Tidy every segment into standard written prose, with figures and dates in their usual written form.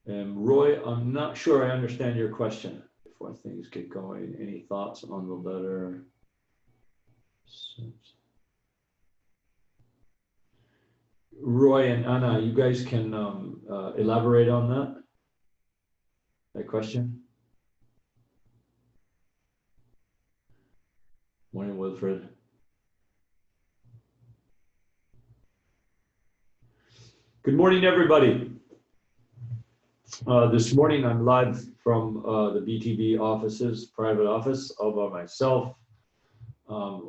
Roy, I'm not sure I understand your question. Before things get going, any thoughts on the letter? Roy and Anna, you guys can elaborate on that question. Morning, Wilfred. Good morning, everybody. This morning I'm live from the BTB offices, private office, all by myself.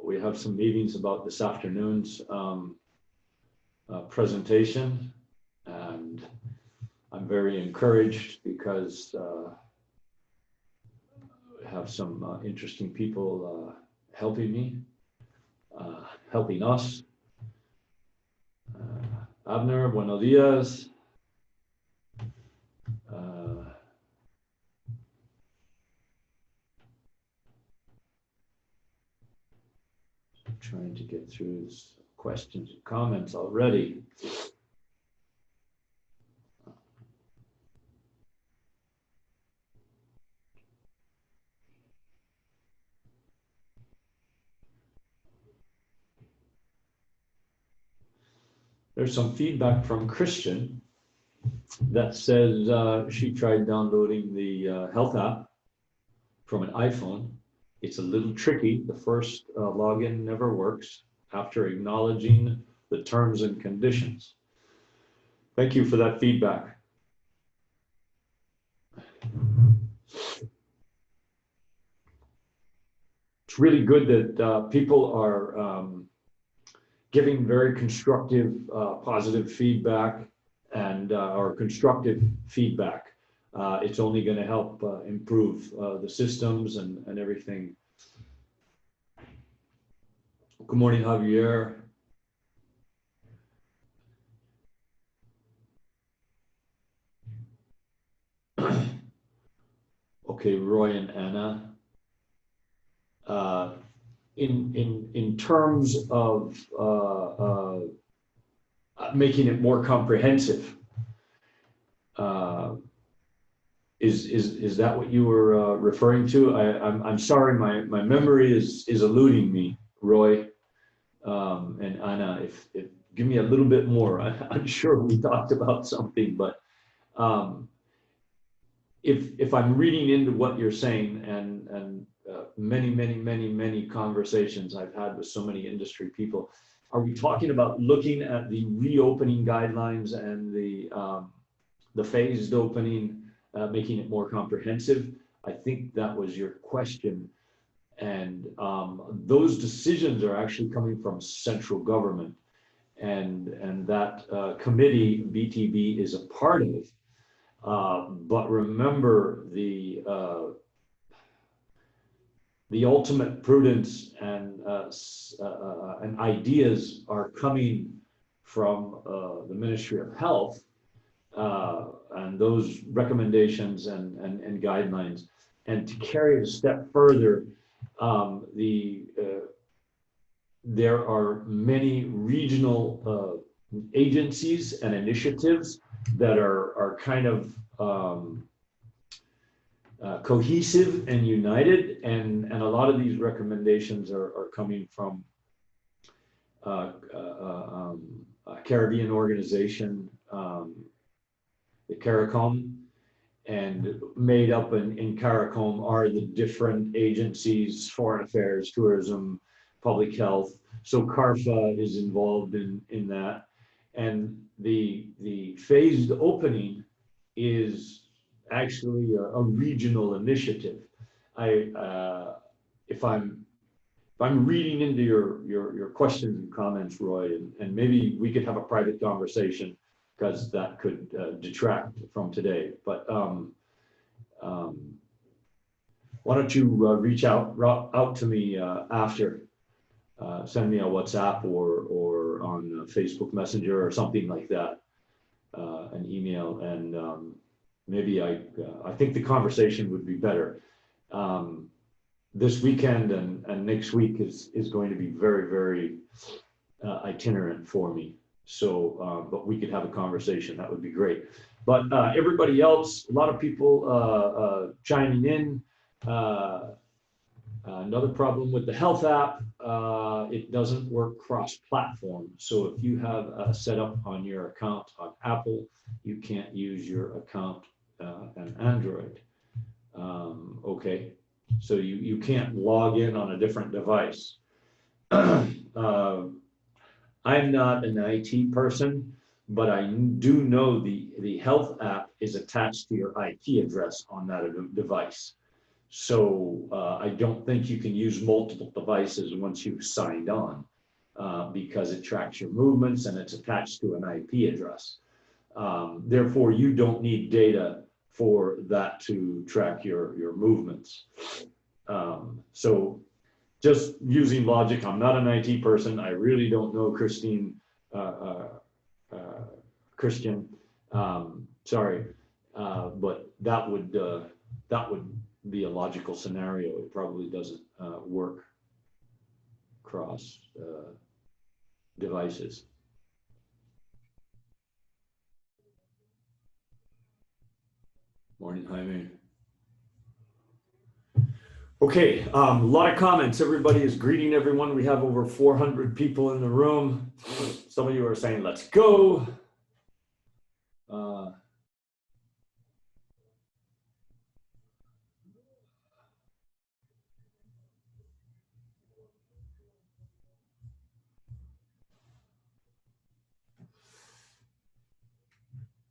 We have some meetings about this afternoon's presentation, and I'm very encouraged because we have some interesting people helping me, helping us. Abner, buenos dias. I'm trying to get through questions and comments already. There's some feedback from Christian that says she tried downloading the health app from an iPhone. It's a little tricky. The first login never works after acknowledging the terms and conditions. Thank you for that feedback. It's really good that people are giving very constructive, positive feedback and or constructive feedback. It's only going to help improve the systems and everything. Good morning, Javier. Okay, Roy and Anna. In terms of making it more comprehensive, is that what you were referring to? I'm sorry, my memory is eluding me, Roy and Anna. If give me a little bit more. I'm sure we talked about something, but if I'm reading into what you're saying, and many conversations I've had with so many industry people, are we talking about looking at the reopening guidelines and the phased opening, making it more comprehensive? I think that was your question. And those decisions are actually coming from central government, and that committee BTB is a part of. But remember, the ultimate prudence and ideas are coming from the Ministry of Health, and those recommendations and guidelines. And to carry it a step further, there are many regional agencies and initiatives that are kind of cohesive and united, and a lot of these recommendations are coming from a Caribbean organization, the CARICOM, and made up in CARICOM are the different agencies: foreign affairs, tourism, public health. So CARFA is involved in that, and the phased opening is actually a regional initiative. If I'm reading into your questions and comments, Roy, and maybe we could have a private conversation, because that could detract from today. But why don't you reach out to me after? Send me a WhatsApp or on Facebook Messenger or something like that, an email, and maybe I think the conversation would be better. This weekend and next week is going to be very itinerant for me. So, but we could have a conversation. That would be great. But everybody else, a lot of people chiming in. Another problem with the health app, it doesn't work cross-platform. So if you have a setup on your account on Apple, you can't use your account on Android. Okay, so you can't log in on a different device. I'm not an IT person, but I do know the health app is attached to your IP address on that device. So I don't think you can use multiple devices once you've signed on because it tracks your movements and it's attached to an IP address. Therefore, you don't need data for that to track your movements. So just using logic, I'm not an IT person. I really don't know Christian, sorry, but that would be a logical scenario. It probably doesn't work across devices. Morning, Jaime. Okay, a lot of comments. Everybody is greeting everyone. We have over 400 people in the room. Some of you are saying, let's go.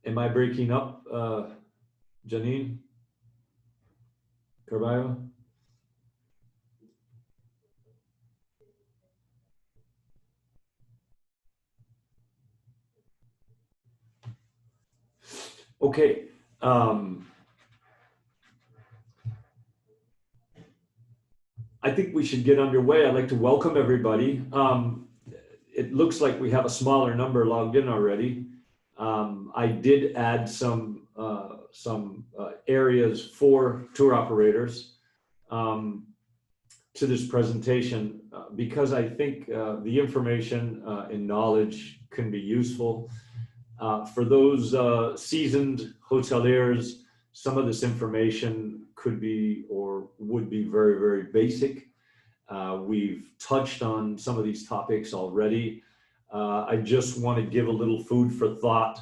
Am I breaking up, Janine Carvalho? Okay. I think we should get underway. I'd like to welcome everybody. It looks like we have a smaller number logged in already. I did add some areas for tour operators to this presentation because I think the information and knowledge can be useful. For those seasoned hoteliers, some of this information could be or would be very, very basic. We've touched on some of these topics already. I just want to give a little food for thought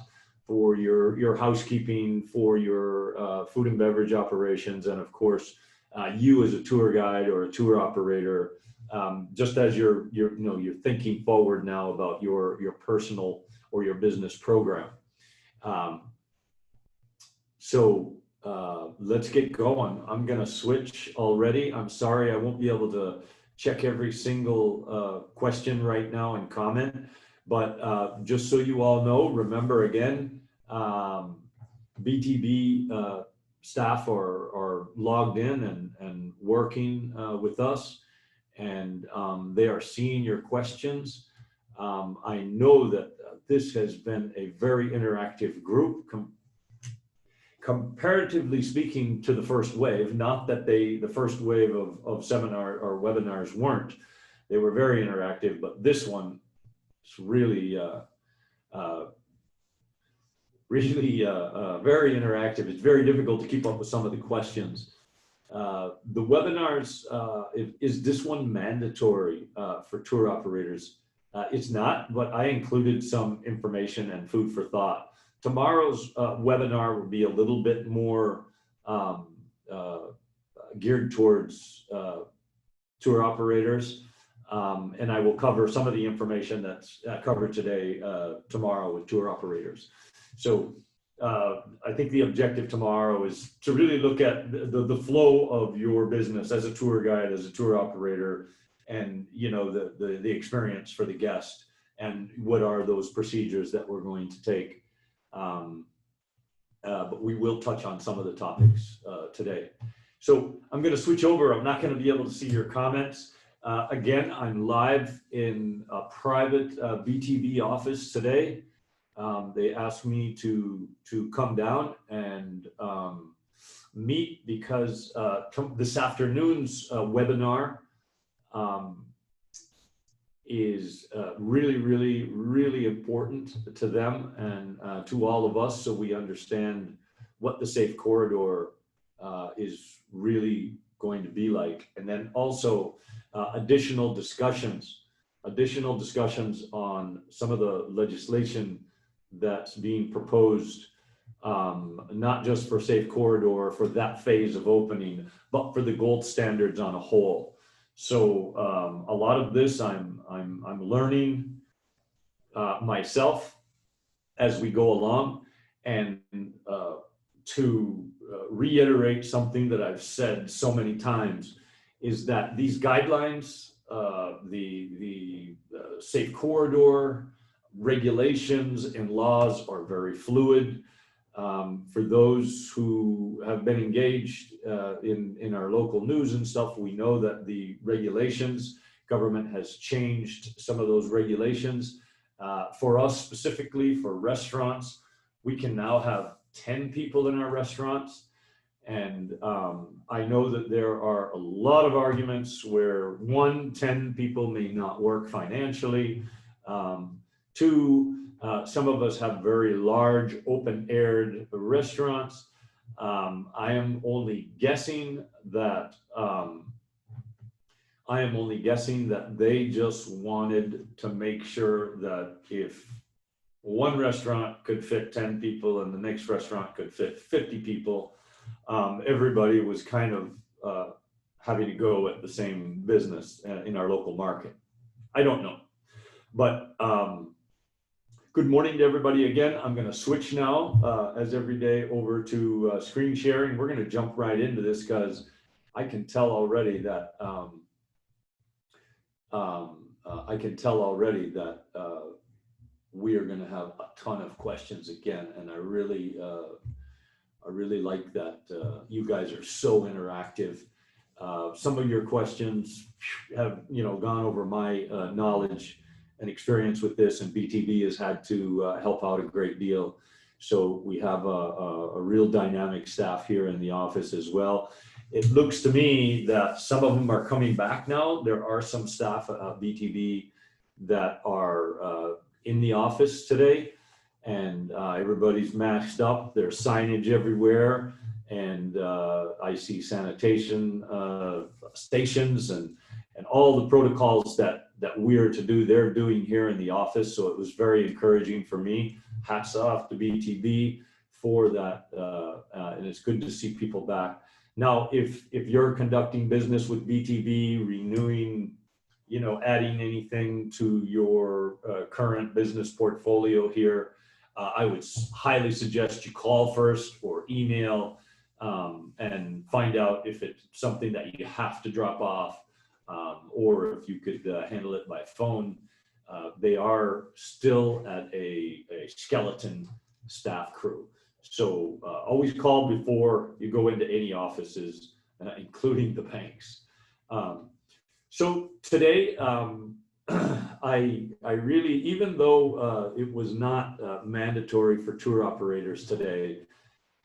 for your housekeeping, for your food and beverage operations, and of course, you as a tour guide or a tour operator, just as you're thinking forward now about your personal or your business program. So let's get going. I'm going to switch already. I'm sorry I won't be able to check every single question right now and comment, but just so you all know, remember again, BTB staff are logged in and working with us, and they are seeing your questions. I know that this has been a very interactive group, comparatively speaking to the first wave. Not that the first wave of seminar or webinars weren't. They were very interactive, but this one is really, very interactive. It's very difficult to keep up with some of the questions. The webinars, is this one mandatory for tour operators? It's not, but I included some information and food for thought. Tomorrow's webinar will be a little bit more geared towards tour operators, and I will cover some of the information that's covered today, tomorrow with tour operators. So I think the objective tomorrow is to really look at the flow of your business as a tour guide, as a tour operator, and the experience for the guest, and what are those procedures that we're going to take. But we will touch on some of the topics today. So I'm going to switch over. I'm not going to be able to see your comments. Again, I'm live in a private BTB office today. They asked me to come down and meet because this afternoon's webinar is really, really, really important to them and to all of us, so we understand what the safe corridor is really going to be like. And then also additional discussions on some of the legislation that's being proposed, not just for safe corridor for that phase of opening, but for the gold standards on a whole. So a lot of this I'm learning myself as we go along, and to reiterate something that I've said so many times is that these guidelines, the safe corridor regulations and laws are very fluid. For those who have been engaged in our local news and stuff, we know that the regulations, government has changed some of those regulations. For us specifically, for restaurants, we can now have 10 people in our restaurants. And I know that there are a lot of arguments where 10 people may not work financially. Two, some of us have very large open-aired restaurants. I am only guessing that they just wanted to make sure that if one restaurant could fit 10 people and the next restaurant could fit 50 people, everybody was kind of having to go at the same business in our local market. I don't know, but good morning to everybody again. I'm going to switch now, as every day, over to screen sharing. We're going to jump right into this because I can tell already that we are going to have a ton of questions again, and I really like that you guys are so interactive. Some of your questions have gone over my knowledge and experience with this, and BTB has had to help out a great deal. So we have a real dynamic staff here in the office as well. It looks to me that some of them are coming back now. There are some staff at BTB that are in the office today, and everybody's masked up. There's signage everywhere, and I see sanitation stations and all the protocols that we're to do, they're doing here in the office. So it was very encouraging for me. Hats off to BTB for that, and it's good to see people back. Now, if you're conducting business with BTB, renewing, adding anything to your current business portfolio here, I would highly suggest you call first or email and find out if it's something that you have to drop off, or if you could handle it by phone. They are still at a skeleton staff crew. So always call before you go into any offices, including the banks. So today, I really, even though it was not mandatory for tour operators today,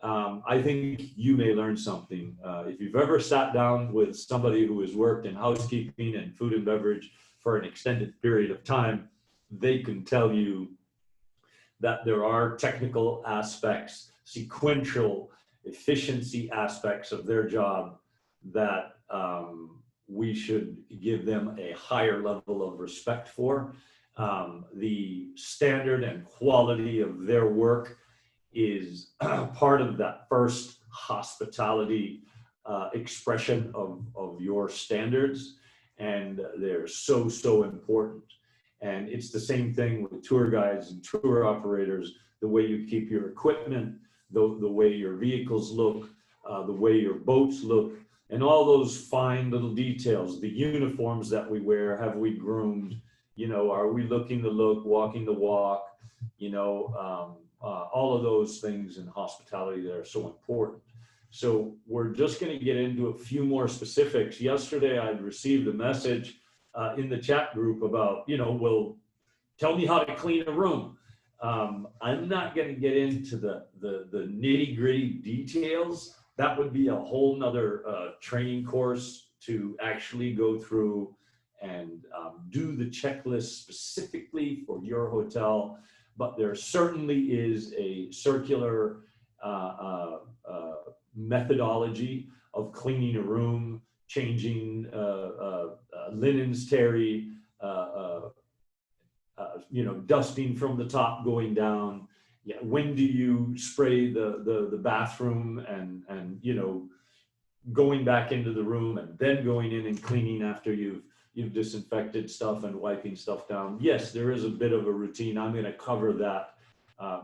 I think you may learn something. If you've ever sat down with somebody who has worked in housekeeping and food and beverage for an extended period of time, they can tell you that there are technical aspects, sequential efficiency aspects of their job that we should give them a higher level of respect for. The standard and quality of their work is part of that first hospitality expression of your standards, and they're so important. And it's the same thing with tour guides and tour operators, the way you keep your equipment, the way your vehicles look, the way your boats look, and all those fine little details, the uniforms that we wear, have we groomed, are we looking the look, walking the walk, all of those things in hospitality that are so important. So we're just going to get into a few more specifics. Yesterday, I received a message in the chat group about, well, tell me how to clean a room. I'm not going to get into the nitty-gritty details. That would be a whole nother training course to actually go through and do the checklist specifically for your hotel. But there certainly is a circular methodology of cleaning a room, changing linens, Terry, dusting from the top going down. Yeah, when do you spray the bathroom, and going back into the room and then going in and cleaning after you've disinfected stuff and wiping stuff down. Yes, there is a bit of a routine. I'm going to cover that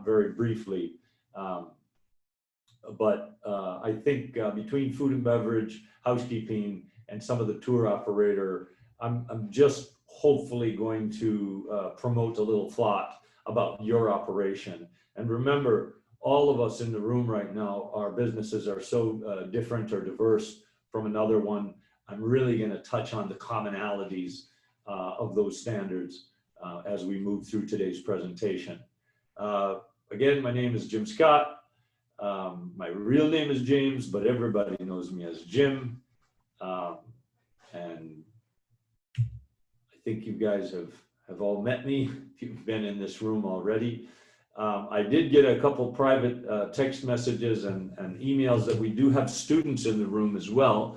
very briefly. But I think between food and beverage, housekeeping, and some of the tour operator, I'm just hopefully going to promote a little thought about your operation. And remember, all of us in the room right now, our businesses are so different or diverse from another one. I'm really going to touch on the commonalities of those standards as we move through today's presentation. Again, my name is Jim Scott. My real name is James, but everybody knows me as Jim. And I think you guys have all met me if you've been in this room already. I did get a couple private text messages and emails that we do have students in the room as well.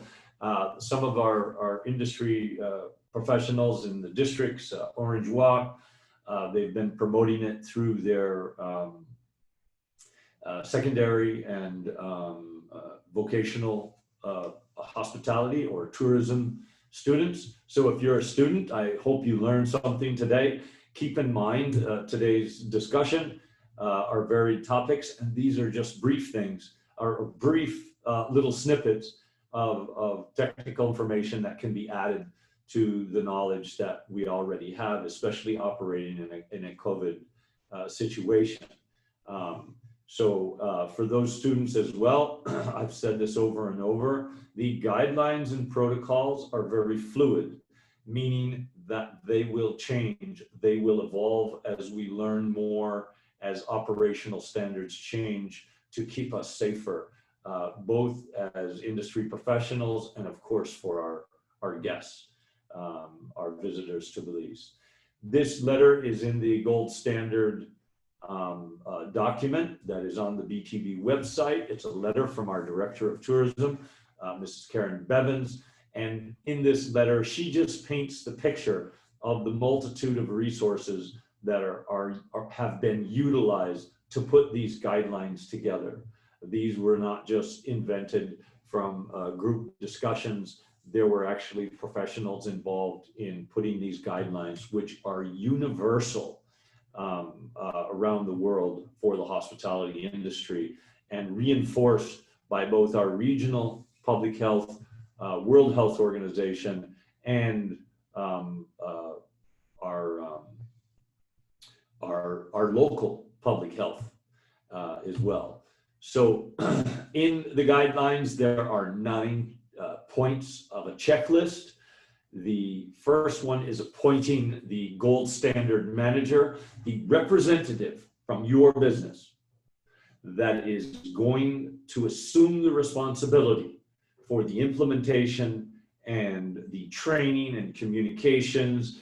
Some of our industry professionals in the districts, Orange Walk, they've been promoting it through their secondary and vocational hospitality or tourism students. So if you're a student, I hope you learned something today. Keep in mind today's discussion are varied topics, and these are just brief things, or brief little snippets of technical information that can be added to the knowledge that we already have, especially operating in a COVID situation. So for those students as well, I've said this over and over, the guidelines and protocols are very fluid, meaning that they will change, they will evolve as we learn more, as operational standards change to keep us safer, both as industry professionals and of course for our guests, our visitors to Belize. This letter is in the gold standard document that is on the BTB website. It's a letter from our Director of Tourism, Mrs. Karen Bevins. And in this letter, she just paints the picture of the multitude of resources that have been utilized to put these guidelines together. These were not just invented from group discussions. There were actually professionals involved in putting these guidelines, which are universal around the world for the hospitality industry, and reinforced by both our regional public health, World Health Organization, and our local public health as well. So in the guidelines, there are 9 points of a checklist. The first one is appointing the gold standard manager, the representative from your business that is going to assume the responsibility for the implementation and the training and communications,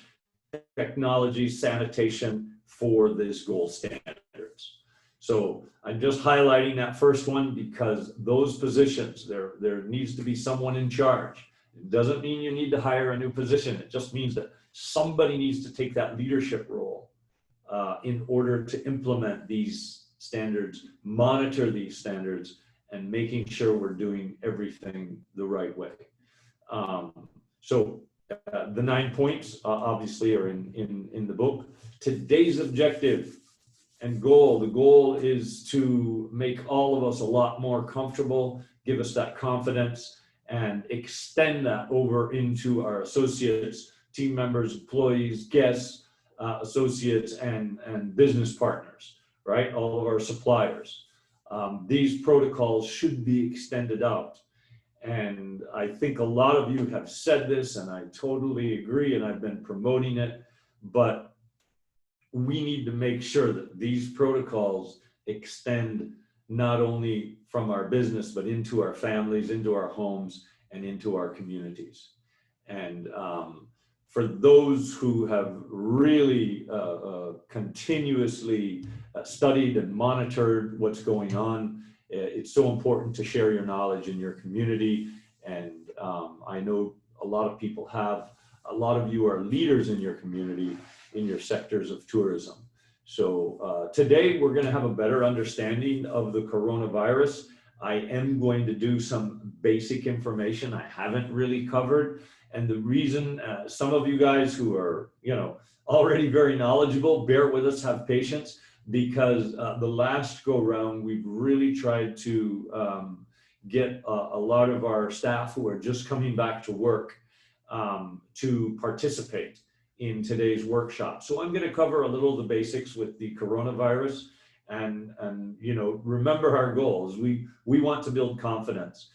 technology, sanitation for this gold standards. So I'm just highlighting that first one because those positions, there needs to be someone in charge. It doesn't mean you need to hire a new position. It just means that somebody needs to take that leadership role in order to implement these standards, monitor these standards, and making sure we're doing everything the right way. So the 9 points obviously are in the book. Today's objective and goal, the goal is to make all of us a lot more comfortable, give us that confidence, and extend that over into our associates, team members, employees, guests, associates, and business partners, right? All of our suppliers. These protocols should be extended out. And I think a lot of you have said this, and I totally agree, and I've been promoting it, but we need to make sure that these protocols extend not only from our business, but into our families, into our homes, and into our communities. And for those who have really continuously studied and monitored what's going on, it's so important to share your knowledge in your community. And I know a lot of people have, a lot of you are leaders in your community, in your sectors of tourism. So today we're going to have a better understanding of the coronavirus. I am going to do some basic information I haven't really covered. And the reason, some of you guys who are, already very knowledgeable, bear with us, have patience, because the last go round, we've really tried to get a lot of our staff who are just coming back to work to participate in today's workshop. So I'm going to cover a little of the basics with the coronavirus, and remember our goals. We want to build confidence.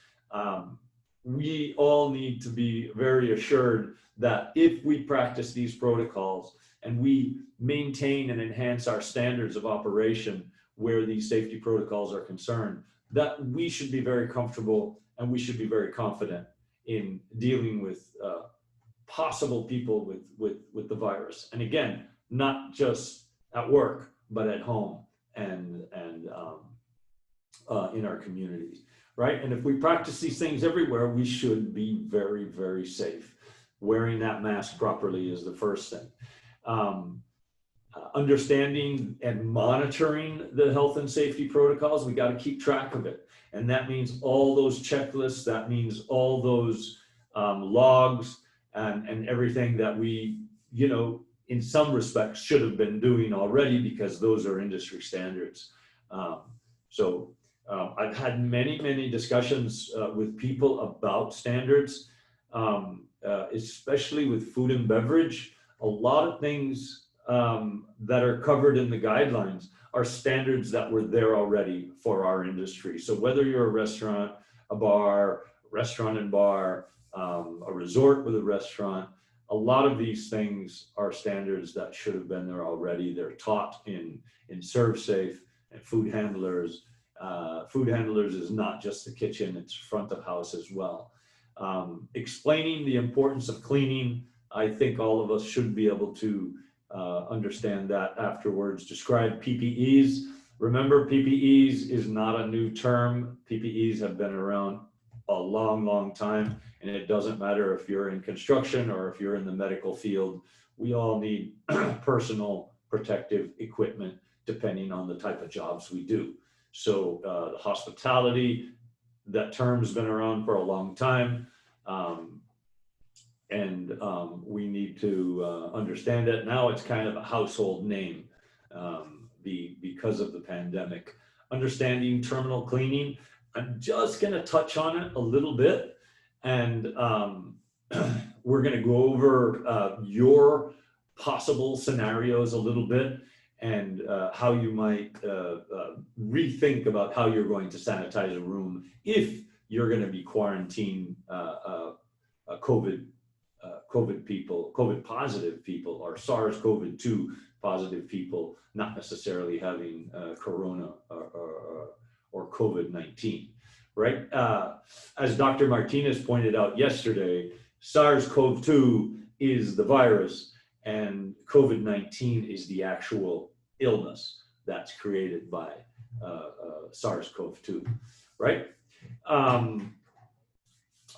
We all need to be very assured that if we practice these protocols and we maintain and enhance our standards of operation where these safety protocols are concerned, that we should be very comfortable and we should be very confident in dealing with possible people with the virus. And again, not just at work, but at home and in our communities, right? And if we practice these things everywhere, we should be very, very safe. Wearing that mask properly is the first thing. Understanding and monitoring the health and safety protocols, we got to keep track of it. And that means all those checklists, that means all those logs and everything that we, in some respects should have been doing already, because those are industry standards. I've had many discussions with people about standards, especially with food and beverage. A lot of things that are covered in the guidelines are standards that were there already for our industry. So whether you're a restaurant, a bar, restaurant and bar, a resort with a restaurant, a lot of these things are standards that should have been there already. They're taught in ServSafe and food handlers. Food handlers is not just the kitchen, it's front of house as well. Explaining the importance of cleaning, I think all of us should be able to understand that afterwards. Describe PPEs. Remember, PPEs is not a new term. PPEs have been around a long time, and it doesn't matter if you're in construction or if you're in the medical field. We all need personal protective equipment depending on the type of jobs we do. So hospitality, that term's been around for a long time, and we need to understand it. Now it's kind of a household name because of the pandemic. Understanding terminal cleaning, I'm just going to touch on it a little bit, and we're going to go over your possible scenarios a little bit, and how you might rethink about how you're going to sanitize a room if you're going to be quarantined COVID people, COVID positive people, or SARS-CoV-2 positive people, not necessarily having corona or COVID-19, right? As Dr. Martinez pointed out yesterday, SARS-CoV-2 is the virus and COVID-19 is the actual illness that's created by SARS-CoV-2, right?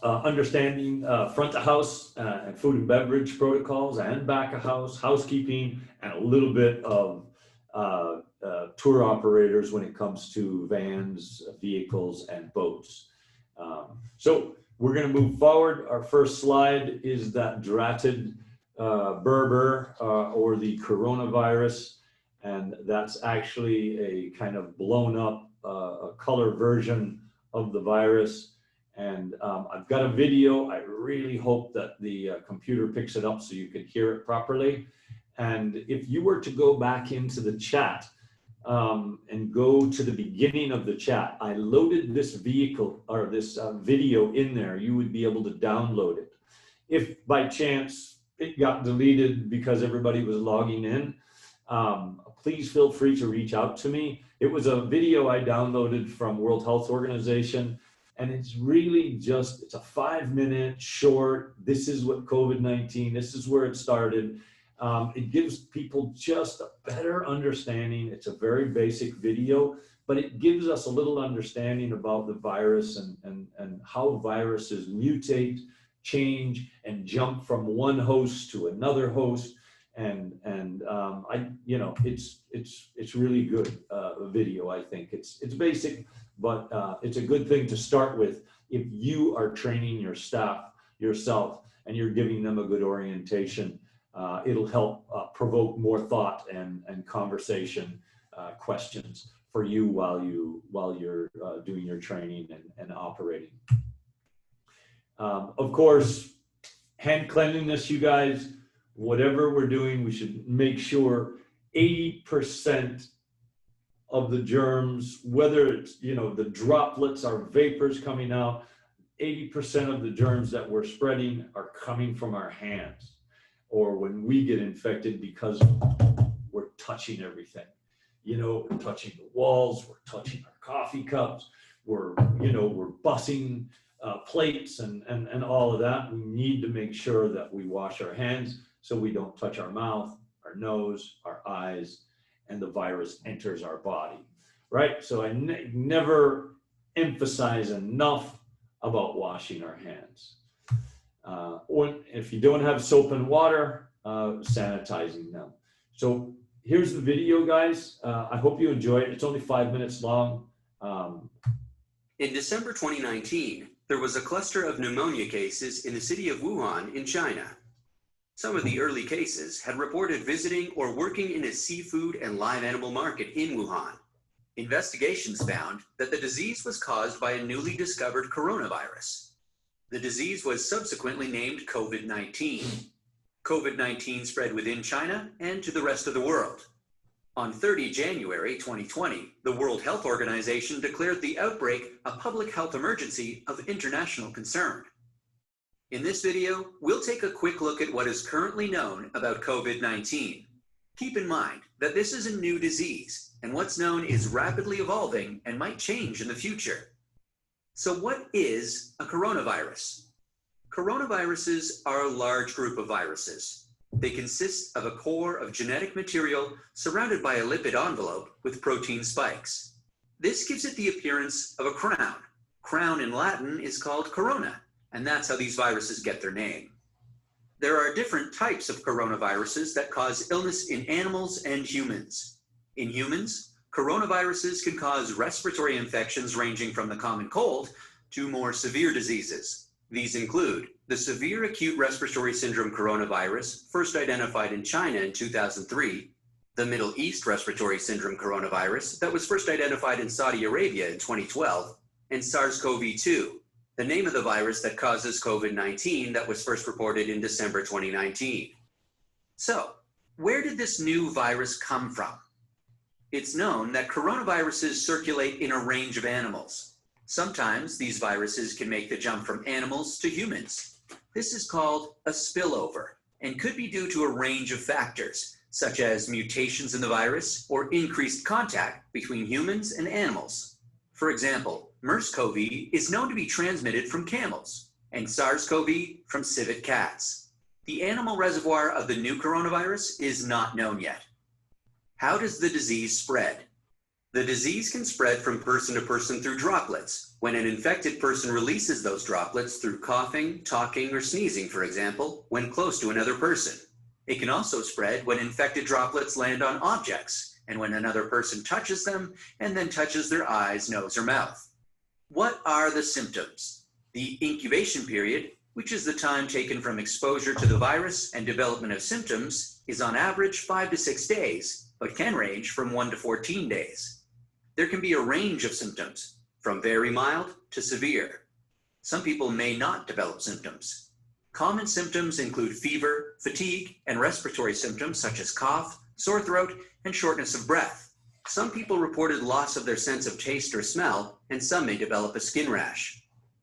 Understanding front of house and food and beverage protocols, and back of house, housekeeping, and a little bit of tour operators when it comes to vans, vehicles, and boats. So we're going to move forward. Our first slide is that dratted Berber or the coronavirus, and that's actually a kind of blown up color version of the virus. And I've got a video. I really hope that the computer picks it up so you can hear it properly. And if you were to go back into the chat and go to the beginning of the chat, I loaded this vehicle or this video in there. You would be able to download it. If by chance it got deleted because everybody was logging in, please feel free to reach out to me. It was a video I downloaded from World Health Organization. And it's really just, it's a 5-minute short, this is what COVID-19, this is where it started. It gives people just a better understanding. It's a very basic video, but it gives us a little understanding about the virus and how viruses mutate, change, and jump from one host to another host. It's really good video. I think it's basic, but it's a good thing to start with if you are training your staff yourself and you're giving them a good orientation. It'll help provoke more thought and conversation questions for you while you're doing your training and operating. Of course, hand cleanliness, you guys. Whatever we're doing, we should make sure 80% of the germs, whether it's, the droplets are vapors coming out, 80% of the germs that we're spreading are coming from our hands, or when we get infected because we're touching everything. We're touching the walls, we're touching our coffee cups, we're bussing plates and all of that. We need to make sure that we wash our hands so we don't touch our mouth, our nose, our eyes, and the virus enters our body, right? So I never emphasize enough about washing our hands. Or if you don't have soap and water, sanitizing them. So here's the video, guys. I hope you enjoy it. It's only 5 minutes long. In December 2019, there was a cluster of pneumonia cases in the city of Wuhan in China. Some of the early cases had reported visiting or working in a seafood and live animal market in Wuhan. Investigations found that the disease was caused by a newly discovered coronavirus. The disease was subsequently named COVID-19. COVID-19 spread within China and to the rest of the world. On 30 January 2020, the World Health Organization declared the outbreak a public health emergency of international concern. In this video, we'll take a quick look at what is currently known about COVID-19. Keep in mind that this is a new disease, and what's known is rapidly evolving and might change in the future. So what is a coronavirus? Coronaviruses are a large group of viruses. They consist of a core of genetic material surrounded by a lipid envelope with protein spikes. This gives it the appearance of a crown. Crown in Latin is called corona, and that's how these viruses get their name. There are different types of coronaviruses that cause illness in animals and humans. In humans, coronaviruses can cause respiratory infections ranging from the common cold to more severe diseases. These include the severe acute respiratory syndrome coronavirus, first identified in China in 2003, the Middle East respiratory syndrome coronavirus that was first identified in Saudi Arabia in 2012, and SARS-CoV-2, the name of the virus that causes COVID-19 that was first reported in December 2019. So, where did this new virus come from? It's known that coronaviruses circulate in a range of animals. Sometimes these viruses can make the jump from animals to humans. This is called a spillover and could be due to a range of factors, such as mutations in the virus or increased contact between humans and animals. For example, MERS-CoV is known to be transmitted from camels, and SARS-CoV from civet cats. The animal reservoir of the new coronavirus is not known yet. How does the disease spread? The disease can spread from person to person through droplets, when an infected person releases those droplets through coughing, talking, or sneezing, for example, when close to another person. It can also spread when infected droplets land on objects, and when another person touches them and then touches their eyes, nose, or mouth. What are the symptoms? The incubation period, which is the time taken from exposure to the virus and development of symptoms, is on average 5 to 6 days, but can range from 1 to 14 days. There can be a range of symptoms, from very mild to severe. Some people may not develop symptoms. Common symptoms include fever, fatigue, and respiratory symptoms such as cough, sore throat, and shortness of breath. Some people reported loss of their sense of taste or smell, and some may develop a skin rash.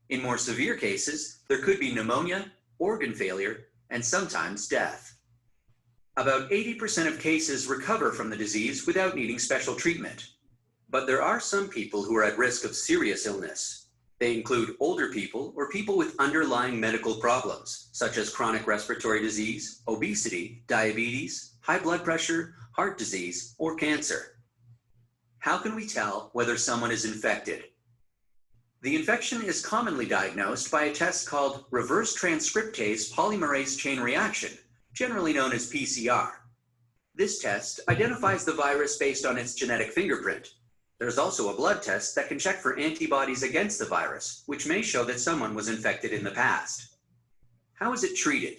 In more severe cases, there could be pneumonia, organ failure, and sometimes death. About 80% of cases recover from the disease without needing special treatment. But there are some people who are at risk of serious illness. They include older people or people with underlying medical problems, such as chronic respiratory disease, obesity, diabetes, high blood pressure, heart disease, or cancer. How can we tell whether someone is infected? The infection is commonly diagnosed by a test called reverse transcriptase polymerase chain reaction, generally known as PCR. This test identifies the virus based on its genetic fingerprint. There's also a blood test that can check for antibodies against the virus, which may show that someone was infected in the past. How is it treated?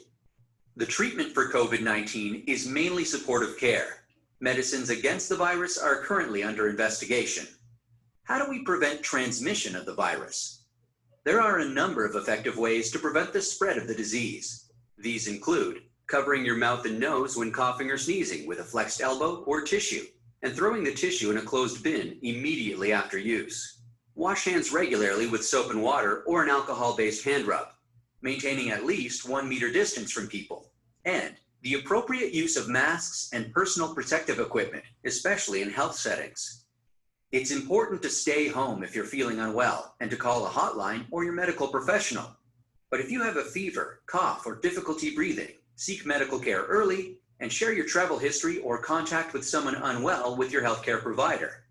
The treatment for COVID-19 is mainly supportive care. Medicines against the virus are currently under investigation. How do we prevent transmission of the virus? There are a number of effective ways to prevent the spread of the disease. These include covering your mouth and nose when coughing or sneezing with a flexed elbow or tissue, and throwing the tissue in a closed bin immediately after use. Wash hands regularly with soap and water or an alcohol-based hand rub, maintaining at least 1 meter distance from people, and the appropriate use of masks and personal protective equipment, especially in health settings. It's important to stay home if you're feeling unwell and to call a hotline or your medical professional. But if you have a fever, cough, or difficulty breathing, seek medical care early and share your travel history or contact with someone unwell with your healthcare provider.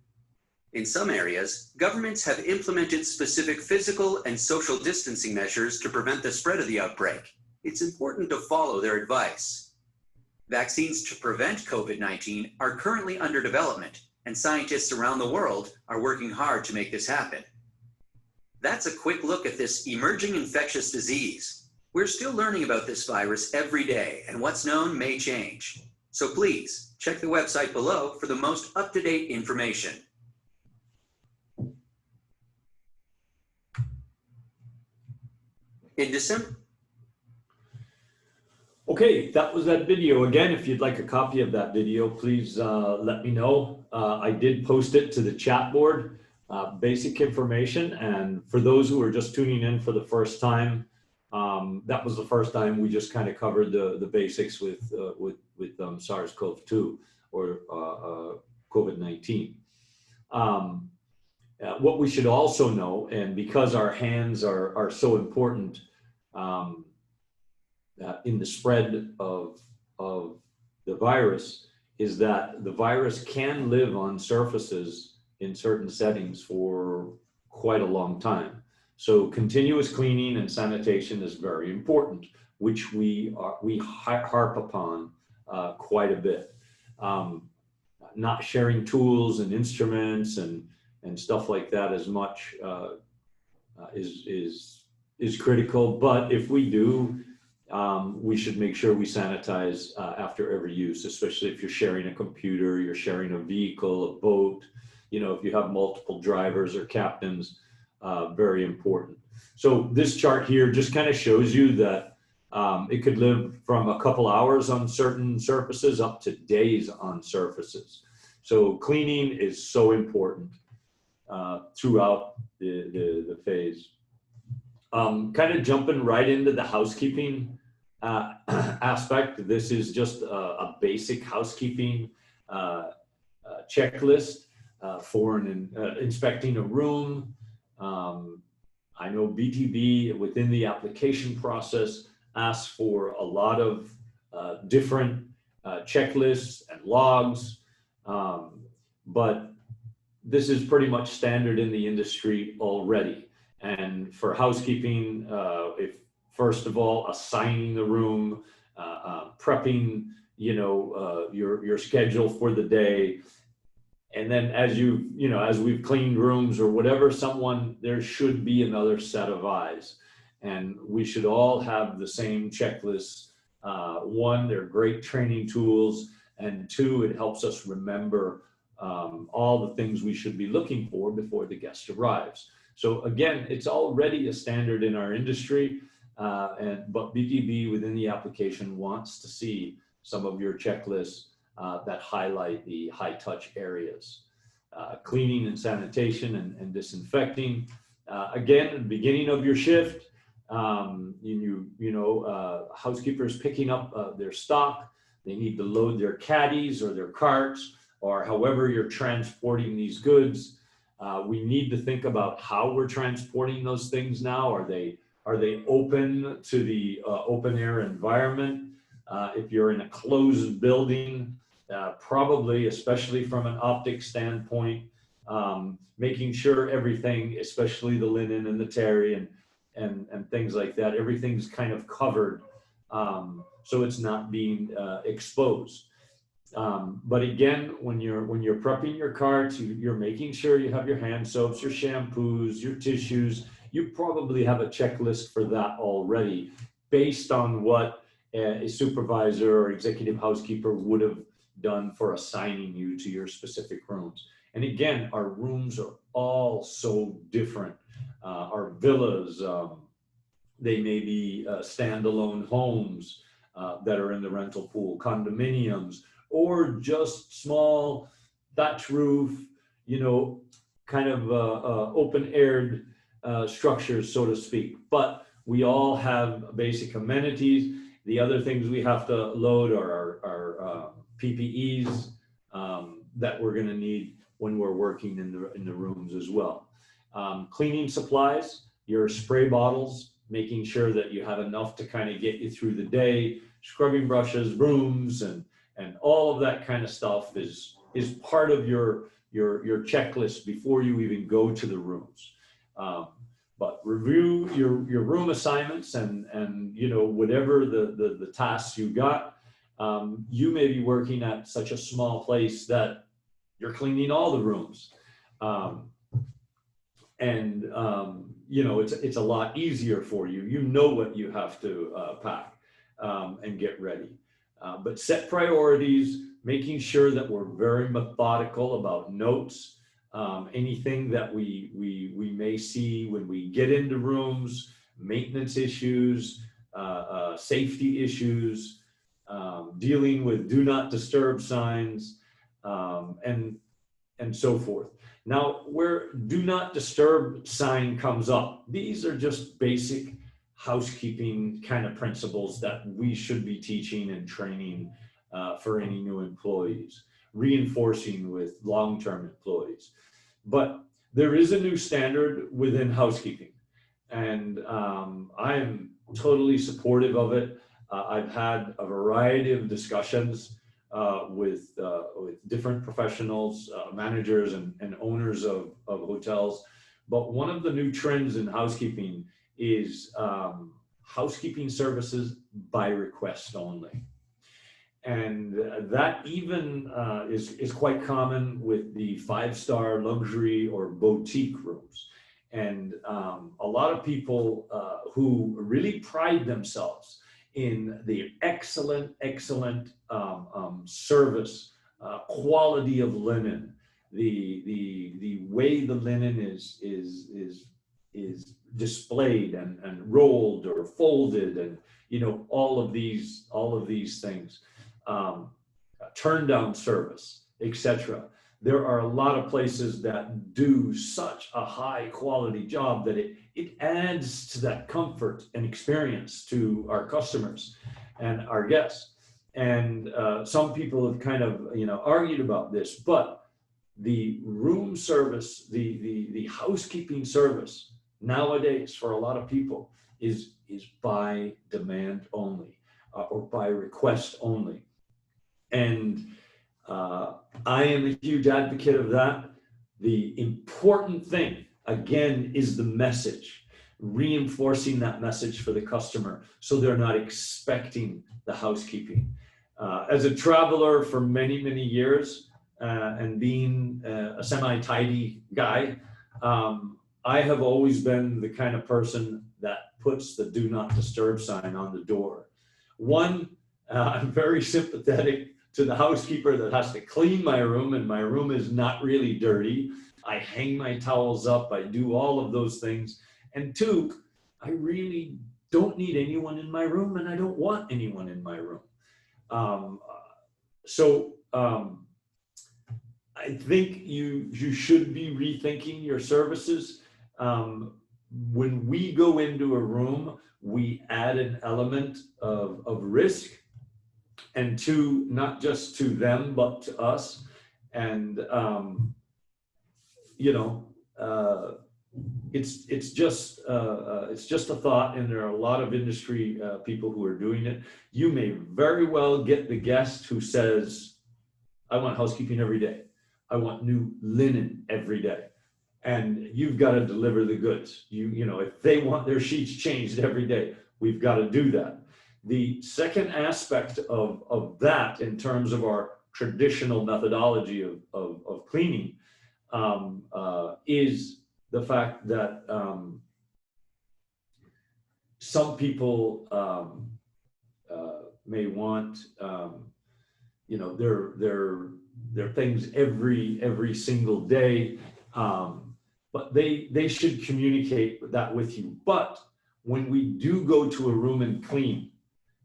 In some areas, governments have implemented specific physical and social distancing measures to prevent the spread of the outbreak. It's important to follow their advice. Vaccines to prevent COVID-19 are currently under development, and scientists around the world are working hard to make this happen. That's a quick look at this emerging infectious disease. We're still learning about this virus every day, and what's known may change. So please, check the website below for the most up-to-date information. In December. Okay, that was that video. Again, if you'd like a copy of that video, please let me know. I did post it to the chat board, basic information. And for those who are just tuning in for the first time, that was the first time we just kind of covered the basics with SARS-CoV-2 or COVID-19. What we should also know, and because our hands are so important, in the spread of the virus, is that the virus can live on surfaces in certain settings for quite a long time. So continuous cleaning and sanitation is very important, which we harp upon quite a bit. Not sharing tools and instruments and stuff like that as much is critical. But if we do, we should make sure we sanitize after every use, especially if you're sharing a computer, you're sharing a vehicle, a boat, you know, if you have multiple drivers or captains, very important. So this chart here just kind of shows you that it could live from a couple hours on certain surfaces up to days on surfaces. So cleaning is so important throughout the phase. Kind of jumping right into the housekeeping aspect. This is just a basic housekeeping checklist for inspecting a room. I know BTB within the application process asks for a lot of different checklists and logs, but this is pretty much standard in the industry already. And for housekeeping, if first of all, assigning the room, prepping, you know, your schedule for the day. And then as as we've cleaned rooms or whatever, there should be another set of eyes. And we should all have the same checklists. One, they're great training tools. And two, it helps us remember all the things we should be looking for before the guest arrives. So again, it's already a standard in our industry, but BTB within the application wants to see some of your checklists that highlight the high touch areas. Cleaning and sanitation and disinfecting. Again, at the beginning of your shift, housekeepers picking up their stock, they need to load their caddies or their carts or however you're transporting these goods. We need to think about how we're transporting those things now. Are they open to the open air environment? If you're in a closed building, probably, especially from an optic standpoint, making sure everything, especially the linen and the terry and things like that, everything's kind of covered, so it's not being exposed. But again, when you're prepping your carts, you're making sure you have your hand soaps, your shampoos, your tissues. You probably have a checklist for that already, based on what a supervisor or executive housekeeper would have done for assigning you to your specific rooms. And again, our rooms are all so different. Our villas, they may be standalone homes that are in the rental pool, condominiums, or just small thatch roof, kind of open-aired structures, so to speak. But we all have basic amenities. The other things we have to load are our PPEs that we're going to need when we're working in the rooms as well. Cleaning supplies, your spray bottles, making sure that you have enough to kind of get you through the day. Scrubbing brushes, brooms, and all of that kind of stuff is part of your checklist before you even go to the rooms. But review your room assignments and whatever the tasks you got. You may be working at such a small place that you're cleaning all the rooms. It's a lot easier for you. You know what you have to pack and get ready. But set priorities, making sure that we're very methodical about notes, anything that we may see when we get into rooms, maintenance issues, safety issues, dealing with do not disturb signs, and so forth. Now, where do not disturb sign comes up, these are just basic housekeeping kind of principles that we should be teaching and training for any new employees, reinforcing with long-term employees. But there is a new standard within housekeeping, and I am totally supportive of it. I've had a variety of discussions with different professionals, managers and owners of hotels. But one of the new trends in housekeeping is housekeeping services by request only. And that even is quite common with the five-star luxury or boutique rooms. And a lot of people who really pride themselves in the excellent service, quality of linen, the way the linen is displayed and rolled or folded, and all of these things, turn down service, etc. There are a lot of places that do such a high quality job that it adds to that comfort and experience to our customers and our guests. And some people have kind of argued about this, but the room service, the housekeeping service nowadays for a lot of people is by demand only, or by request only. And I am a huge advocate of that. The important thing, again, is the message, reinforcing that message for the customer so they're not expecting the housekeeping. As a traveler for many, many years, and being a semi-tidy guy, I have always been the kind of person that puts the do not disturb sign on the door. One, I'm very sympathetic to the housekeeper that has to clean my room, and my room is not really dirty. I hang my towels up, I do all of those things. And two, I really don't need anyone in my room, and I don't want anyone in my room. I think you should be rethinking your services. When we go into a room, we add an element of risk, and not just to them, but to us. And you know, it's just a thought, and there are a lot of industry people who are doing it. You may very well get the guest who says, I want housekeeping every day. I want new linen every day. And you've got to deliver the goods. You know, if they want their sheets changed every day, we've got to do that. The second aspect of that, in terms of our traditional methodology of cleaning, is the fact that some people may want, you know, their things every single day, but they should communicate that with you. But when we do go to a room and clean,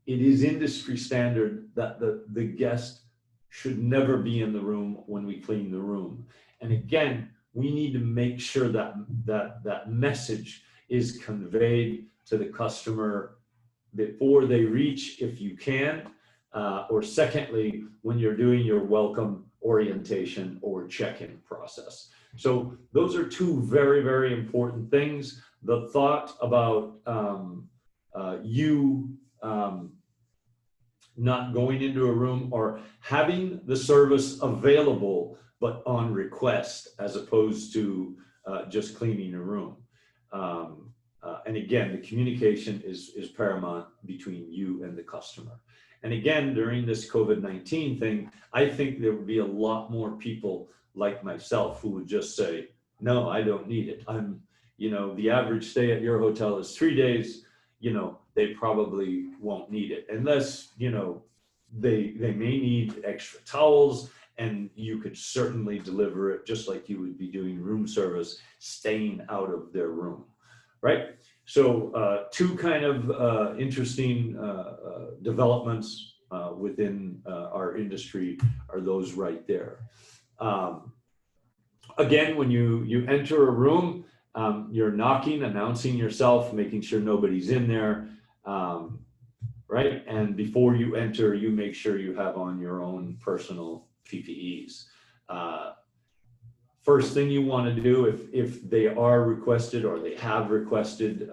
it is industry standard that the guest should never be in the room when we clean the room. And again, we need to make sure that message is conveyed to the customer before they reach, if you can, or secondly, when you're doing your welcome orientation or check-in process. So those are two very, very important things. The thought about not going into a room, or having the service available but on request, as opposed to just cleaning a room. And again, the communication is paramount between you and the customer. And again, during this COVID-19 thing, I think there would be a lot more people like myself who would just say, no, I don't need it. You know, the average stay at your hotel is 3 days, you know, they probably won't need it unless, you know, they may need extra towels, and you could certainly deliver it just like you would be doing room service, staying out of their room, right? So two kind of interesting developments within our industry are those right there. Again, when you enter a room, you're knocking, announcing yourself, making sure nobody's in there, right? And before you enter, you make sure you have on your own personal PPEs. First thing you want to do, if they are requested or they have requested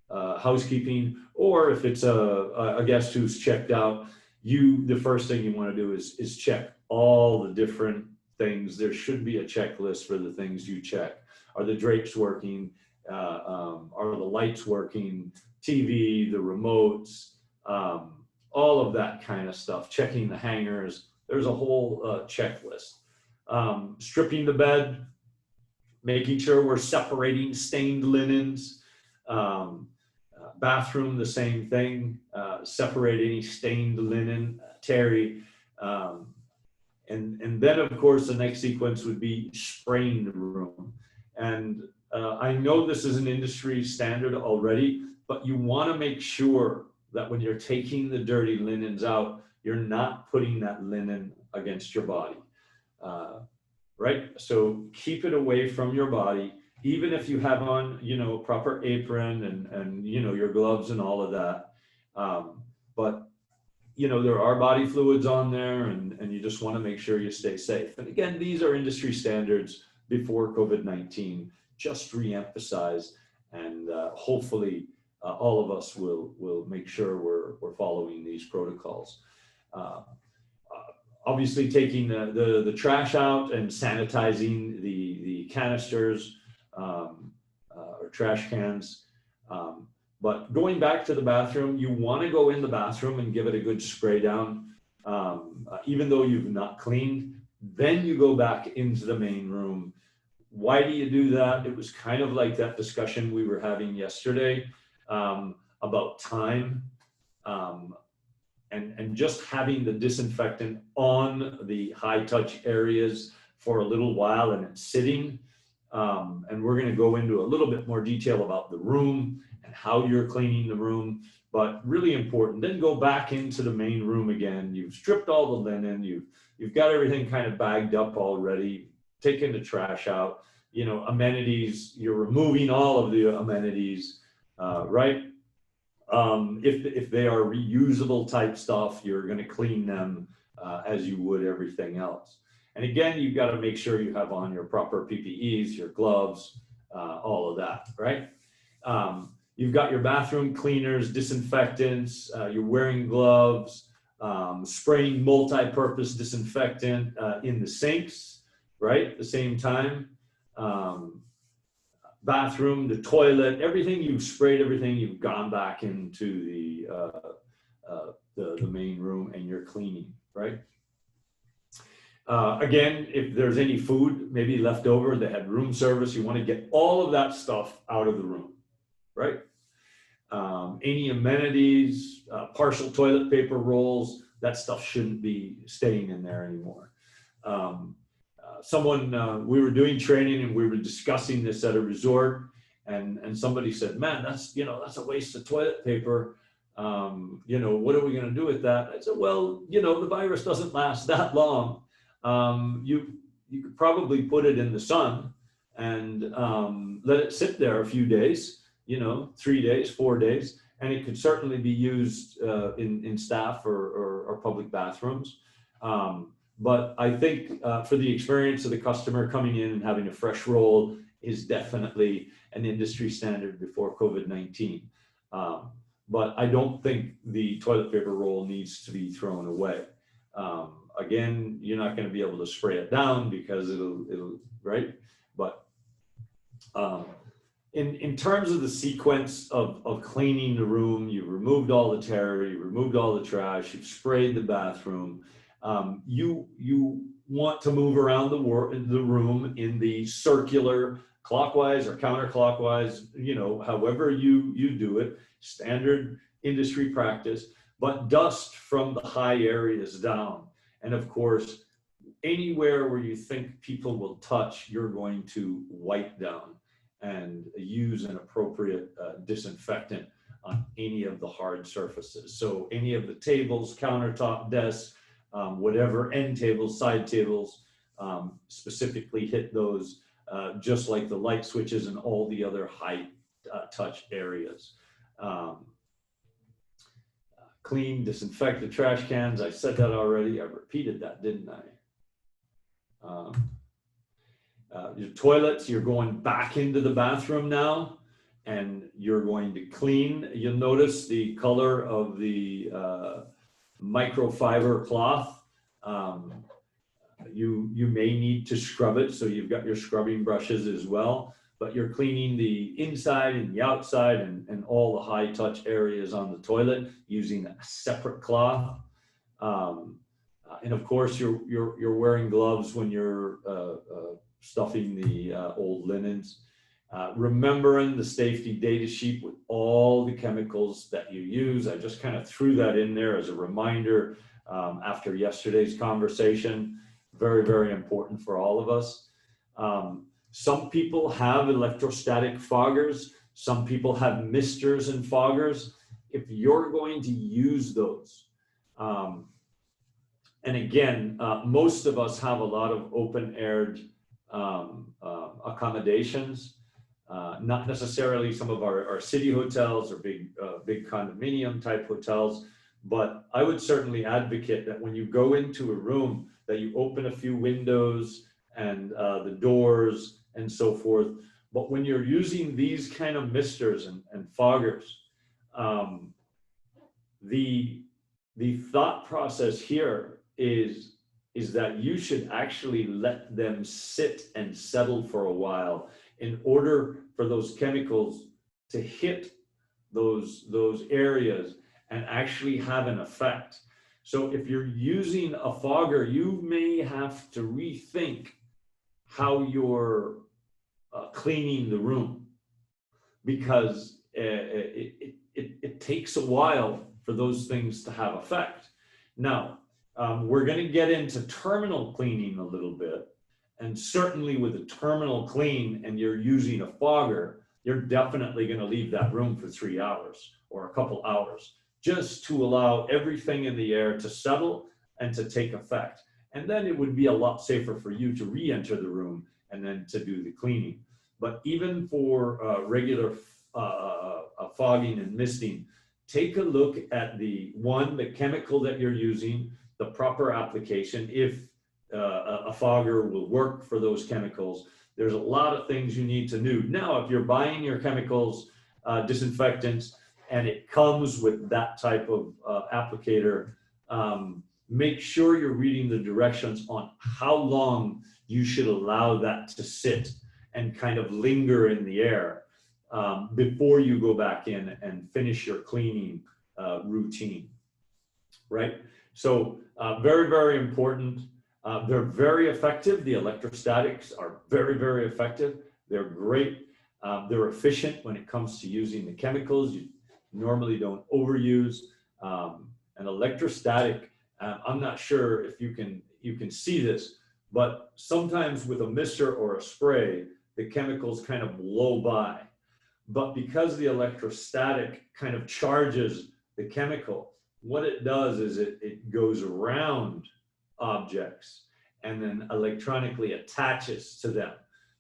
housekeeping, or if it's a guest who's checked out, the first thing you want to do is check all the different things. There should be a checklist for the things you check. Are the drapes working? Are the lights working? TV, the remotes, all of that kind of stuff. Checking the hangers. There's a whole checklist. Stripping the bed, making sure we're separating stained linens. Bathroom, the same thing. Separate any stained linen, terry. And then, of course, the next sequence would be spraying the room. And I know this is an industry standard already, but you want to make sure that when you're taking the dirty linens out, you're not putting that linen against your body, right? So keep it away from your body, even if you have on, you know, proper apron and you know, your gloves and all of that. But you know, there are body fluids on there, and you just want to make sure you stay safe. And again, these are industry standards before COVID-19, just re-emphasize, and hopefully all of us will make sure we're following these protocols. Obviously taking the trash out and sanitizing the canisters or trash cans. But going back to the bathroom, you want to go in the bathroom and give it a good spray down, even though you've not cleaned. Then you go back into the main room. Why do you do that? It was kind of like that discussion we were having yesterday about time, and just having the disinfectant on the high touch areas for a little while and it's sitting. And we're going to go into a little bit more detail about the room and how you're cleaning the room, but really important. Then go back into the main room again. You've stripped all the linen. You've got everything kind of bagged up already, taken the trash out, you know, amenities, you're removing all of the amenities, right? If they are reusable type stuff, you're going to clean them as you would everything else. And again, you've got to make sure you have on your proper PPEs, your gloves, all of that, right? You've got your bathroom cleaners, disinfectants, you're wearing gloves, spraying multi-purpose disinfectant in the sinks, right? At the same time. Bathroom, the toilet, everything you've sprayed, everything you've gone back into the main room and you're cleaning, right? Again, if there's any food maybe left over, they had room service, you want to get all of that stuff out of the room, right? Any amenities, partial toilet paper rolls, that stuff shouldn't be staying in there anymore. We were doing training and we were discussing this at a resort, and somebody said, man, that's a waste of toilet paper. What are we going to do with that? I said, well, the virus doesn't last that long. You could probably put it in the sun and let it sit there a few days, 3 days, 4 days, and it could certainly be used in staff or public bathrooms. But I think for the experience of the customer coming in and having a fresh roll is definitely an industry standard before COVID-19. But I don't think the toilet paper roll needs to be thrown away. Again, you're not going to be able to spray it down because it'll right? But in terms of the sequence of cleaning the room, you've removed all the terror, you removed all the trash, you've sprayed the bathroom. You want to move around the room in the circular, clockwise or counterclockwise, however you do it, standard industry practice, but dust from the high areas down. And of course, anywhere where you think people will touch, you're going to wipe down and use an appropriate disinfectant on any of the hard surfaces. So any of the tables, countertop, desks, whatever, end tables, side tables, specifically hit those, just like the light switches and all the other high touch areas. Clean, disinfect the trash cans. I said that already. I repeated that, didn't I? Your toilets, you're going back into the bathroom now and you're going to clean. You'll notice the color of the microfiber cloth. You may need to scrub it, so you've got your scrubbing brushes as well, but you're cleaning the inside and the outside and all the high touch areas on the toilet using a separate cloth. And of course, you're wearing gloves when you're stuffing the old linens. Remembering the safety data sheet with all the chemicals that you use. I just kind of threw that in there as a reminder after yesterday's conversation. Very, very important for all of us. Some people have electrostatic foggers. Some people have misters and foggers. If you're going to use those, and again, most of us have a lot of open-aired accommodations. Not necessarily some of our city hotels or big condominium type hotels, but I would certainly advocate that when you go into a room that you open a few windows and the doors and so forth. But when you're using these kind of misters and foggers, the thought process here is that you should actually let them sit and settle for a while in order for those chemicals to hit those areas and actually have an effect. So if you're using a fogger, you may have to rethink how you're cleaning the room, because it takes a while for those things to have effect. Now, we're going to get into terminal cleaning a little bit. And certainly with a terminal clean and you're using a fogger, you're definitely going to leave that room for 3 hours or a couple hours, just to allow everything in the air to settle and to take effect. And then it would be a lot safer for you to re-enter the room and then to do the cleaning. But even for regular fogging and misting, take a look at the chemical that you're using, the proper application. If a fogger will work for those chemicals. There's a lot of things you need to do. Now, if you're buying your chemicals, disinfectants, and it comes with that type of applicator, make sure you're reading the directions on how long you should allow that to sit and kind of linger in the air before you go back in and finish your cleaning routine, right? So very, very important. They're very effective. The electrostatics are very, very effective. They're great. They're efficient when it comes to using the chemicals. You normally don't overuse. An electrostatic, I'm not sure if you can see this, but sometimes with a mister or a spray, the chemicals kind of blow by. But because the electrostatic kind of charges the chemical, what it does is it goes around objects and then electronically attaches to them.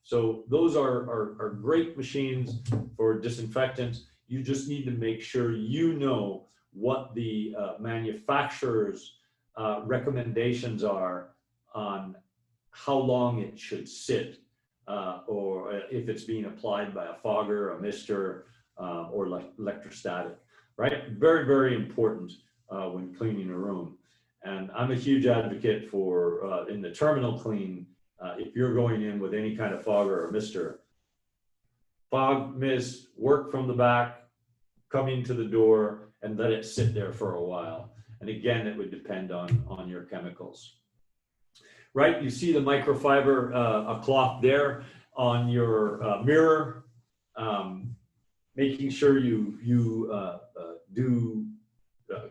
So those are great machines for disinfectants. You just need to make sure you know what the manufacturer's recommendations are on how long it should sit, or if it's being applied by a fogger, a mister, or electrostatic, right? Very, very important when cleaning a room. And I'm a huge advocate for, in the terminal clean, if you're going in with any kind of fogger or mister, fog, mist, work from the back, come into the door, and let it sit there for a while. And again, it would depend on your chemicals. Right, you see the microfiber a cloth there on your mirror, making sure you do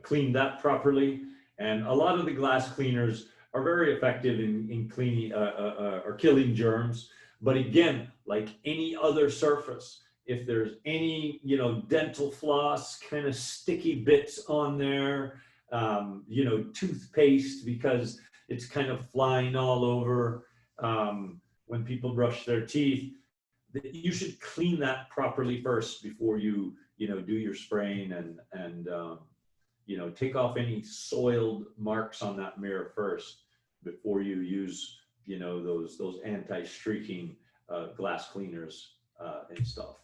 clean that properly. And a lot of the glass cleaners are very effective in cleaning or killing germs. But again, like any other surface, if there's any, dental floss, kind of sticky bits on there, toothpaste, because it's kind of flying all over when people brush their teeth, you should clean that properly first before you, do your spraying and take off any soiled marks on that mirror first before you use, those anti-streaking glass cleaners and stuff.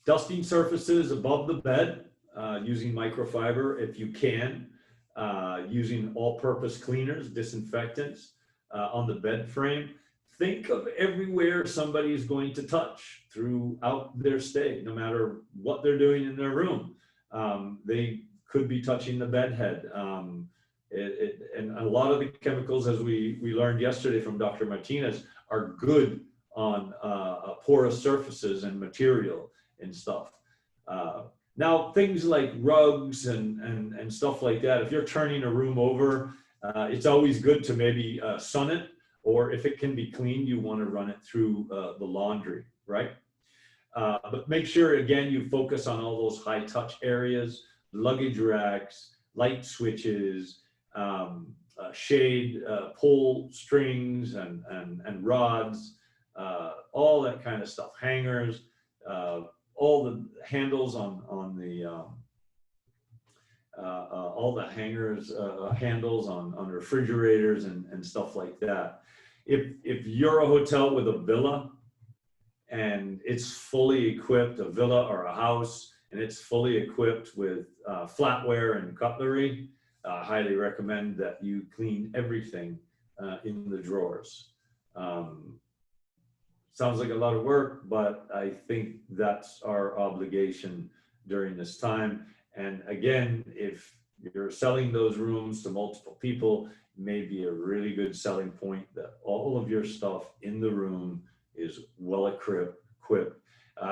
Dusting surfaces above the bed using microfiber if you can, using all-purpose cleaners, disinfectants on the bed frame. Think of everywhere somebody is going to touch throughout their stay, no matter what they're doing in their room. They could be touching the bed head. And a lot of the chemicals, as we learned yesterday from Dr. Martinez, are good on porous surfaces and material and stuff. Now, things like rugs and stuff like that, if you're turning a room over, it's always good to maybe sun it, or if it can be cleaned, you want to run it through the laundry, right? But make sure, again, you focus on all those high touch areas, luggage racks, light switches, shade, pull strings and rods, all that kind of stuff, hangers, all the handles on the all the hangers, handles on refrigerators and stuff like that. If you're a hotel with a villa and it's fully equipped, a villa or a house, and it's fully equipped with flatware and cutlery, I highly recommend that you clean everything in the drawers. Sounds like a lot of work, but I think that's our obligation during this time. And again, if you're selling those rooms to multiple people, it may be a really good selling point that all of your stuff in the room is well equipped.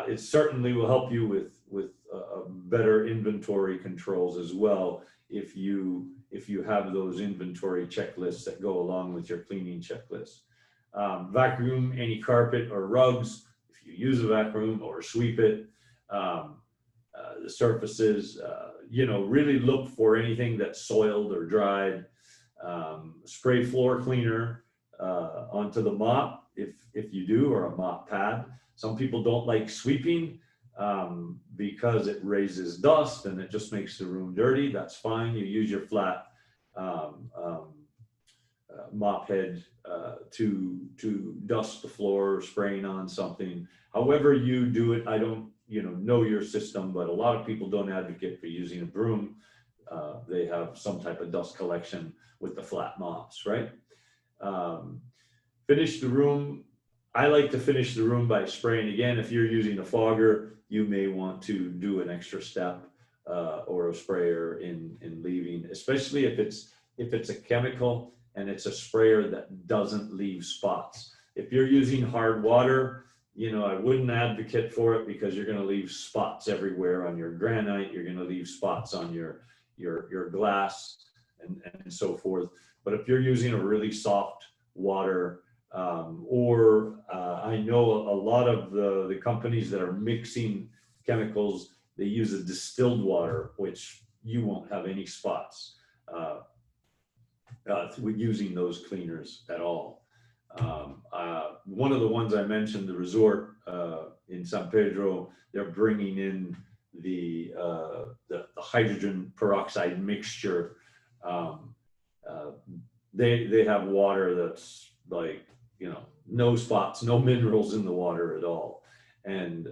It certainly will help you with better inventory controls as well if you have those inventory checklists that go along with your cleaning checklist. Vacuum any carpet or rugs if you use a vacuum, or sweep it. The surfaces, really look for anything that's soiled or dried. Spray floor cleaner onto the mop if you do, or a mop pad. Some people don't like sweeping because it raises dust and it just makes the room dirty. That's fine. You use your flat mop head to dust the floor, spraying on something. However you do it, I don't know your system, but a lot of people don't advocate for using a broom. They have some type of dust collection with the flat mops, right? Finish the room. I like to finish the room by spraying. Again, if you're using a fogger, you may want to do an extra step or a sprayer in leaving, especially if it's a chemical and it's a sprayer that doesn't leave spots. If you're using hard water, I wouldn't advocate for it because you're going to leave spots everywhere on your granite. You're going to leave spots on your glass and so forth. But if you're using a really soft water, I know a lot of the companies that are mixing chemicals, they use a distilled water, which you won't have any spots with using those cleaners at all. One of the ones I mentioned, the resort in San Pedro, they're bringing in the hydrogen peroxide mixture. They have water that's like, no spots, no minerals in the water at all. And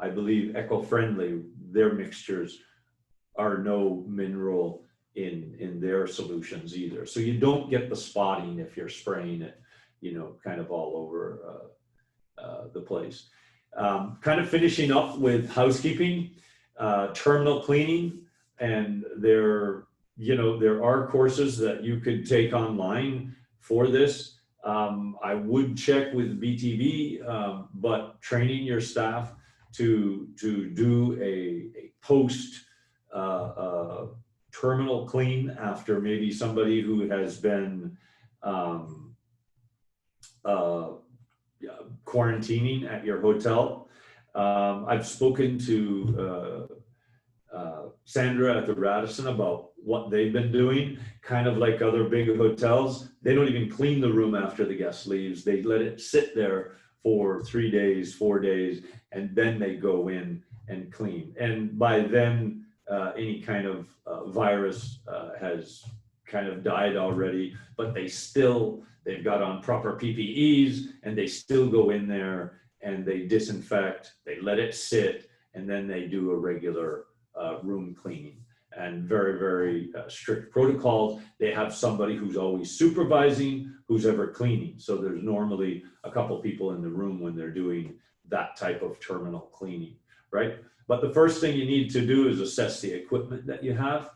I believe eco-friendly, their mixtures are no mineral in their solutions either. So you don't get the spotting if you're spraying it, kind of all over the place. Kind of finishing up with housekeeping, terminal cleaning, and there are courses that you could take online for this. I would check with BTV, but training your staff to do a post terminal clean after maybe somebody who has been quarantining at your hotel. I've spoken to Sandra at the Radisson about what they've been doing, kind of like other big hotels. They don't even clean the room after the guest leaves. They let it sit there for 3 days, 4 days, and then they go in and clean. And by then, any kind of virus has kind of died already, but they've got on proper PPEs, and they still go in there and they disinfect, they let it sit, and then they do a regular room cleaning. And very, very strict protocols. They have somebody who's always supervising, who's ever cleaning. So there's normally a couple people in the room when they're doing that type of terminal cleaning, right? But the first thing you need to do is assess the equipment that you have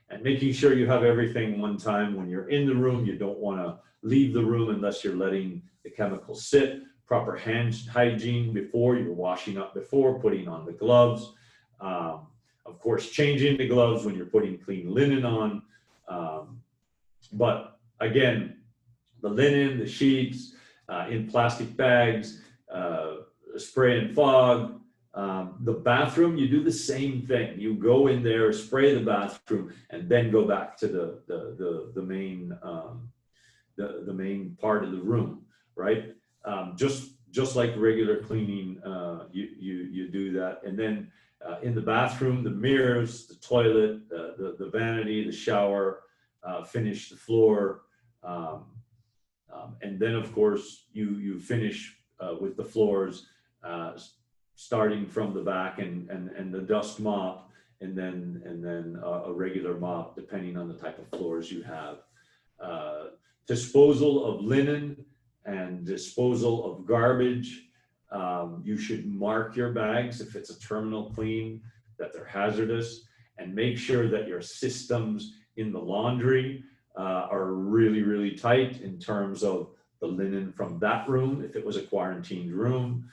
and making sure you have everything one time. When you're in the room, you don't want to leave the room unless you're letting the chemicals sit. Proper hand hygiene before, you're washing up before, putting on the gloves. Of course, changing the gloves when you're putting clean linen on. But again, the linen, the sheets, in plastic bags, spray and fog. The bathroom, you do the same thing. You go in there, spray the bathroom, and then go back to the main part of the room, right? Just like regular cleaning, you do that. And then in the bathroom, the mirrors, the toilet, the vanity, the shower, finish the floor. And then of course you finish with the floors, starting from the back and the dust mop, and then a regular mop, depending on the type of floors you have. Disposal of linen and disposal of garbage. You should mark your bags if it's a terminal clean, that they're hazardous, and make sure that your systems in the laundry are really, really tight in terms of the linen from that room, if it was a quarantined room.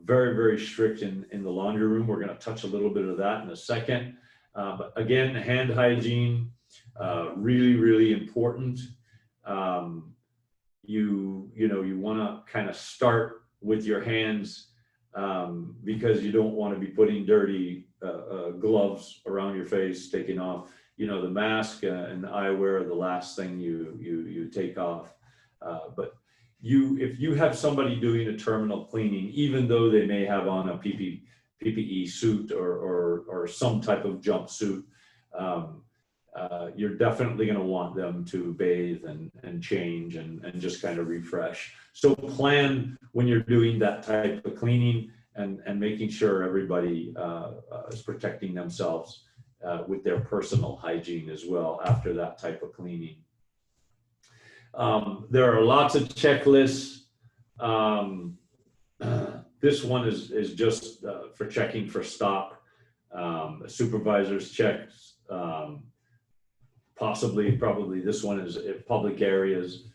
Very, very strict in the laundry room. We're going to touch a little bit of that in a second. But again, hand hygiene, really, really important. You want to kind of start with your hands because you don't want to be putting dirty gloves around your face, taking off. The mask and the eyewear are the last thing you take off. But if you have somebody doing a terminal cleaning, even though they may have on a PPE suit or some type of jumpsuit, you're definitely going to want them to bathe and change and just kind of refresh. So plan when you're doing that type of cleaning and making sure everybody is protecting themselves with their personal hygiene as well after that type of cleaning. There are lots of checklists. This one is just for checking for stop. Supervisors checks. Probably this one is public areas.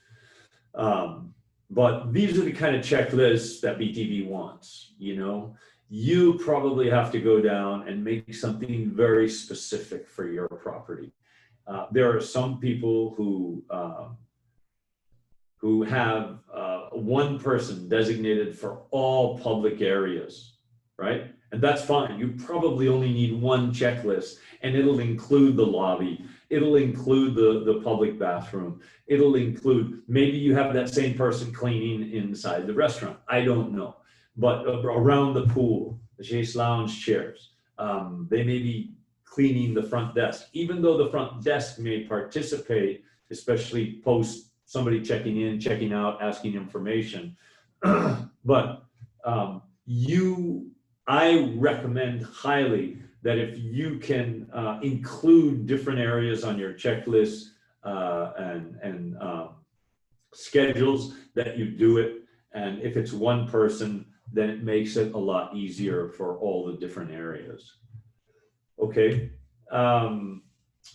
But these are the kind of checklists that BTV wants, you know. You probably have to go down and make something very specific for your property. There are some people who have one person designated for all public areas, right? And that's fine. You probably only need one checklist, and it'll include the lobby. It'll include the public bathroom. It'll include, maybe you have that same person cleaning inside the restaurant. I don't know. But around the pool, the chaise lounge chairs, they may be cleaning the front desk. Even though the front desk may participate, especially post somebody checking in, checking out, asking information. But I recommend highly that if you can include different areas on your checklist and schedules, that you do it. And if it's one person, then it makes it a lot easier for all the different areas. Okay.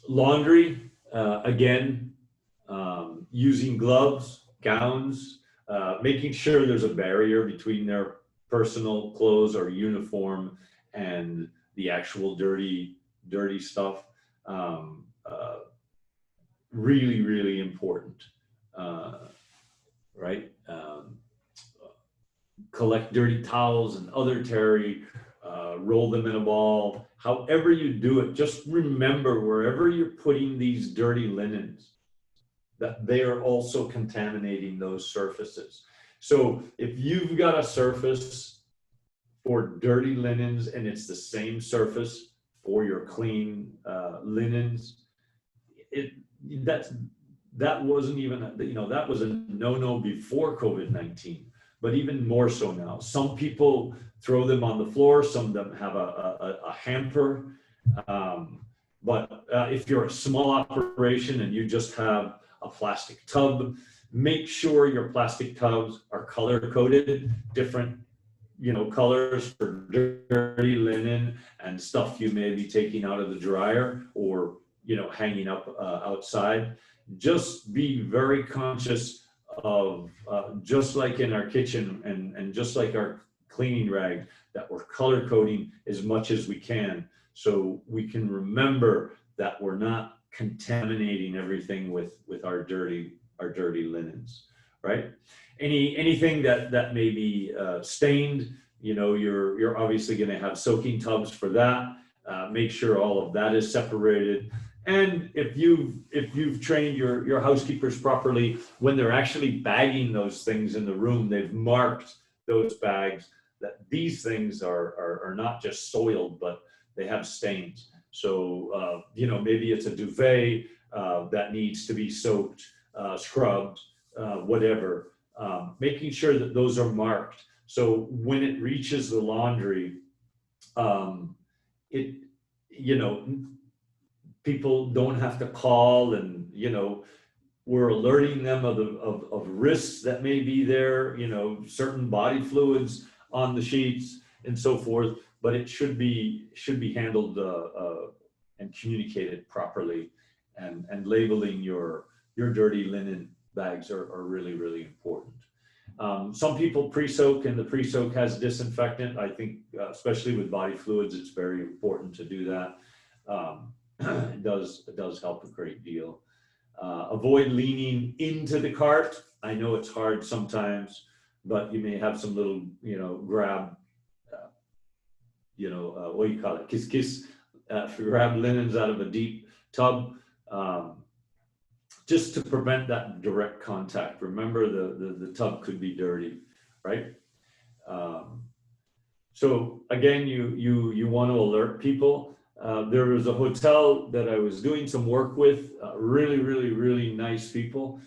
Laundry, again, using gloves, gowns, making sure there's a barrier between their personal clothes or uniform and the actual dirty stuff. Really, really important, right? Collect dirty towels and other terry, roll them in a ball. However you do it, just remember wherever you're putting these dirty linens, that they are also contaminating those surfaces. So if you've got a surface for dirty linens and it's the same surface for your clean linens, that wasn't even, that was a no-no before COVID-19, but even more so now. Some people throw them on the floor, some of them have a hamper. But if you're a small operation and you just have a plastic tub, make sure your plastic tubs are color coded, different colors for dirty linen and stuff you may be taking out of the dryer or hanging up outside. Just be very conscious of, just like in our kitchen and just like our cleaning rag, that we're color coding as much as we can, so we can remember that we're not contaminating everything with our dirty linens, right? Anything that may be stained, you're obviously going to have soaking tubs for that. Make sure all of that is separated. And if you've trained your housekeepers properly, when they're actually bagging those things in the room, they've marked those bags that these things are not just soiled, but they have stains. So maybe it's a duvet that needs to be soaked, scrubbed, whatever. Making sure that those are marked. So when it reaches the laundry, people don't have to call, and we're alerting them of risks that may be there, certain body fluids on the sheets and so forth. But it should be handled and communicated properly, and labeling your dirty linen bags are really, really important. Some people pre-soak, and the pre-soak has disinfectant. I think, especially with body fluids, it's very important to do that. It does help a great deal. Avoid leaning into the cart. I know it's hard sometimes, but you may have some little, grab, what do you call it? Kiss, grab linens out of a deep tub. Just to prevent that direct contact. Remember, the tub could be dirty, right? So again, you want to alert people. There was a hotel that I was doing some work with, really, really, really nice people.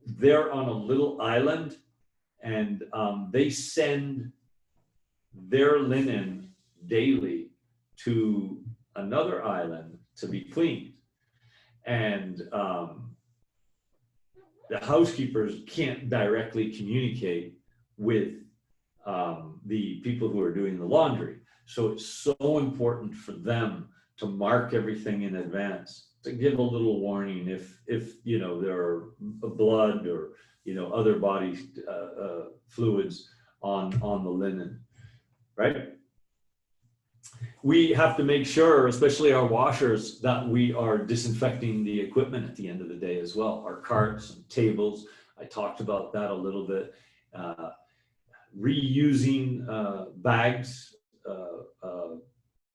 They're on a little island, and they send their linen daily to another island to be cleaned. And the housekeepers can't directly communicate with the people who are doing the laundry. So it's so important for them to mark everything in advance, to give a little warning if you know, there are blood or, you know, other body fluids on the linen, right? We have to make sure, especially our washers, that we are disinfecting the equipment at the end of the day as well. Our carts and tables, I talked about that a little bit. Reusing bags,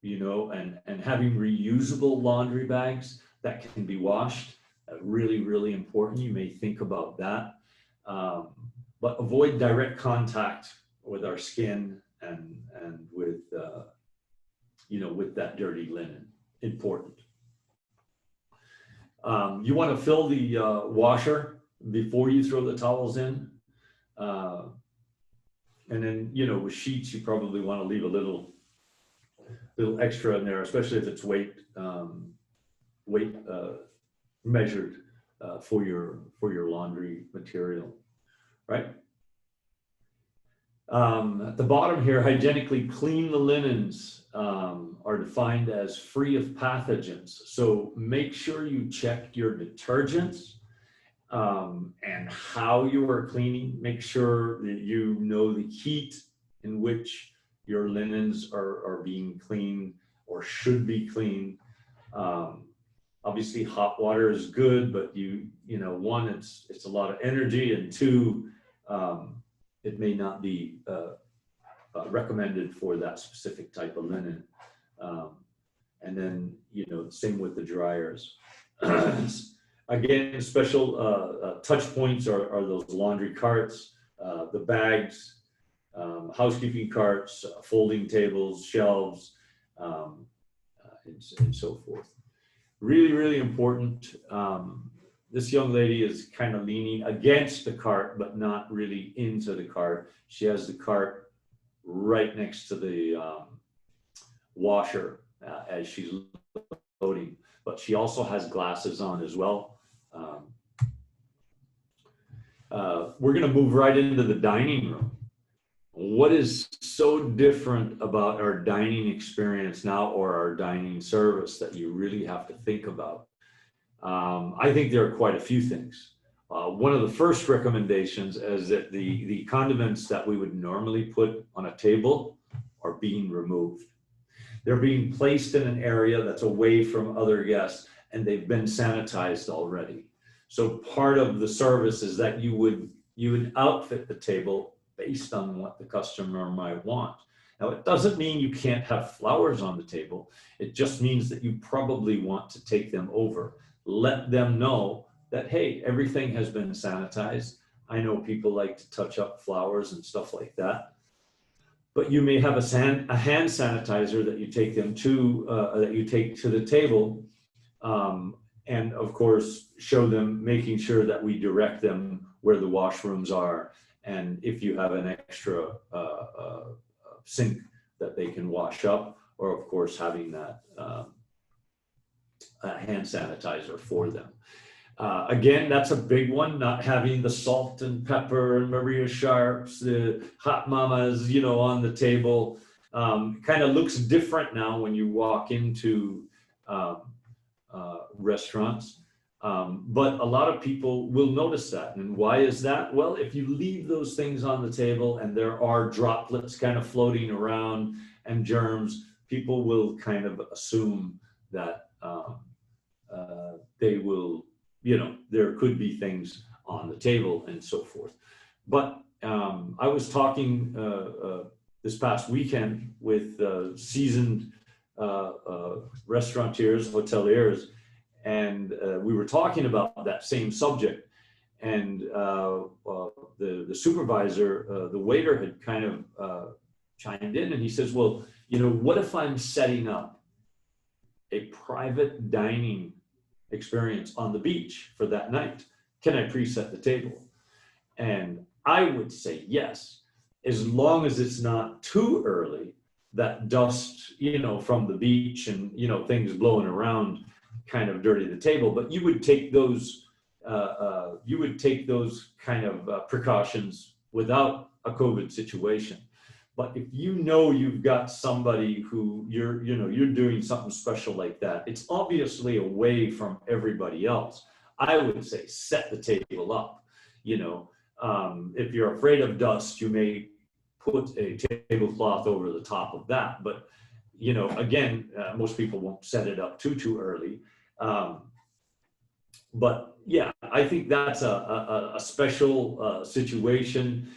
you know, and having reusable laundry bags that can be washed, really, really important. You may think about that. But avoid direct contact with our skin and with, you know, with that dirty linen. Important. You want to fill the washer before you throw the towels in. And then, you know, with sheets, you probably want to leave a little extra in there, especially if it's weight measured for your laundry material, right? At the bottom here, hygienically clean the linens are defined as free of pathogens. So make sure you check your detergents and how you are cleaning. Make sure that you know the heat in which your linens are being cleaned or should be cleaned. Obviously, hot water is good, but you know, one, it's a lot of energy, and two, it may not be recommended for that specific type of linen. And then, you know, same with the dryers. Again, special touch points are those laundry carts, the bags, housekeeping carts, folding tables, shelves, and so forth. Really, really important. This young lady is kind of leaning against the cart, but not really into the cart. She has the cart right next to the washer as she's loading, but she also has glasses on as well. We're going to move right into the dining room. What is so different about our dining experience now, or our dining service, that you really have to think about? I think there are quite a few things. One of the first recommendations is that the condiments that we would normally put on a table are being removed. They're being placed in an area that's away from other guests, and they've been sanitized already. So part of the service is that you would outfit the table based on what the customer might want. Now, it doesn't mean you can't have flowers on the table. It just means that you probably want to take them over. Let them know that, hey, everything has been sanitized. I know people like to touch up flowers and stuff like that. But you may have a hand sanitizer that you take them to, that you take to the table. And of course, show them, making sure that we direct them where the washrooms are. And if you have an extra sink that they can wash up, or of course, having that hand sanitizer for them. Again, that's a big one, not having the salt and pepper and Maria Sharps, the hot mamas, you know, on the table. Kind of looks different now when you walk into restaurants. But a lot of people will notice that. And why is that? Well, if you leave those things on the table and there are droplets kind of floating around and germs, people will kind of assume that they will, you know, there could be things on the table and so forth. But I was talking this past weekend with seasoned restaurateurs, hoteliers, and we were talking about that same subject. And the supervisor, the waiter, had kind of chimed in, and he says, well, you know, what if I'm setting up a private dining experience on the beach for that night? Can I preset the table? And I would say yes, as long as it's not too early, that dust, from the beach and, things blowing around kind of dirty the table. But you would take those, kind of precautions without a COVID situation. But if you've got somebody who you're doing something special like that, it's obviously away from everybody else. I would say set the table up. If you're afraid of dust, you may put a tablecloth over the top of that. But again, most people won't set it up too early. But yeah, I think that's a special situation.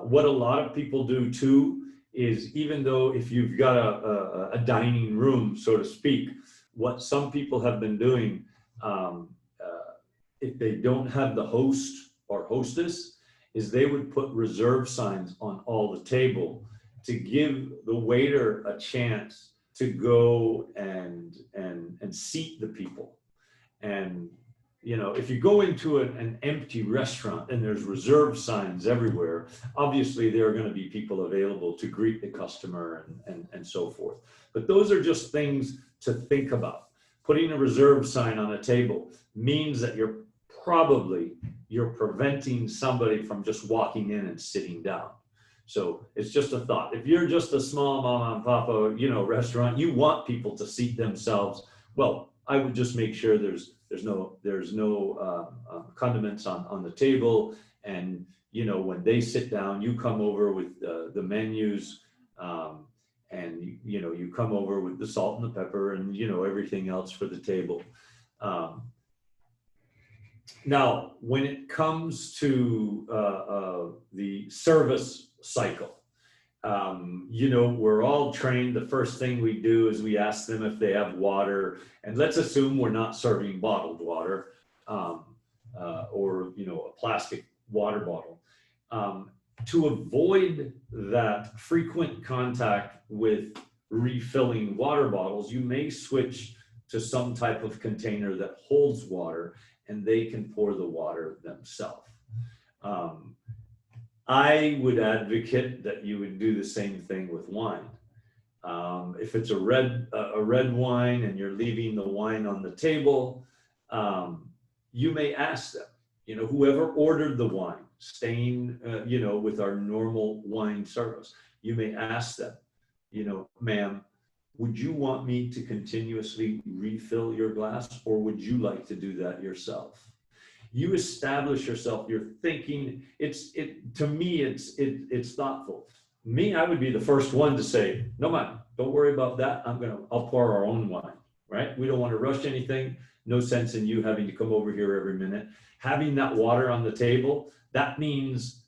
What a lot of people do too is, even though if you've got a dining room, so to speak, what some people have been doing, if they don't have the host or hostess, is they would put reserve signs on all the table to give the waiter a chance to go and seat the people. And if you go into an empty restaurant and there's reserve signs everywhere, obviously there are going to be people available to greet the customer and so forth. But those are just things to think about. Putting a reserve sign on a table means that you're preventing somebody from just walking in and sitting down. So it's just a thought. If you're just a small mom and papa, restaurant, you want people to seat themselves. Well, I would just make sure there's no condiments on the table, and when they sit down, you come over with the menus, and you come over with the salt and the pepper and everything else for the table. Now, when it comes to the service cycle, we're all trained. The first thing we do is we ask them if they have water, and let's assume we're not serving bottled water, or a plastic water bottle. To avoid that frequent contact with refilling water bottles, you may switch to some type of container that holds water, and they can pour the water themselves. I would advocate that you would do the same thing with wine. If it's a red wine and you're leaving the wine on the table, you may ask them, whoever ordered the wine, staying, with our normal wine service, you may ask them, ma'am, would you want me to continuously refill your glass, or would you like to do that yourself? You establish yourself, you're thinking, to me, it's thoughtful. Me, I would be the first one to say, no, man, don't worry about that. I'll pour our own wine, right? We don't want to rush anything. No sense in you having to come over here every minute. Having that water on the table, that means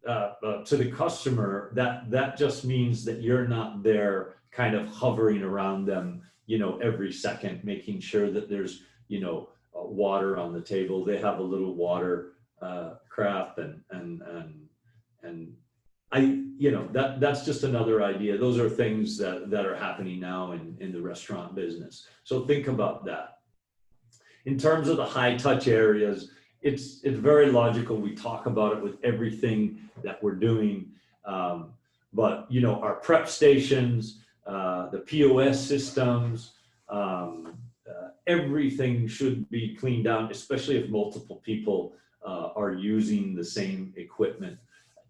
to the customer, that just means that you're not there kind of hovering around them, every second, making sure that there's, water on the table. They have a little water craft, and that's just another idea. Those are things that are happening now in the restaurant business. So think about that. In terms of the high touch areas, it's very logical. We talk about it with everything that we're doing. But our prep stations, the POS systems, everything should be cleaned down, especially if multiple people are using the same equipment.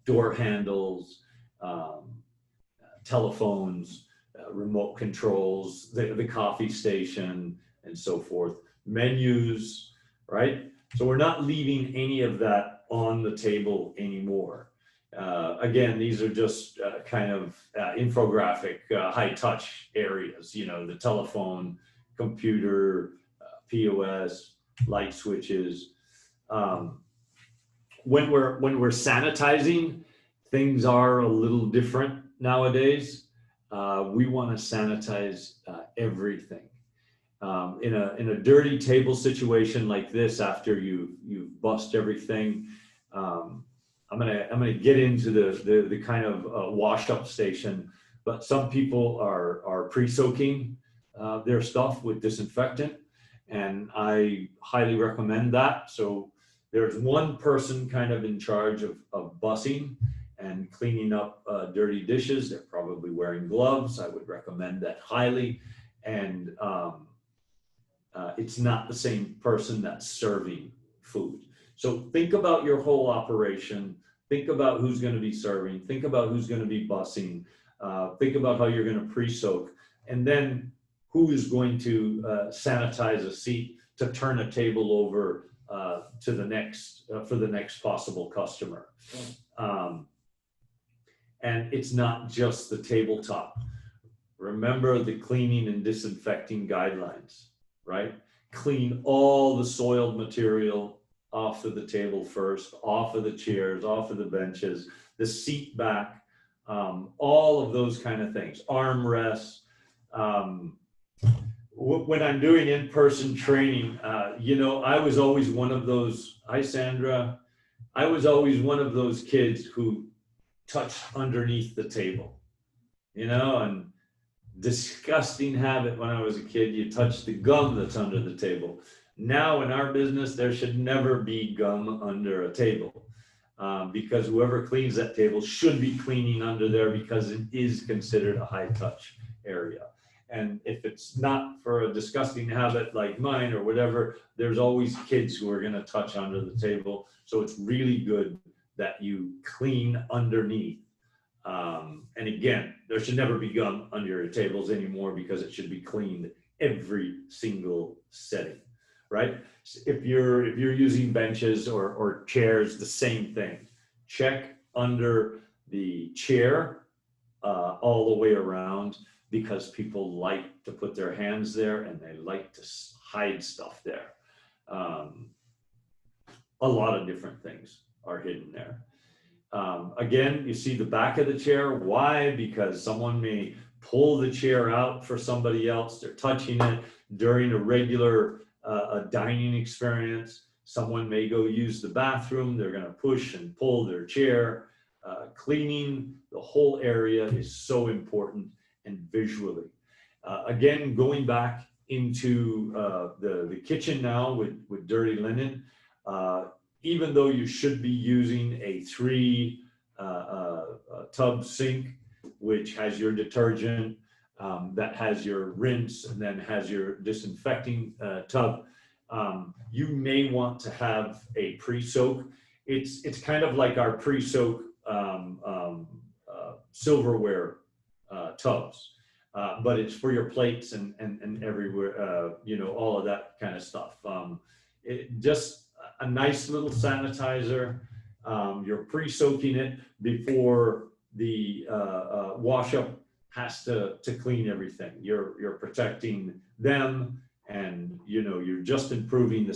Door handles, telephones, remote controls, the coffee station, and so forth. Menus, right? So we're not leaving any of that on the table anymore. Again, these are just kind of infographic, high-touch areas, the telephone, computer, POS, light switches. When we're sanitizing, things are a little different nowadays. We want to sanitize everything. In a dirty table situation like this, after you've bust everything, I'm gonna get into the kind of wash up station, but some people are pre-soaking their stuff with disinfectant, and I highly recommend that. So there's one person kind of in charge of bussing and cleaning up dirty dishes. They're probably wearing gloves. I would recommend that highly. And it's not the same person that's serving food. So think about your whole operation. Think about who's going to be serving. Think about who's going to be bussing. Think about how you're going to pre-soak. And then who is going to sanitize a seat to turn a table over to the next for the next possible customer. And it's not just the tabletop. Remember the cleaning and disinfecting guidelines, right? Clean all the soiled material off of the table first, off of the chairs, off of the benches, the seat back, all of those kind of things, armrests. When I'm doing in-person training, you know, I was always one of those, hi Sandra, I was always one of those kids who touched underneath the table, you know, and disgusting habit when I was a kid, you touch the gum that's under the table. Now in our business, there should never be gum under a table because whoever cleans that table should be cleaning under there because it is considered a high touch area. And if it's not for a disgusting habit like mine or whatever, there's always kids who are going to touch under the table. So it's really good that you clean underneath. And again, there should never be gum under your tables anymore because it should be cleaned every single setting, right? If you're using benches or chairs, the same thing. Check under the chair all the way around because people like to put their hands there and they like to hide stuff there. A lot of different things are hidden there. Again, you see the back of the chair. Why? Because someone may pull the chair out for somebody else. They're touching it during a regular dining experience. Someone may go use the bathroom. They're going to push and pull their chair. Cleaning the whole area is so important and visually. Again, going back into the kitchen now with dirty linen, even though you should be using a 3 tub sink, which has your detergent, that has your rinse, and then has your disinfecting tub, you may want to have a pre-soak. It's kind of like our pre-soak silverware tubs, but it's for your plates and everywhere, you know, all of that kind of stuff. Just a nice little sanitizer. You're pre-soaking it before the wash up has to clean everything. You're protecting them, and you know you're just improving the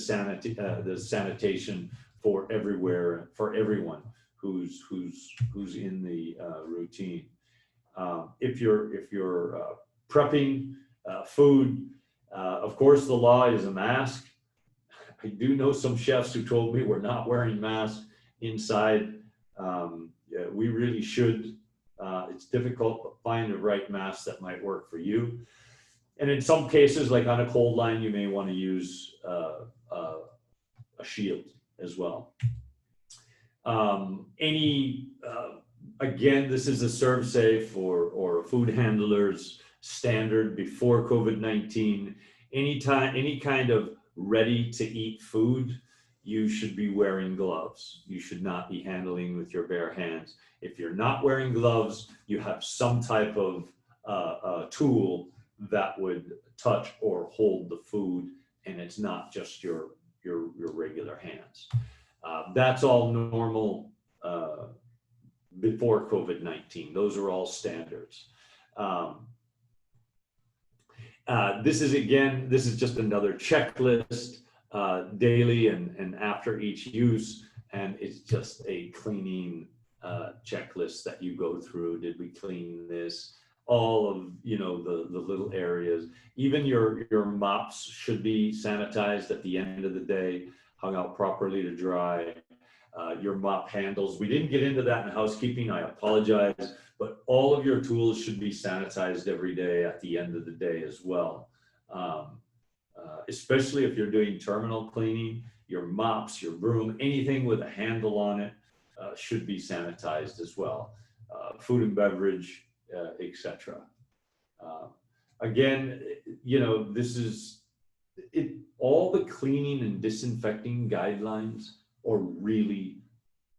sanitation for everywhere, for everyone who's in the routine. If you're prepping food, of course the law is a mask. I do know some chefs who told me we're not wearing masks inside. We really should. It's difficult to find the right mask that might work for you. And in some cases, like on a cold line, you may want to use a shield as well. Again, this is a serve safe or a food handler's standard before COVID-19. Any kind of ready to eat food, you should be wearing gloves. You should not be handling with your bare hands. If you're not wearing gloves, you have some type of tool that would touch or hold the food, and it's not just your regular hands. That's all normal before COVID-19. Those are all standards. This is just another checklist daily and after each use, and it's just a cleaning checklist that you go through. Did we clean this? All of, you know, the little areas. Even your mops should be sanitized at the end of the day, hung out properly to dry. Your mop handles. We didn't get into that in housekeeping. I apologize, but all of your tools should be sanitized every day at the end of the day as well. Especially if you're doing terminal cleaning, your mops, your broom, anything with a handle on it should be sanitized as well. Food and beverage, etc. Again, you know, this is it. All the cleaning and disinfecting guidelines are really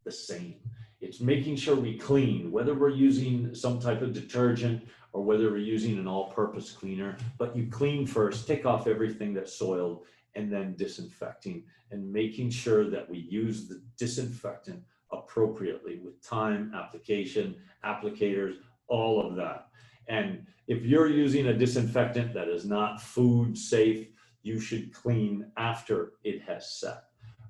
the same. It's making sure we clean, whether we're using some type of detergent or whether we're using an all-purpose cleaner, but you clean first, take off everything that's soiled, and then disinfecting and making sure that we use the disinfectant appropriately with time, application, applicators, all of that. And if you're using a disinfectant that is not food safe, you should clean after it has set,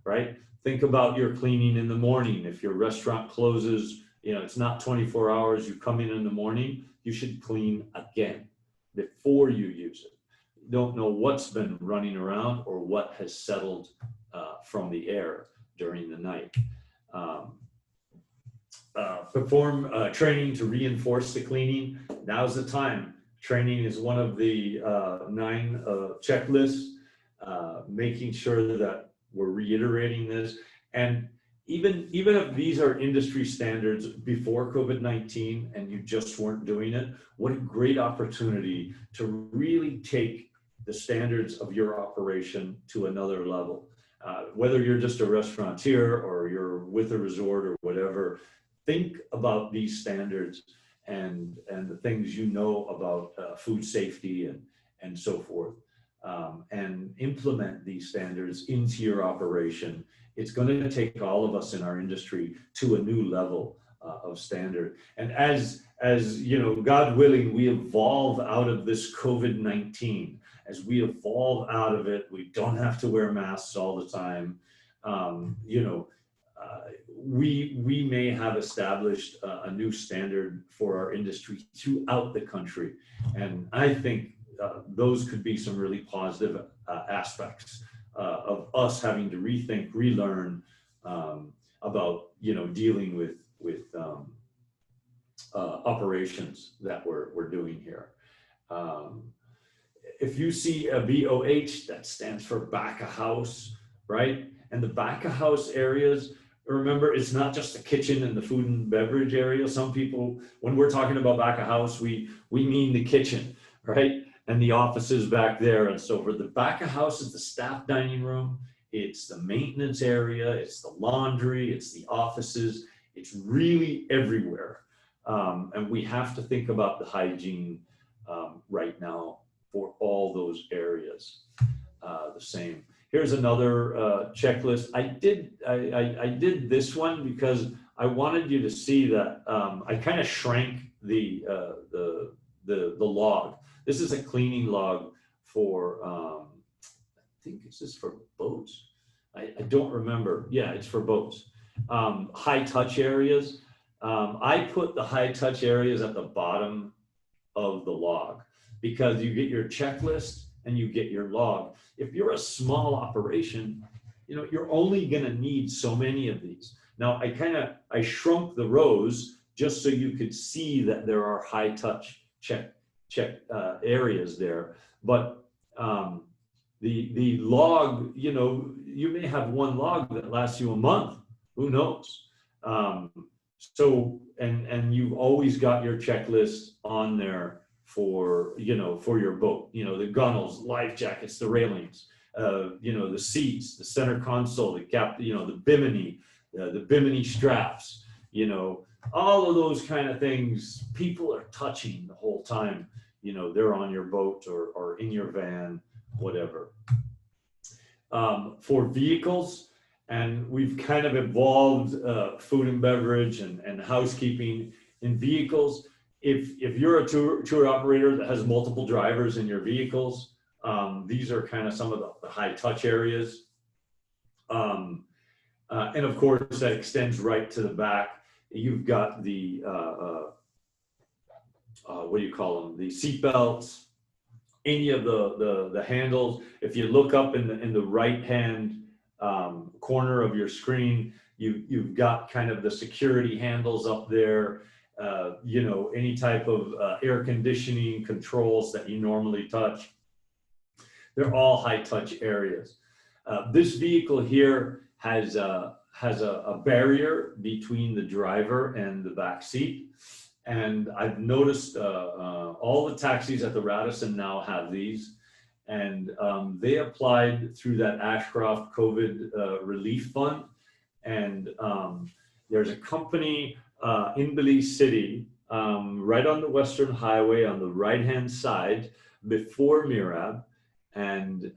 right? Think about your cleaning in the morning. If your restaurant closes, you know, it's not 24 hours, you come in the morning, you should clean again before you use it. You don't know what's been running around or what has settled from the air during the night. Perform training to reinforce the cleaning. Now's the time. Training is one of the 9 checklists, making sure that we're reiterating this. And even if these are industry standards before COVID-19 and you just weren't doing it, what a great opportunity to really take the standards of your operation to another level. Whether you're just a restaurateur or you're with a resort or whatever, think about these standards and the things you know about food safety and so forth, and implement these standards into your operation. It's going to take all of us in our industry to a new level of standard. And as you know, God willing, we evolve out of this COVID-19. As we evolve out of it, we don't have to wear masks all the time. You know, we may have established a new standard for our industry throughout the country. And I think those could be some really positive aspects of us having to rethink, relearn about, you know, dealing with operations that we're doing here. If you see a BOH, that stands for back of house, right? And the back of house areas, remember, it's not just the kitchen and the food and beverage area. Some people, when we're talking about back of house, we mean the kitchen, right? And the offices back there and so forth. The back of house is the staff dining room. It's the maintenance area. It's the laundry. It's the offices. It's really everywhere. And we have to think about the hygiene right now for all those areas the same. Here's another checklist. I did this one because I wanted you to see that I kind of shrank the log. This is a cleaning log for, I think this is for boats. I don't remember. Yeah, it's for boats. High touch areas. I put the high touch areas at the bottom of the log because you get your checklist and you get your log. If you're a small operation, you know, you're only gonna need so many of these. Now, I shrunk the rows just so you could see that there are high touch check areas there. But the log, you know, you may have one log that lasts you a month, who knows? So, and you've always got your checklist on there for, you know, for your boat, you know, the gunnels, life jackets, the railings, you know, the seats, the center console, the cap, you know, the bimini straps, you know, all of those kind of things. People are touching the whole time, you know, they're on your boat or in your van, whatever. For vehicles, and we've kind of evolved food and beverage and housekeeping in vehicles. If you're a tour operator that has multiple drivers in your vehicles, these are kind of some of the high touch areas. And of course, that extends right to the back. You've got the, what do you call them? The seat belts, any of the handles. If you look up in the right-hand corner of your screen, you've got kind of the security handles up there. you know, any type of air conditioning controls that you normally touch. They're all high touch areas. This vehicle here has a barrier between the driver and the back seat. And I've noticed all the taxis at the Radisson now have these. And they applied through that Ashcroft COVID relief fund. And there's a company in Belize City, right on the Western Highway on the right-hand side before Mirab and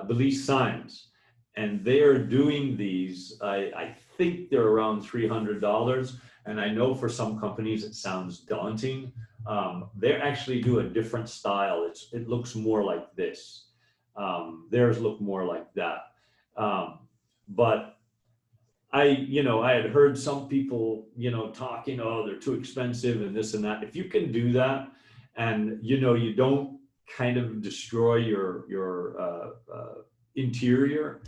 Belize Signs. And they are doing these, I think they're around $300. And I know for some companies it sounds daunting. They actually do a different style. It looks more like this. Theirs look more like that. But I had heard some people, talking, oh, they're too expensive and this and that. If you can do that and, you don't kind of destroy your interior,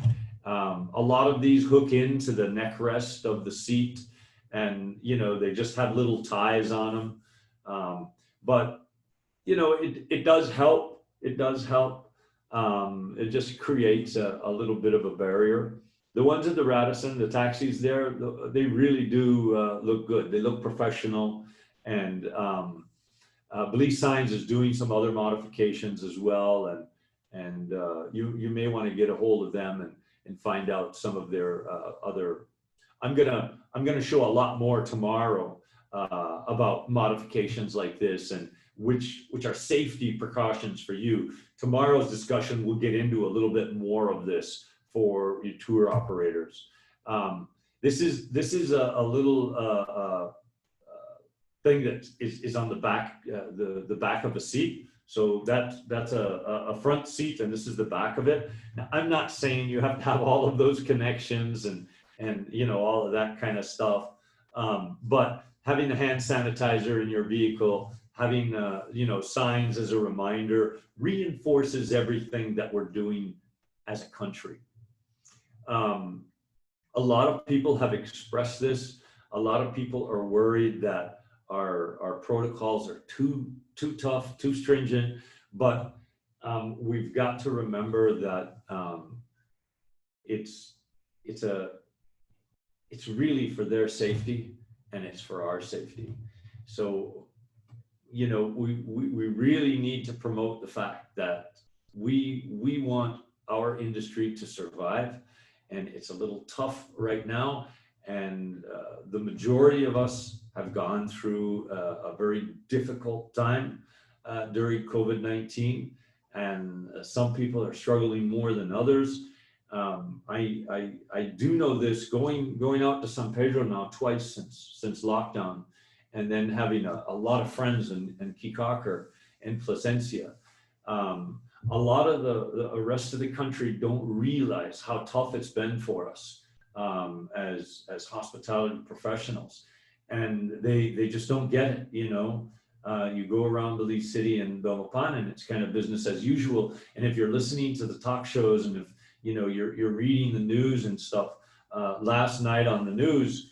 a lot of these hook into the neck rest of the seat and, they just have little ties on them. But, it does help. It does help. It just creates a little bit of a barrier. The ones at the Radisson, the taxis there, they really do look good. They look professional. And Belize Signs is doing some other modifications as well. And you may want to get a hold of them and find out some of their other. I'm gonna show a lot more tomorrow about modifications like this and which are safety precautions for you. Tomorrow's discussion will get into a little bit more of this for your tour operators. This is a little thing that is on the back, the back of the seat. So that's a front seat, and this is the back of it. Now, I'm not saying you have to have all of those connections and all of that kind of stuff, but having the hand sanitizer in your vehicle, having signs as a reminder, reinforces everything that we're doing as a country. A lot of people have expressed this. A lot of people are worried that our protocols are too tough, too stringent, but we've got to remember that it's really for their safety and it's for our safety. So, we really need to promote the fact that we want our industry to survive, and it's a little tough right now. And the majority of us have gone through a very difficult time during COVID-19, and some people are struggling more than others. I do know this, going out to San Pedro now twice since lockdown, and then having a lot of friends in Kikaker and Placencia. A lot of the rest of the country don't realize how tough it's been for us as hospitality professionals, and they just don't get it. You go around Belize City and Belmopan, and it's kind of business as usual. And if you're listening to the talk shows, and if you're reading the news and stuff, last night on the news,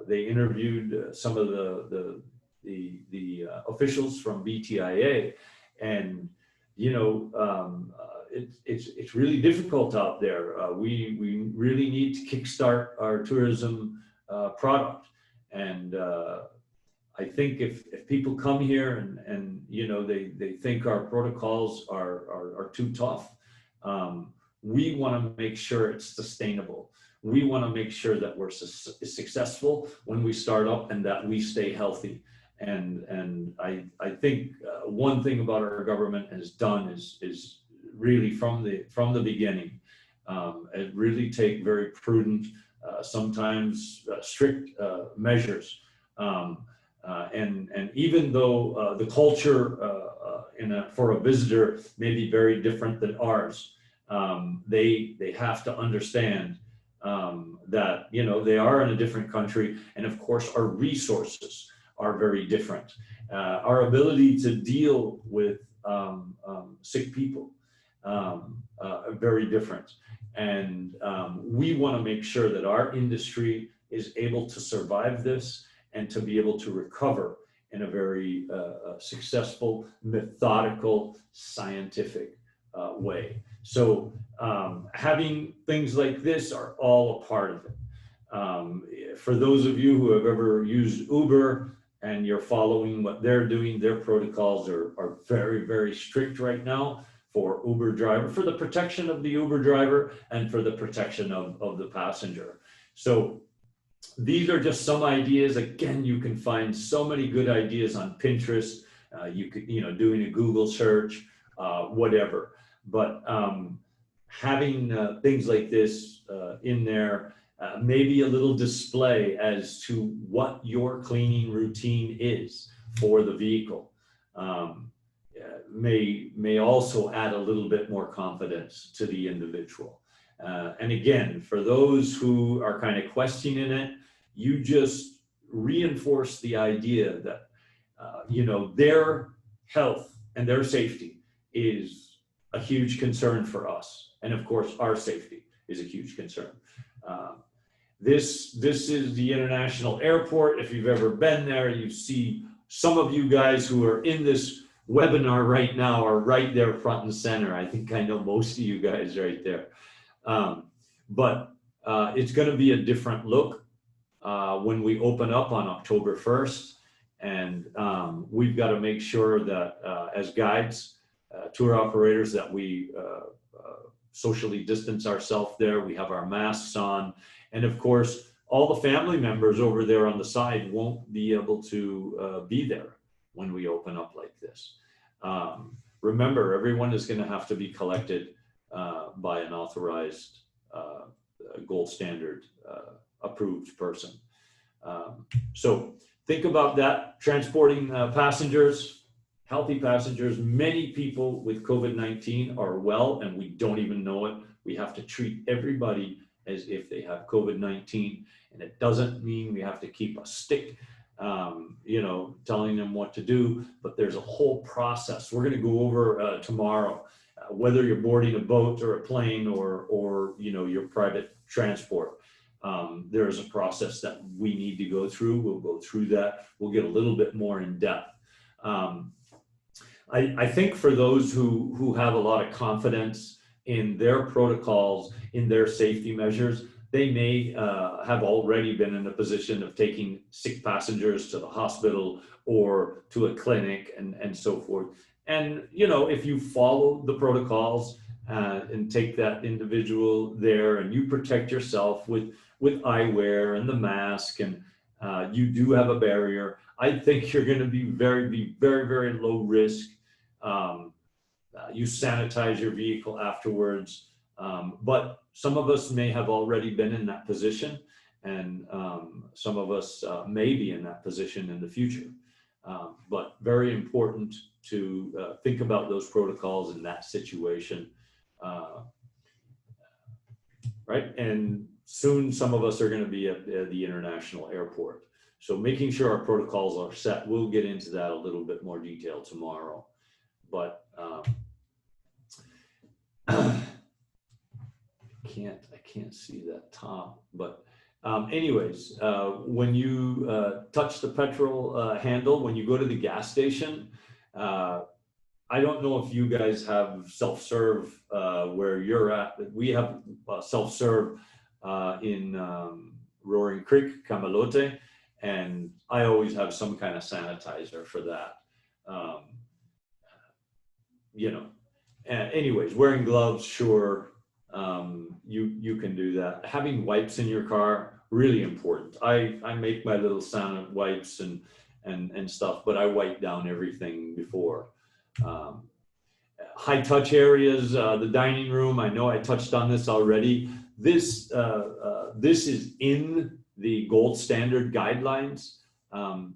they interviewed some of the officials from BTIA, and it's really difficult out there. We really need to kickstart our tourism product, and I think if people come here and they think our protocols are too tough, we want to make sure it's sustainable. We want to make sure that we're successful when we start up and that we stay healthy. And I think one thing about our government has done is really from the beginning, it really take very prudent, sometimes strict measures. And even though the culture for a visitor may be very different than ours, they have to understand that they are in a different country, and of course our resources are very different. Our ability to deal with sick people are very different, and we want to make sure that our industry is able to survive this and to be able to recover in a very successful, methodical, scientific way. So having things like this are all a part of it. For those of you who have ever used Uber and you're following what they're doing, their protocols are very, very strict right now for Uber driver, for the protection of the Uber driver and for the protection of the passenger. So these are just some ideas. Again, you can find so many good ideas on Pinterest. You could, doing a Google search, whatever. But having things like this in there, maybe a little display as to what your cleaning routine is for the vehicle, may also add a little bit more confidence to the individual. And again, for those who are kind of questioning it, you just reinforce the idea that, their health and their safety is a huge concern for us. And of course, our safety is a huge concern. This is the international airport. If you've ever been there, you see some of you guys who are in this webinar right now are right there front and center. I think I know most of you guys right there. But it's going to be a different look when we open up on October 1st. And we've got to make sure that as guides, tour operators, that we socially distance ourselves there. We have our masks on. And of course, all the family members over there on the side won't be able to be there when we open up like this. Remember, everyone is going to have to be collected by an authorized gold standard approved person. So think about that, transporting passengers, healthy passengers. Many people with COVID-19 are well and we don't even know it. We have to treat everybody as if they have COVID-19, and it doesn't mean we have to keep a stick, telling them what to do, but there's a whole process. We're going to go over tomorrow, whether you're boarding a boat or a plane or your private transport. There's a process that we need to go through. We'll go through that. We'll get a little bit more in depth. I think for those who have a lot of confidence in their protocols, in their safety measures, they may have already been in a position of taking sick passengers to the hospital or to a clinic and so forth. And, if you follow the protocols and take that individual there and you protect yourself with eyewear and the mask, and you do have a barrier, I think you're going to be very, very low risk. You sanitize your vehicle afterwards, but some of us may have already been in that position, and some of us may be in that position in the future. But very important to think about those protocols in that situation, right? And soon some of us are going to be at the international airport. So making sure our protocols are set, we'll get into that a little bit more detail tomorrow. But I can't see that top, but anyways, when you touch the petrol handle, when you go to the gas station, I don't know if you guys have self-serve where you're at, but we have self-serve in Roaring Creek, Camalote, and I always have some kind of sanitizer for that. Anyways, wearing gloves, sure, you can do that. Having wipes in your car, really important. I make my little Santa wipes and stuff, but I wipe down everything before. High touch areas, the dining room, I know I touched on this already. This is in the gold standard guidelines,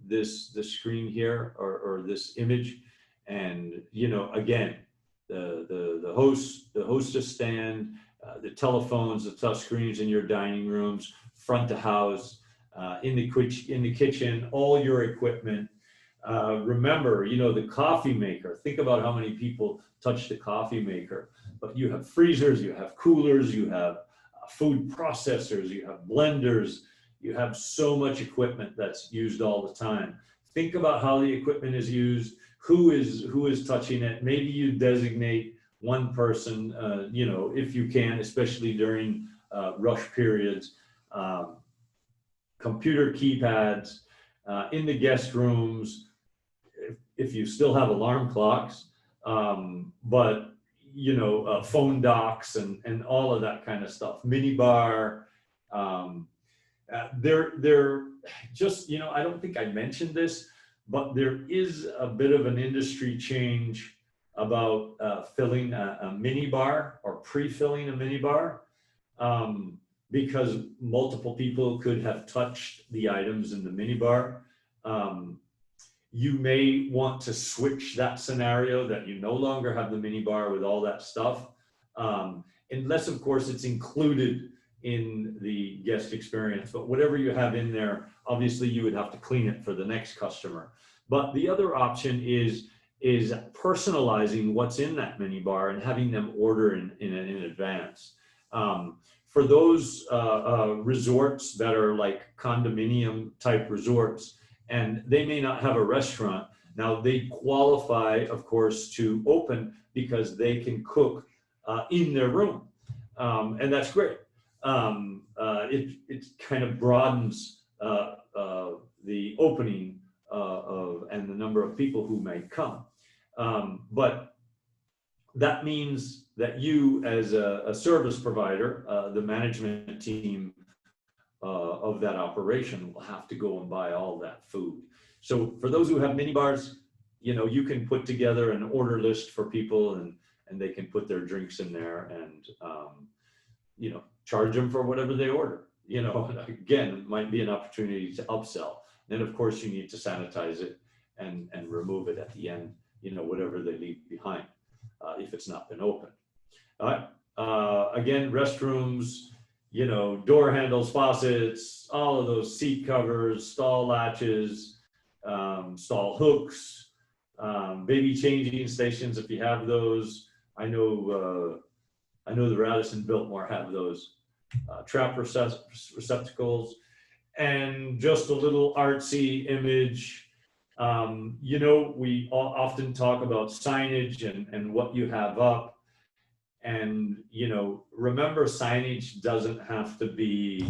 this screen here or this image. And again, the hostess stand, the telephones, the touch screens in your dining rooms, front of house, in the kitchen, all your equipment. Remember, the coffee maker. Think about how many people touch the coffee maker. But you have freezers, you have coolers, you have food processors, you have blenders, You have so much equipment that's used all the time. Think about how the equipment is used, who is touching it. Maybe you designate one person, you know, if you can, especially during rush periods. Computer keypads in the guest rooms, if you still have alarm clocks, but you know, phone docks and all of that kind of stuff. Minibar. They're just, you know, I don't think I mentioned this, but there is a bit of an industry change about filling a minibar or pre-filling a minibar, because multiple people could have touched the items in the minibar. You may want to switch that scenario, that you no longer have the minibar with all that stuff, unless of course it's included in the guest experience. But whatever you have in there, obviously you would have to clean it for the next customer. But the other option is personalizing what's in that minibar and having them order in advance. For those resorts that are like condominium type resorts, and they may not have a restaurant, now they qualify, of course, to open because they can cook in their room. And that's great. It kind of broadens the opening and the number of people who may come. But that means that you, as a service provider, the management team of that operation will have to go and buy all that food. So for those who have mini bars, you know, you can put together an order list for people, and they can put their drinks in there, and you know, charge them for whatever they order. You know, again, it might be an opportunity to upsell. Then of course you need to sanitize it and remove it at the end, you know, whatever they leave behind, if it's not been opened. Again, restrooms, you know, door handles, faucets, all of those seat covers, stall latches, stall hooks, baby changing stations if you have those. I know the Radisson Biltmore have those. Trap receptacles, and just a little artsy image. You know, we often talk about signage and what you have up. And, you know, remember, signage doesn't have to be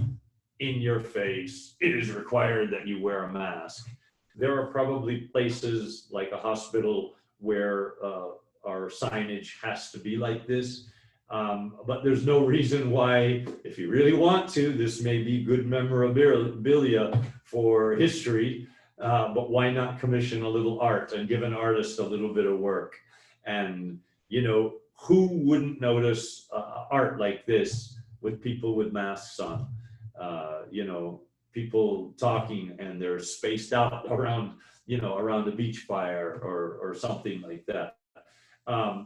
in your face. It is required that you wear a mask. There are probably places like a hospital where our signage has to be like this. But there's no reason why, if you really want to, this may be good memorabilia for history, but why not commission a little art and give an artist a little bit of work? And, you know, who wouldn't notice art like this with people with masks on? You know, people talking and they're spaced out around, you know, around a beach fire or something like that.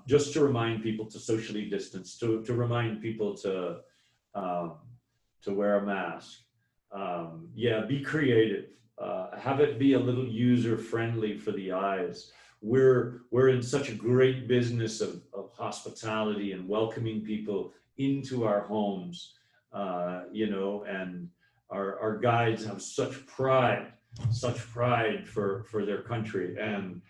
Just to remind people to socially distance, to remind people to wear a mask. Yeah, be creative. Have it be a little user friendly for the eyes. We're in such a great business of hospitality and welcoming people into our homes, you know, and our guides have such pride for their country, and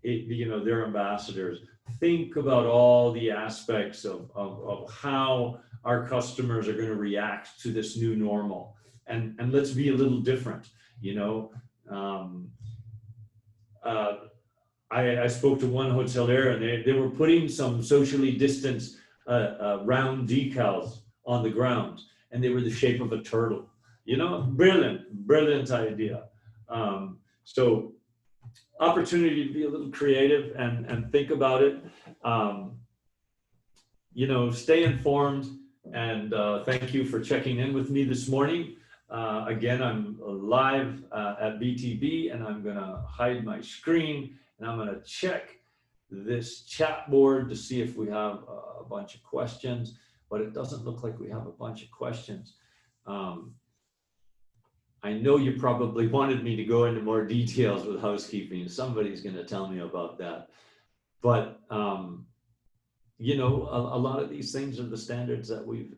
you know, their ambassadors. Think about all the aspects of how our customers are going to react to this new normal, and let's be a little different, you know. I spoke to one hotelier, and they were putting some socially distanced round decals on the ground, and they were the shape of a turtle. You know, brilliant idea. So opportunity to be a little creative and think about it. You know, stay informed, and thank you for checking in with me this morning. Again, I'm live at BTB, and I'm gonna hide my screen, and I'm gonna check this chat board to see if we have a bunch of questions, but it doesn't look like we have a bunch of questions. I know you probably wanted me to go into more details with housekeeping. Somebody's gonna tell me about that. But, you know, a lot of these things are the standards that we've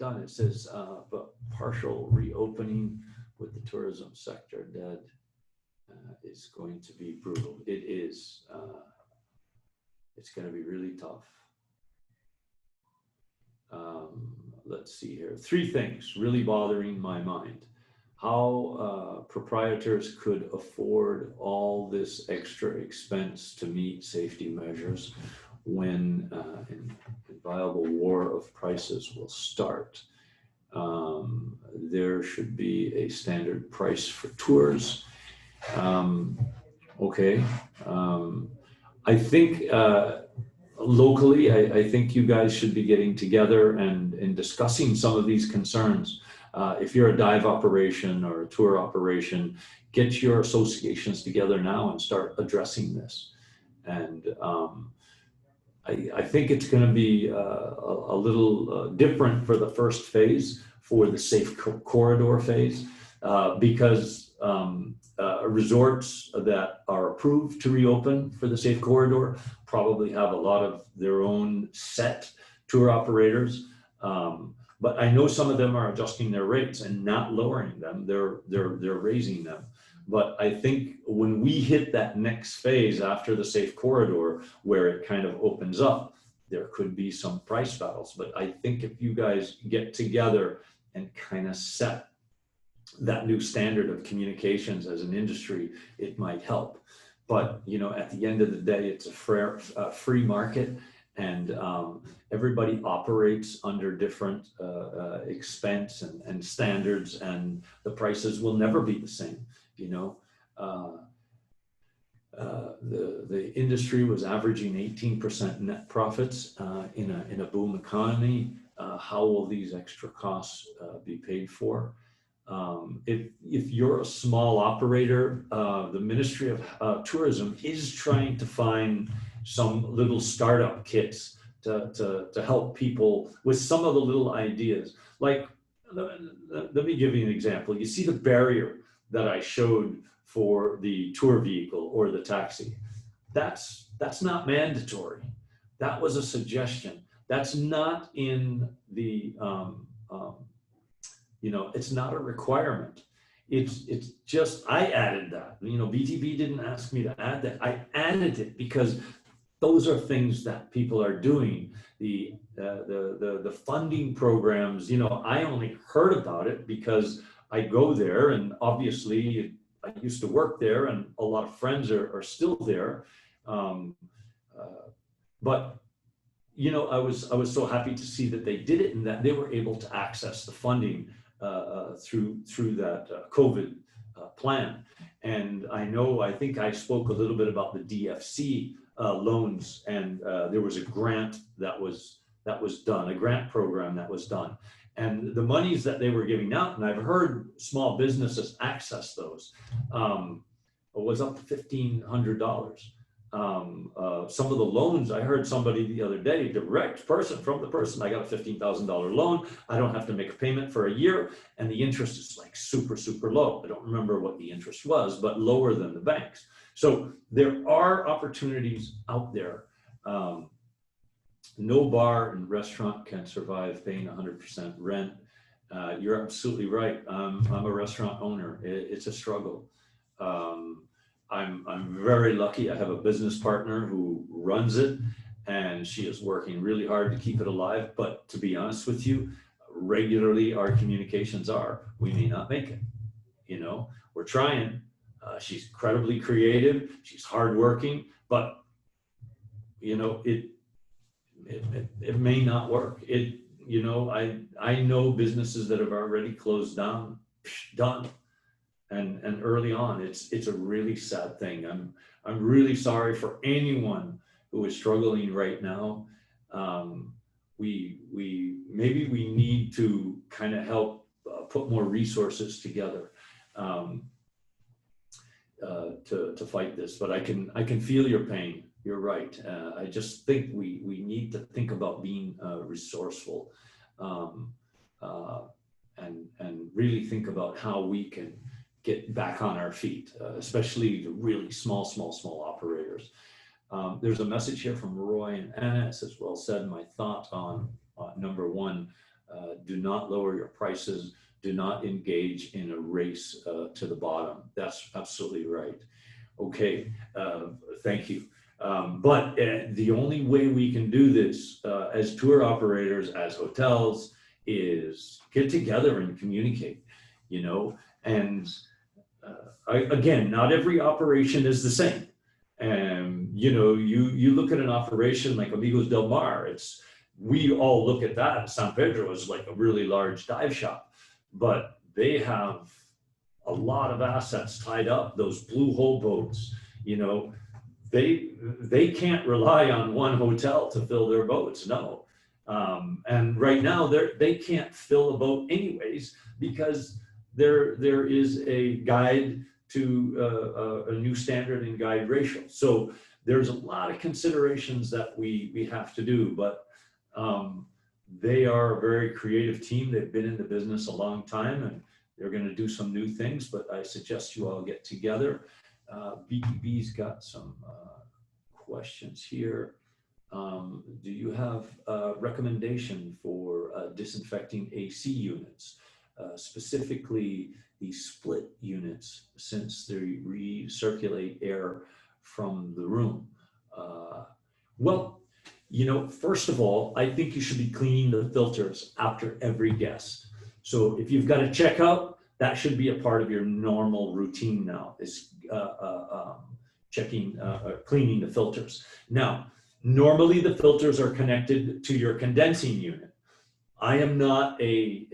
done. It says, but partial reopening with the tourism sector dead is going to be brutal. It is. It's going to be really tough. Let's see here. 3 things really bothering my mind. How proprietors could afford all this extra expense to meet safety measures when an inviolable war of prices will start. There should be a standard price for tours. Okay. I think locally, I think you guys should be getting together and discussing some of these concerns. If you're a dive operation or a tour operation, get your associations together now and start addressing this. And I think it's going to be a little different for the first phase, for the safe corridor phase, because resorts that are approved to reopen for the safe corridor probably have a lot of their own set tour operators. But I know some of them are adjusting their rates and not lowering them. They're raising them. But I think when we hit that next phase after the safe corridor, where it kind of opens up, there could be some price battles. But I think if you guys get together and kind of set that new standard of communications as an industry, it might help. But, you know, at the end of the day, it's a free market, and everybody operates under different expense and standards, and the prices will never be the same. You know, the industry was averaging 18% net profits in a boom economy. How will these extra costs be paid for? If you're a small operator, the Ministry of Tourism is trying to find some little startup kits to help people with some of the little ideas. Like, let me give you an example. You see the barrier that I showed for the tour vehicle or the taxi. That's not mandatory. That was a suggestion. That's not in the, you know, it's not a requirement. It's just, I added that. You know, BTB didn't ask me to add that. I added it because those are things that people are doing. The funding programs, you know, I only heard about it because I go there, and obviously I used to work there, and a lot of friends are still there. But you know, I was so happy to see that they did it and that they were able to access the funding through that COVID plan. And I think I spoke a little bit about the DFC loans, and there was a grant that was done, a grant program that was done. And the monies that they were giving out, and I've heard small businesses access those, was up to $1,500. Some of the loans, I heard somebody the other day, direct person from the person, I got a $15,000 loan. I don't have to make a payment for a year, and the interest is like super, super low. I don't remember what the interest was, but lower than the banks. So there are opportunities out there. No bar and restaurant can survive paying 100% rent. You're absolutely right. I'm a restaurant owner. It's a struggle. I'm very lucky. I have a business partner who runs it, and she is working really hard to keep it alive. But to be honest with you, regularly our communications are, we may not make it. You know, we're trying. She's incredibly creative. She's hardworking, but you know, it may not work. You know, I know businesses that have already closed down, done. And early on, it's a really sad thing. I'm really sorry for anyone who is struggling right now. Maybe we need to kind of help put more resources together to fight this. But I can feel your pain. You're right. I just think we need to think about being resourceful and really think about how we can get back on our feet, especially the really small operators. There's a message here from Roy and Anna. It says, well said, my thought on number one, Do not lower your prices. Do not engage in a race to the bottom. That's absolutely right. Okay, thank you. But the only way we can do this as tour operators, as hotels, is get together and communicate, you know, and again, not every operation is the same. And, you know, you look at an operation like Amigos Del Mar, we all look at that. San Pedro is like a really large dive shop, but they have a lot of assets tied up, those blue hole boats, you know, they can't rely on one hotel to fill their boats, no. And right now they can't fill a boat anyways, because there is a guide to a new standard in guide ratio. So there's a lot of considerations that we have to do, but they are a very creative team. They've been in the business a long time, and they're going to do some new things, but I suggest you all get together. BTB's got some questions here. Do you have a recommendation for disinfecting AC units, specifically the split units, since they recirculate air from the room? Well, you know, first of all, I think you should be cleaning the filters after every guest. So if you've got a checkout, that should be a part of your normal routine now, is cleaning the filters. Now, normally the filters are connected to your condensing unit. I am not a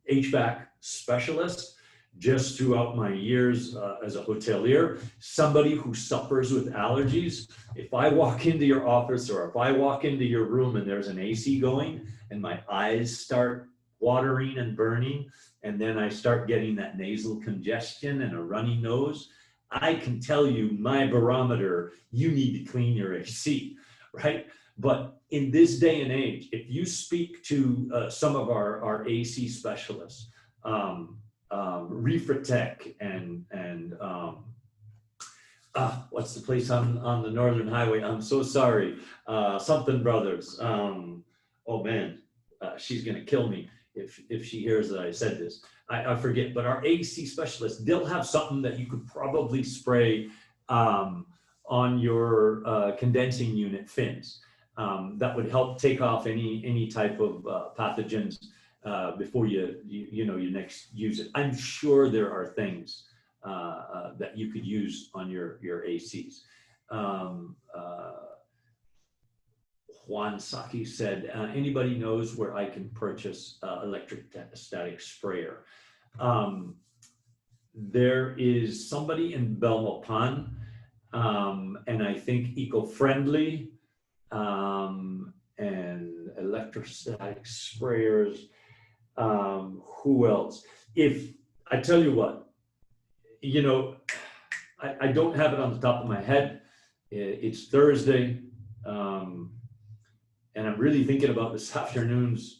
HVAC specialist. Just throughout my years as a hotelier, somebody who suffers with allergies, if I walk into your office or if I walk into your room and there's an AC going and my eyes start watering and burning, and then I start getting that nasal congestion and a runny nose, I can tell you, my barometer, you need to clean your AC, right? But in this day and age, if you speak to some of our AC specialists, Refratech and what's the place on the Northern Highway? I'm so sorry. Something Brothers. Oh man, she's gonna kill me if she hears that I said this. I forget, but our AC specialists, they'll have something that you could probably spray on your condensing unit fins. That would help take off any type of pathogens before you next use it. I'm sure there are things that you could use on your ACs. Juan Saki said, anybody knows where I can purchase electrostatic sprayer? There is somebody in Belmopan, and I think eco-friendly, and electrostatic sprayers. Who else? If I tell you what, you know, I don't have it on the top of my head. It's Thursday, and I'm really thinking about this afternoon's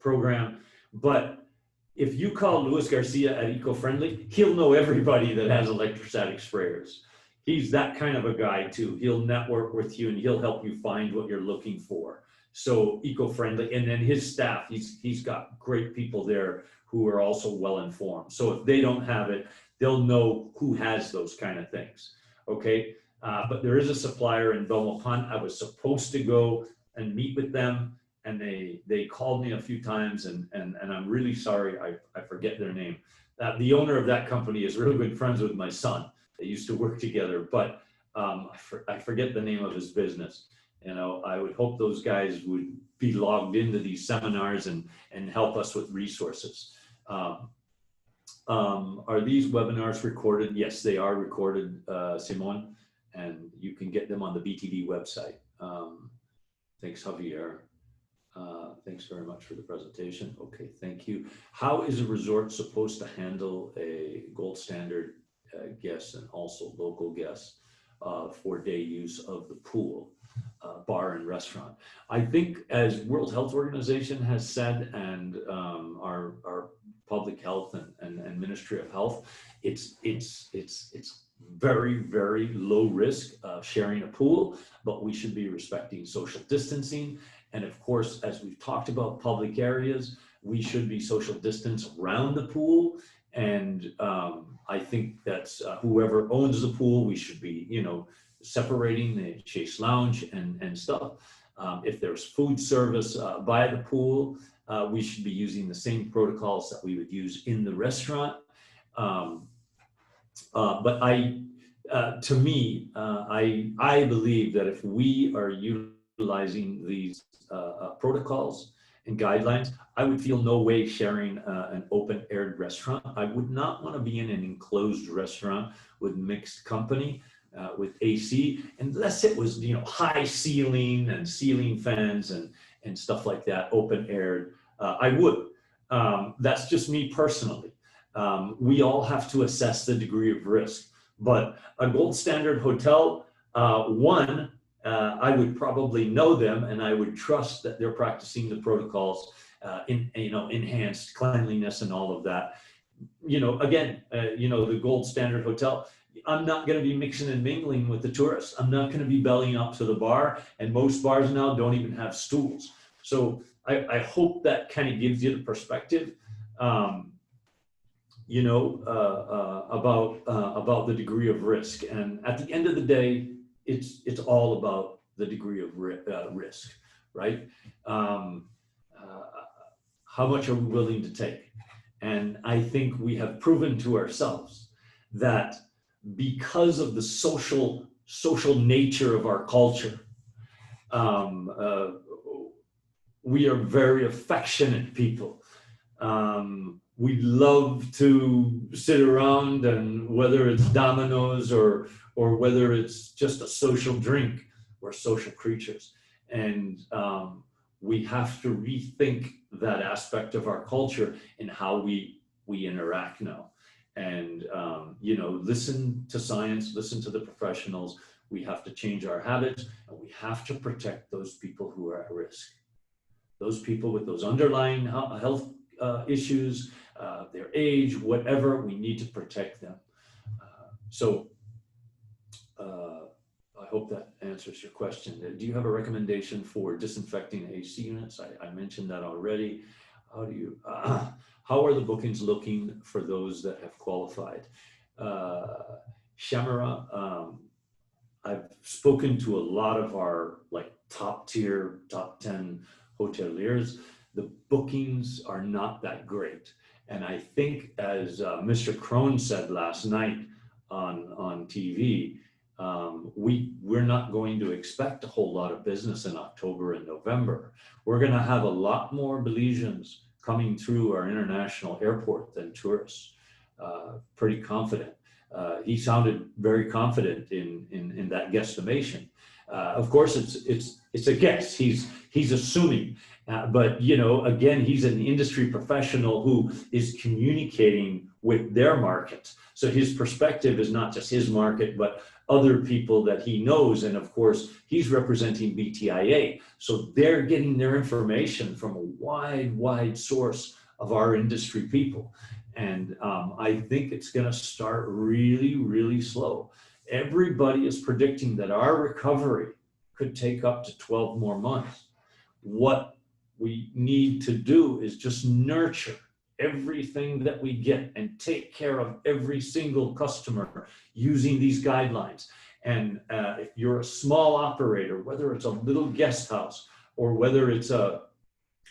program. But if you call Luis Garcia at Eco-Friendly, he'll know everybody that has electrostatic sprayers. He's that kind of a guy too. He'll network with you and he'll help you find what you're looking for. So Eco-Friendly, and then his staff, he's got great people there who are also well informed. So if they don't have it, they'll know who has those kind of things. Okay, but there is a supplier in Belmopan. I was supposed to go and meet with them, and they called me a few times, and I'm really sorry, I forget their name. The owner of that company is really good friends with my son. They used to work together, but I forget the name of his business. You know, I would hope those guys would be logged into these seminars and help us with resources. Are these webinars recorded? Yes, they are recorded, Simon, and you can get them on the BTV website. Thanks, Javier. Thanks very much for the presentation. Okay, thank you. How is a resort supposed to handle a gold standard guest and also local guests for day use of the pool, bar and restaurant? I think, as World Health Organization has said, and our public health and Ministry of Health, it's very, very low risk sharing a pool, but we should be respecting social distancing And of course, as we've talked about public areas, we should be social distance around the pool. And I think that's whoever owns the pool, we should be, separating the chase lounge and stuff. If there's food service by the pool, we should be using the same protocols that we would use in the restaurant. But to me, I believe that if we are utilizing these protocols and guidelines, I would feel no way sharing an open-aired restaurant. I would not want to be in an enclosed restaurant with mixed company, with AC, unless it was, high ceiling and ceiling fans and stuff like that, open-aired. I would. That's just me personally. We all have to assess the degree of risk. But a gold standard hotel, I would probably know them and I would trust that they're practicing the protocols, enhanced cleanliness and all of that. Again, the gold standard hotel, I'm not going to be mixing and mingling with the tourists. I'm not going to be bellying up to the bar, and most bars now don't even have stools. So I hope that kind of gives you the perspective. About the degree of risk. And at the end of the day, it's all about the degree of risk, right? How much are we willing to take? And I think we have proven to ourselves that because of the social nature of our culture, we are very affectionate people. We love to sit around, and whether it's dominoes or whether it's just a social drink, we're social creatures. And we have to rethink that aspect of our culture and how we interact now. And, listen to science, listen to the professionals. We have to change our habits, and we have to protect those people who are at risk. Those people with those underlying health issues, their age, whatever, we need to protect them. I hope that answers your question. Do you have a recommendation for disinfecting AC units? I mentioned that already. How are the bookings looking for those that have qualified? Shamara, I've spoken to a lot of our top 10 hoteliers. The bookings are not that great. And I think, as Mr. Crone said last night on TV, we're not going to expect a whole lot of business in October and November. We're going to have a lot more Belizeans coming through our international airport than tourists. Pretty confident. He sounded very confident in that guesstimation. Of course, it's a guess. He's assuming. But again, he's an industry professional who is communicating with their market. So his perspective is not just his market, but other people that he knows. And of course, he's representing BTIA. So they're getting their information from a wide source of our industry people. And I think it's going to start really, really slow. Everybody is predicting that our recovery could take up to 12 more months. What we need to do is just nurture everything that we get and take care of every single customer using these guidelines. And if you're a small operator, whether it's a little guest house or whether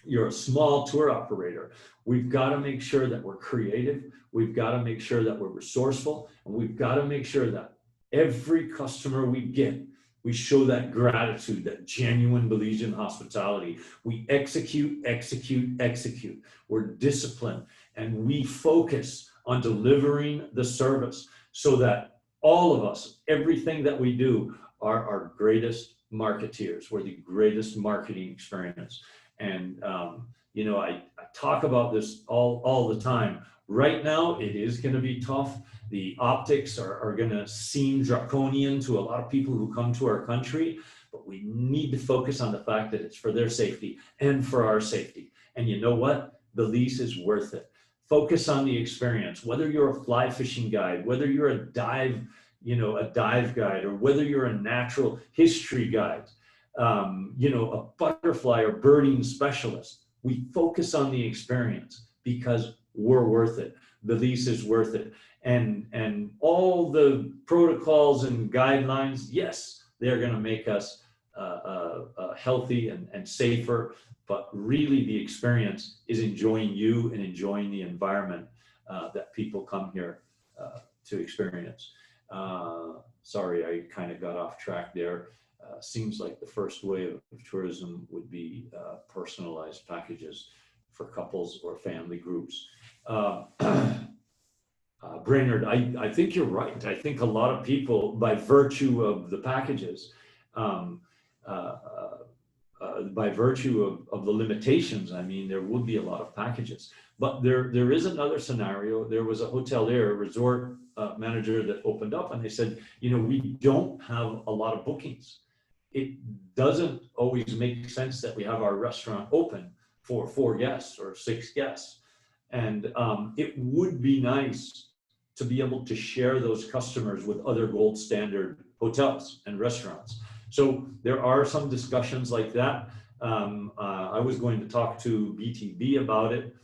you're a small tour operator, we've got to make sure that we're creative. We've got to make sure that we're resourceful, and we've got to make sure that every customer we get, we show that gratitude, that genuine Belizean hospitality. We execute. We're disciplined, and we focus on delivering the service so that all of us, everything that we do, are our greatest marketeers. We're the greatest marketing experience. And, I talk about this all the time. Right now, it is going to be tough. The optics are going to seem draconian to a lot of people who come to our country, but we need to focus on the fact that it's for their safety and for our safety. And you know what? Belize is worth it. Focus on the experience, whether you're a fly fishing guide, whether you're a dive guide, or whether you're a natural history guide. you know, a butterfly or birding specialist. We focus on the experience because we're worth it. The lease is worth it. And all the protocols and guidelines, yes, they're going to make us healthy and safer, but really the experience is enjoying you and enjoying the environment that people come here to experience. Sorry, I kind of got off track there. Seems like the first wave of tourism would be personalized packages for couples or family groups. Brainerd, I think you're right. I think a lot of people, by virtue of the packages, by virtue of the limitations, I mean, there would be a lot of packages. But there is another scenario. There was a hotelier, a resort manager that opened up, and they said, you know, we don't have a lot of bookings. It doesn't always make sense that we have our restaurant open for 4 guests or 6 guests. And it would be nice to be able to share those customers with other gold standard hotels and restaurants. So there are some discussions like that. I was going to talk to BTB about it.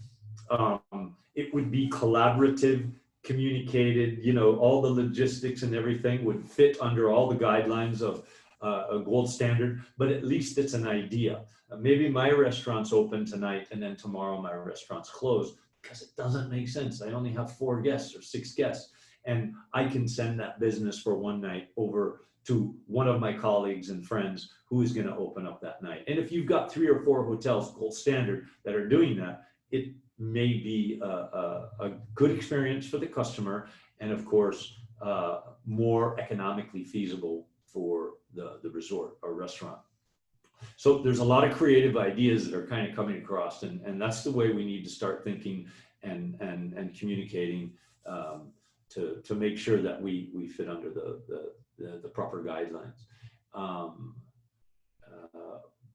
It would be collaborative, communicated, you know, all the logistics and everything would fit under all the guidelines of a gold standard, but at least it's an idea. Maybe my restaurant's open tonight and then tomorrow my restaurant's closed because it doesn't make sense. I only have 4 guests or 6 guests, and I can send that business for one night over to one of my colleagues and friends who is going to open up that night. And if you've got 3 or 4 hotels, gold standard, that are doing that, it may be a good experience for the customer, and of course, more economically feasible for the resort or restaurant. So there's a lot of creative ideas that are kind of coming across, and that's the way we need to start thinking and communicating to make sure that we fit under the proper guidelines.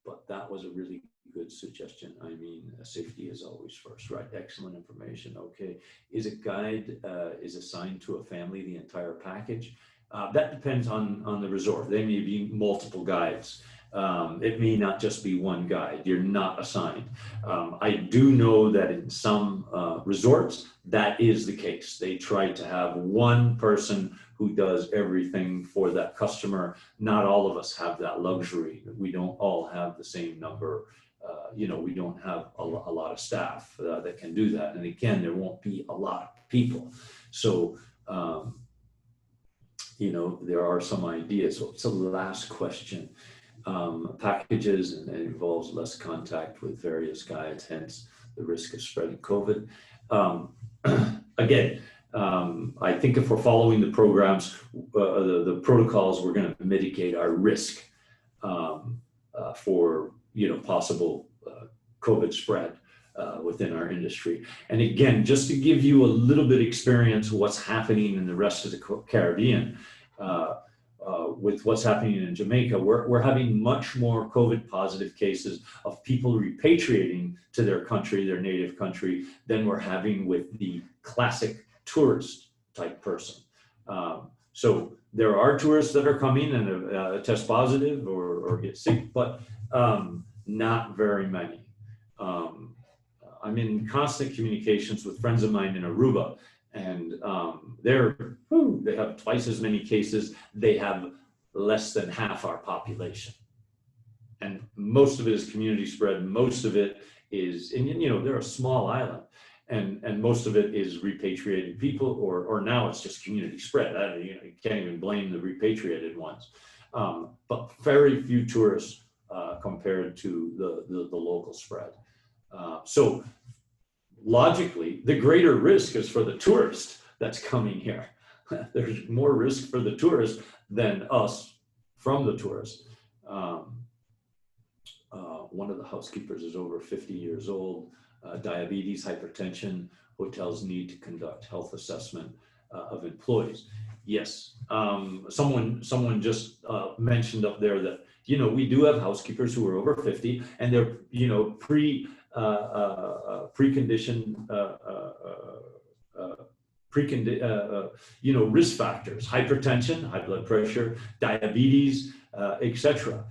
But that was a really good suggestion. I mean, safety is always first, right? Excellent information. Okay, is a guide is assigned to a family the entire package? That depends on the resort. There may be multiple guides. It may not just be one guide. You're not assigned. I do know that in some resorts, that is the case. They try to have one person who does everything for that customer. Not all of us have that luxury. We don't all have the same number. You know, we don't have a lot of staff that can do that. And again, there won't be a lot of people. So, you know, there are some ideas. So it's the last question. Packages, and it involves less contact with various guides, hence the risk of spreading COVID. Again, I think if we're following the programs, the protocols, we're going to mitigate our risk for, you know, possible COVID spread within our industry. And again, just to give you a little bit of experience of what's happening in the rest of the Caribbean, with what's happening in Jamaica, we're having much more COVID positive cases of people repatriating to their country, their native country, than we're having with the classic tourist type person. So there are tourists that are coming and test positive or get sick, but not very many. I'm in constant communications with friends of mine in Aruba, and they have twice as many cases. They have less than half our population, and most of it is community spread. Most of it is, and you know, they're a small island, and most of it is repatriated people, or now it's just community spread. You know, you can't even blame the repatriated ones, but very few tourists compared to the local spread. So logically, the greater risk is for the tourist that's coming here. There's more risk for the tourist than us from the tourist. One of the housekeepers is over 50 years old. Diabetes, hypertension, hotels need to conduct health assessment of employees. Yes, someone just mentioned up there that, you know, we do have housekeepers who are over 50 and they're, you know, preconditioned, you know, risk factors, hypertension, high blood pressure, diabetes, etc.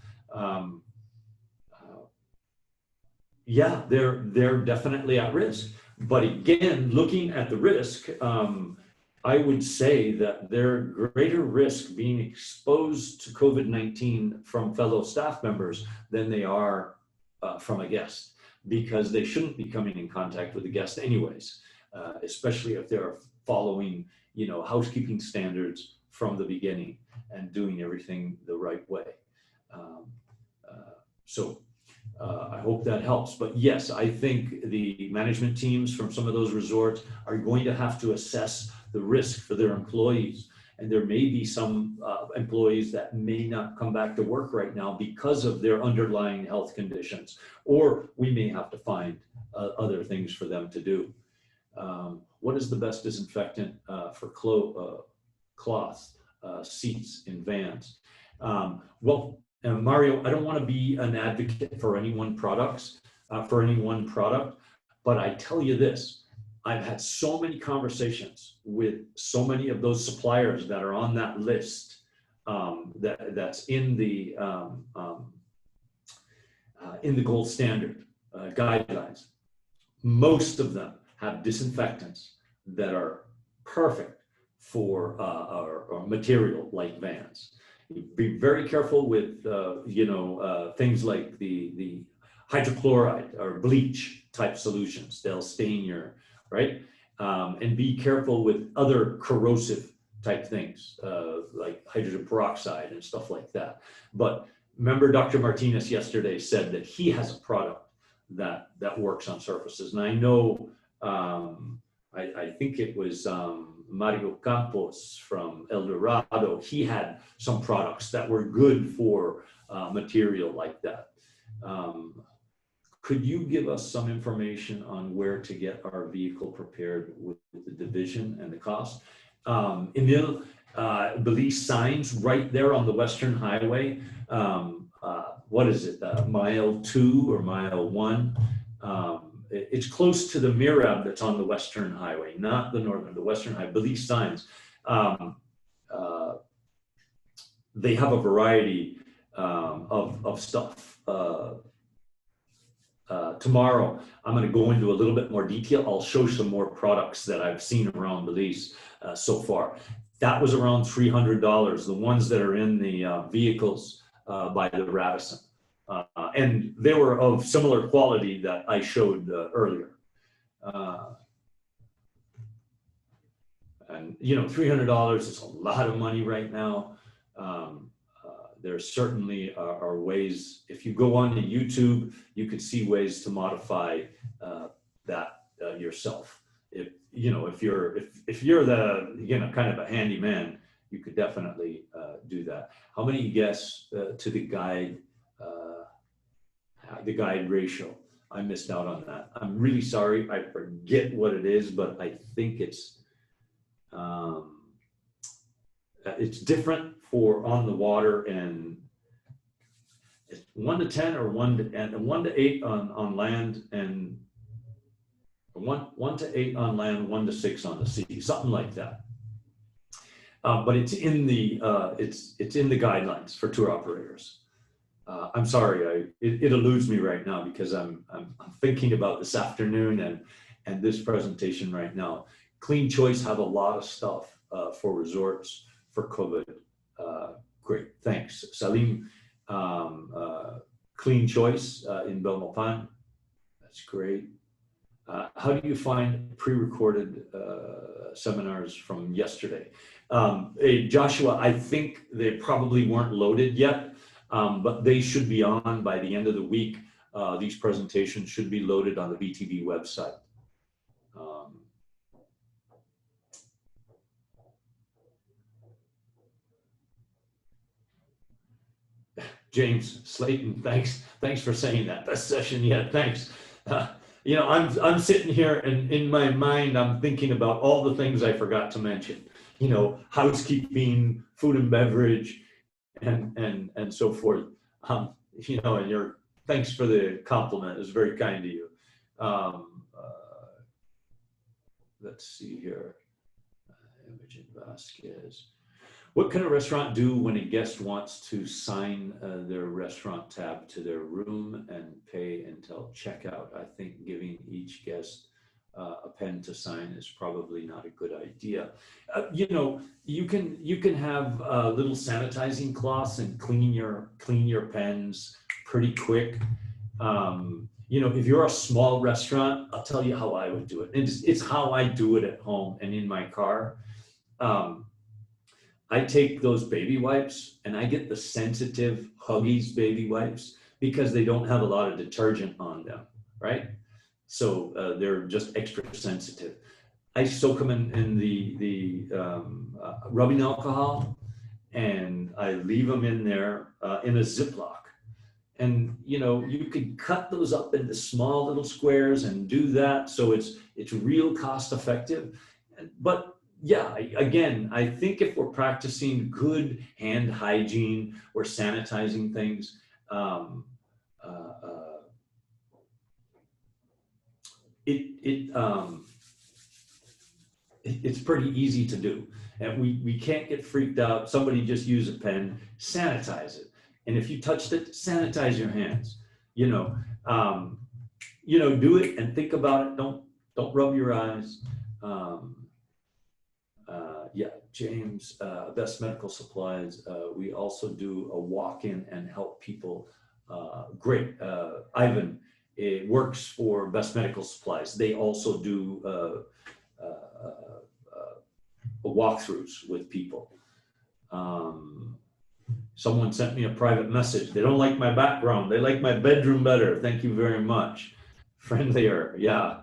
yeah, they're definitely at risk. But again, looking at the risk, I would say that they're greater risk being exposed to COVID-19 from fellow staff members than they are from a guest, because they shouldn't be coming in contact with the guest anyways, especially if they're following, housekeeping standards from the beginning and doing everything the right way. Um, so I hope that helps. But yes, I think the management teams from some of those resorts are going to have to assess the risk for their employees. And there may be some employees that may not come back to work right now because of their underlying health conditions, or we may have to find other things for them to do. What is the best disinfectant for cloth seats in vans? Well, Mario, I don't want to be an advocate for any one product, but I tell you this: I've had so many conversations with so many of those suppliers that are on that list, that's in the gold standard guidelines. Most of them have disinfectants that are perfect for a material like vans. Be very careful with things like the hydrochloride or bleach type solutions. They'll stain your, right? And be careful with other corrosive type things like hydrogen peroxide and stuff like that. But remember, Dr. Martinez yesterday said that he has a product that works on surfaces. And I know, I think it was Mario Campos from El Dorado. He had some products that were good for material like that. Could you give us some information on where to get our vehicle prepared with the division and the cost? Emil, Belize signs right there on the Western Highway. What is it, mile 2 or mile 1? It's close to the Mirab that's on the Western Highway, not the Northern, the Western Highway. Belize signs. They have a variety of stuff. Tomorrow, I'm going to go into a little bit more detail. I'll show some more products that I've seen around Belize so far. That was around $300, the ones that are in the vehicles by the Radisson. And they were of similar quality that I showed earlier. And $300 is a lot of money right now. There certainly are ways. If you go on to YouTube, you could see ways to modify that yourself. If you're the kind of a handyman, you could definitely do that. How many guests to the guide ratio? I missed out on that. I'm really sorry. I forget what it is, but I think it's different for on the water, and it's 1 to 10 or 1 to 8 on land, and 1 to 8 on land, 1 to 6 on the sea, something like that. But it's in the guidelines for tour operators. I'm sorry, it eludes me right now because I'm thinking about this afternoon and this presentation right now. Clean Choice have a lot of stuff for resorts for COVID. Great, thanks, Salim. Clean Choice in Belmopan. That's great. How do you find pre-recorded seminars from yesterday? Hey, Joshua, I think they probably weren't loaded yet, but they should be on by the end of the week. These presentations should be loaded on the VTV website. James Slayton, thanks for saying that. Best session yet. Thanks. I'm sitting here and in my mind I'm thinking about all the things I forgot to mention. Housekeeping, food and beverage, and so forth. And thanks for the compliment. It was very kind to you. Let's see here. Imogen Vasquez. What can a restaurant do when a guest wants to sign their restaurant tab to their room and pay until checkout? I think giving each guest a pen to sign is probably not a good idea. You know, you can have little sanitizing cloths and clean your pens pretty quick. You know, if you're a small restaurant, I'll tell you how I would do it. It's how I do it at home and in my car. I take those baby wipes and I get the sensitive Huggies baby wipes because they don't have a lot of detergent on them, right? So they're just extra sensitive. I soak them in the rubbing alcohol, and I leave them in there in a Ziploc. And you know, you could cut those up into small little squares and do that, so it's real cost effective. But yeah, again, I think if we're practicing good hand hygiene, we're sanitizing things. Um, uh, uh, it's pretty easy to do, and we can't get freaked out. Somebody just use a pen, sanitize it, and if you touched it, sanitize your hands. You know, do it and think about it. Don't rub your eyes. Yeah, James, Best Medical Supplies. We also do a walk-in and help people. Great, Ivan. It works for Best Medical Supplies. They also do walkthroughs with people. Someone sent me a private message. They don't like my background. They like my bedroom better. Thank you very much. Friendlier, yeah.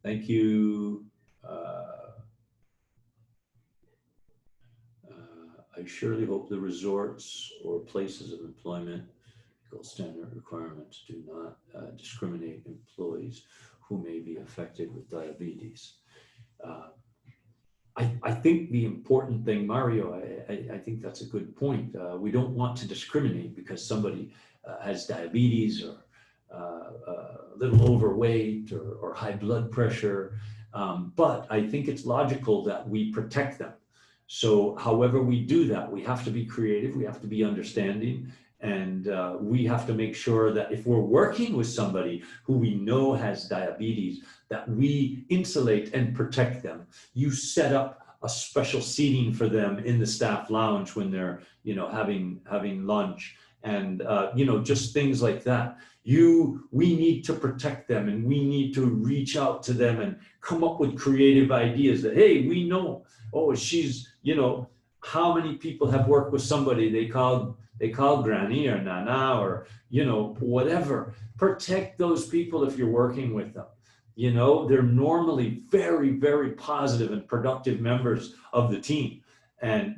Thank you. I surely hope the resorts or places of employment gold standard requirements do not discriminate employees who may be affected with diabetes. I think the important thing, Mario, I think that's a good point. We don't want to discriminate because somebody has diabetes or a little overweight or high blood pressure. But I think it's logical that we protect them. So however we do that, we have to be creative, we have to be understanding, and we have to make sure that if we're working with somebody who we know has diabetes, that we insulate and protect them. You set up a special seating for them in the staff lounge when they're, having lunch, and just things like that. We need to protect them, and we need to reach out to them and come up with creative ideas that, hey, we know, oh, she's, how many people have worked with somebody they call granny or nana or, whatever. Protect those people if you're working with them. They're normally very, very positive and productive members of the team,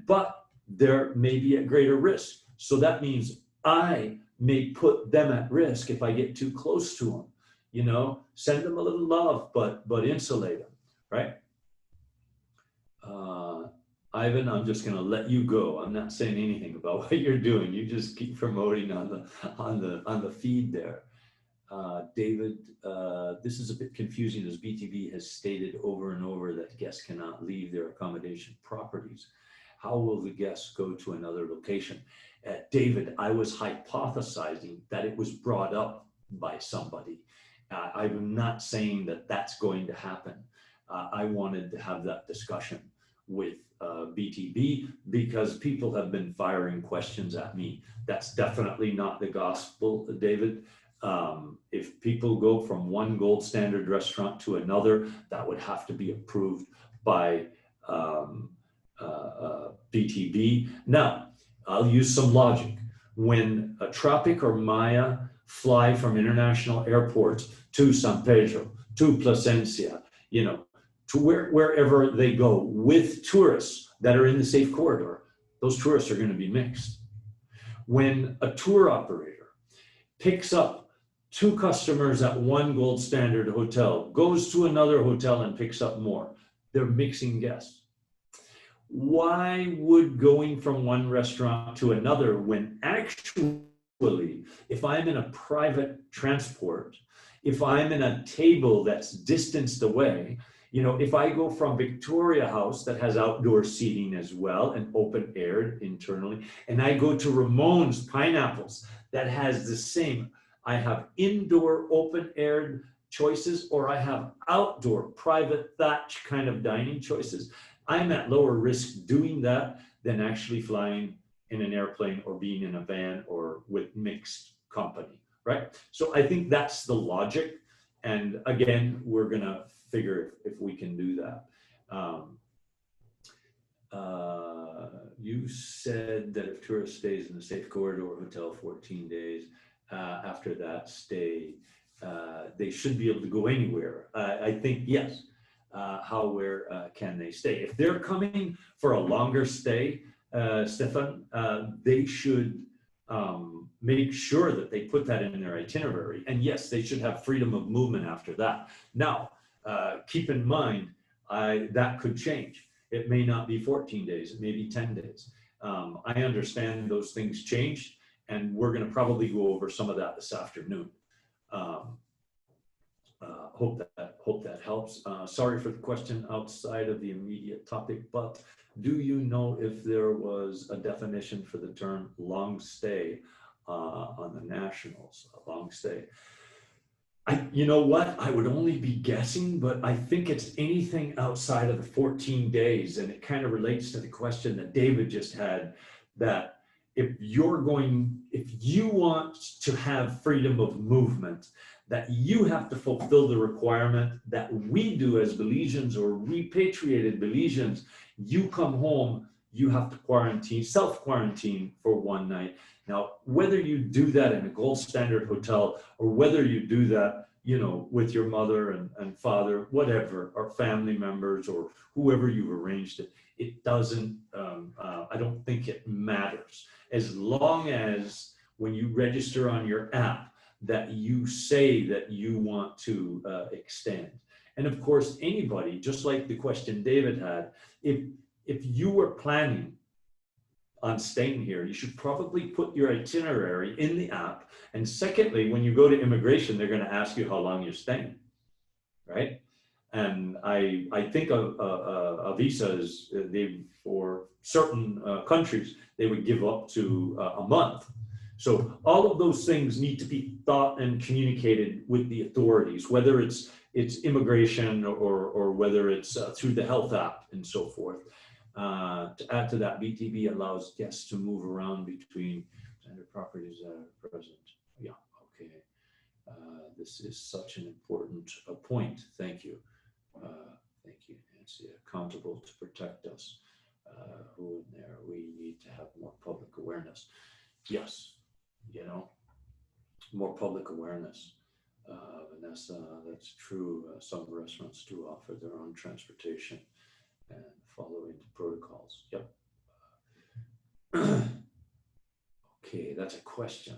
but they're maybe at greater risk. So that means I may put them at risk if I get too close to them. Send them a little love, but insulate them, right? Ivan, I'm just going to let you go. I'm not saying anything about what you're doing. You just keep promoting on the feed there. David, this is a bit confusing as BTV has stated over and over that guests cannot leave their accommodation properties. How will the guests go to another location? David, I was hypothesizing that it was brought up by somebody. I'm not saying that that's going to happen. I wanted to have that discussion with BTB because people have been firing questions at me. That's definitely not the gospel, David. If people go from one gold standard restaurant to another, that would have to be approved by BTB. Now, I'll use some logic. When a Tropic or Maya fly from international airports to San Pedro, to Plasencia, to wherever they go with tourists that are in the safe corridor, those tourists are going to be mixed. When a tour operator picks up 2 customers at one gold standard hotel, goes to another hotel and picks up more, they're mixing guests. Why would going from one restaurant to another when actually, if I'm in a private transport, if I'm in a table that's distanced away, You know, if I go from Victoria House that has outdoor seating as well and open air internally, and I go to Ramon's Pineapples that has the same, I have indoor open air choices, or I have outdoor private thatch kind of dining choices. I'm at lower risk doing that than actually flying in an airplane or being in a van or with mixed company, right? So I think that's the logic. And again, we're gonna figure if we can do that. You said that if tourist stays in the safe corridor hotel 14 days, after that stay, they should be able to go anywhere. I think, yes. Where can they stay? If they're coming for a longer stay, Stefan, they should make sure that they put that in their itinerary. And yes, they should have freedom of movement after that. Now, keep in mind, that could change. It may not be 14 days, it may be 10 days. I understand those things change, and we're gonna probably go over some of that this afternoon. Hope that helps. Sorry for the question outside of the immediate topic, but do you know if there was a definition for the term long stay on the nationals, a long stay? You know what, I would only be guessing, but I think it's anything outside of the 14 days. And it kind of relates to the question that David just had, that if you want to have freedom of movement, that you have to fulfill the requirement that we do as Belizeans or repatriated Belizeans. You come home, you have to quarantine, self-quarantine for one night. Now, whether you do that in a gold standard hotel or whether you do that, you know, with your mother and father, whatever, or family members or whoever you've arranged it, it doesn't, I don't think it matters. As long as when you register on your app that you say that you want to extend. And of course, anybody, just like the question David had, if you were planning on staying here, you should probably put your itinerary in the app. And secondly, when you go to immigration, they're going to ask you how long you're staying, right? And I think a visa is, for certain countries, they would give up to a month. So all of those things need to be thought and communicated with the authorities, whether it's immigration or whether it's through the health app and so forth. To add to that, BTB allows guests to move around between standard properties that are present. Yeah, okay. This is such an important point. Thank you. Thank you, Nancy. Accountable to protect us. Who in there? We need to have more public awareness. Yes, you know, more public awareness. Vanessa, that's true. Some restaurants do offer their own transportation and following the protocols. Yep. Okay, that's a question.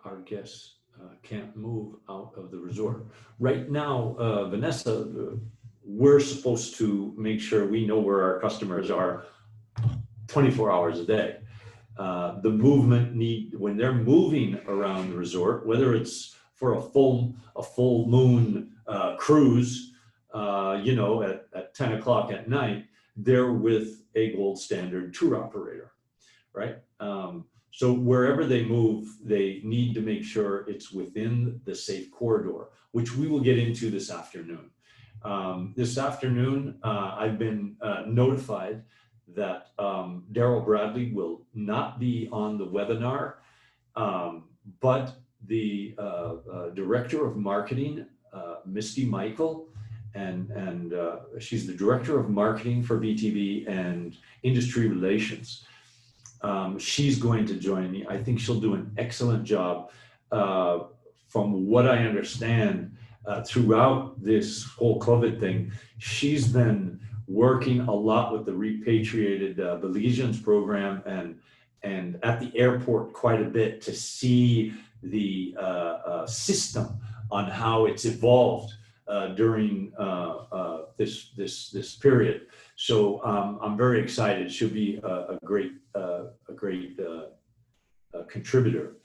Our guests can't move out of the resort. Right now, Vanessa, we're supposed to make sure we know where our customers are 24 hours a day. The movement when they're moving around the resort, whether it's for a full moon cruise, you know, at 10 o'clock at night, they're with a gold standard tour operator, right? So wherever they move, they need to make sure it's within the safe corridor, which we will get into this afternoon. This afternoon, I've been notified that Daryl Bradley will not be on the webinar, but the Director of Marketing, Misty Michael, and she's the Director of Marketing for BTB and Industry Relations. She's going to join me. I think she'll do an excellent job. From what I understand, throughout this whole COVID thing, she's been working a lot with the repatriated Belizeans program and at the airport quite a bit to see the system on how it's evolved during this period. So I'm very excited. She'll be a great contributor.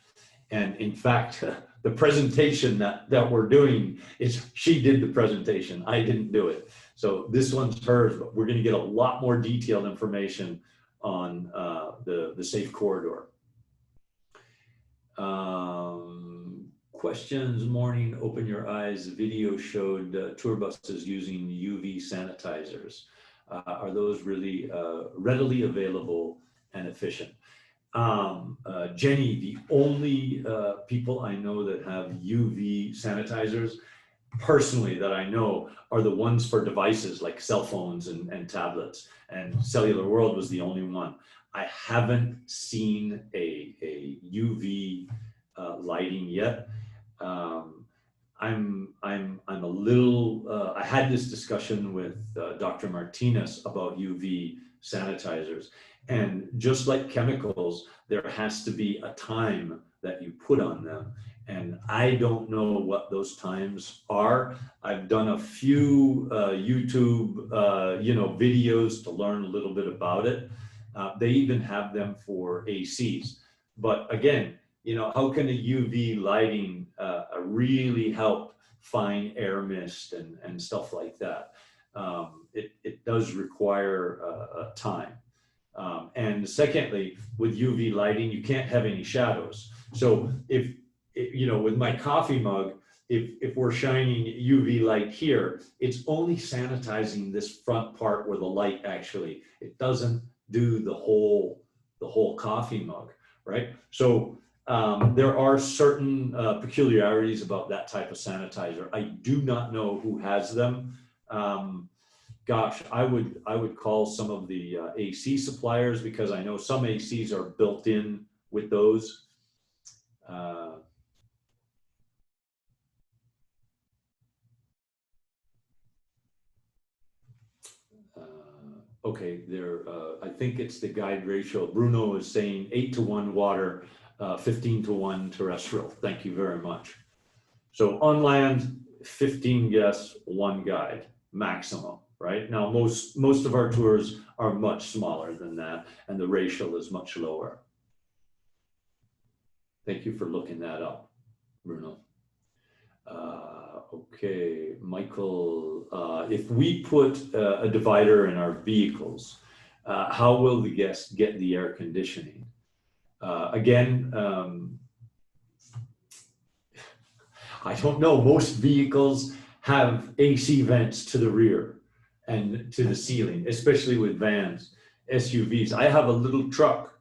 And in fact, the presentation that we're doing is, she did the presentation. I didn't do it. So this one's hers, but we're going to get a lot more detailed information on the safe corridor. Questions, morning, open your eyes. The video showed tour buses using UV sanitizers. Are those really readily available and efficient? Jenny, the only people I know that have UV sanitizers personally that I know are the ones for devices like cell phones and tablets, and Cellular World was the only one. I haven't seen a UV lighting yet. I'm a little, I had this discussion with Dr. Martinez about UV sanitizers, and just like chemicals, there has to be a time that you put on them. And I don't know what those times are. I've done a few YouTube, videos to learn a little bit about it. They even have them for ACs. But again, how can a UV lighting really help find air mist and stuff like that? It does require time. And secondly, with UV lighting, you can't have any shadows. So if with my coffee mug, if we're shining UV light here, it's only sanitizing this front part where the light actually, it doesn't do the whole coffee mug, right? So there are certain peculiarities about that type of sanitizer. I do not know who has them. Gosh, I would call some of the AC suppliers, because I know some ACs are built in with those. Okay, I think it's the guide ratio. Bruno is saying 8-to-1 water, 15-to-1 terrestrial. Thank you very much. So on land, 15 guests, 1 guide, maximum, right? Now, most of our tours are much smaller than that, and the ratio is much lower. Thank you for looking that up, Bruno. Okay, Michael, if we put a divider in our vehicles, how will the guests get the air conditioning? Again, I don't know. Most vehicles have AC vents to the rear and to the ceiling, especially with vans, SUVs. I have a little truck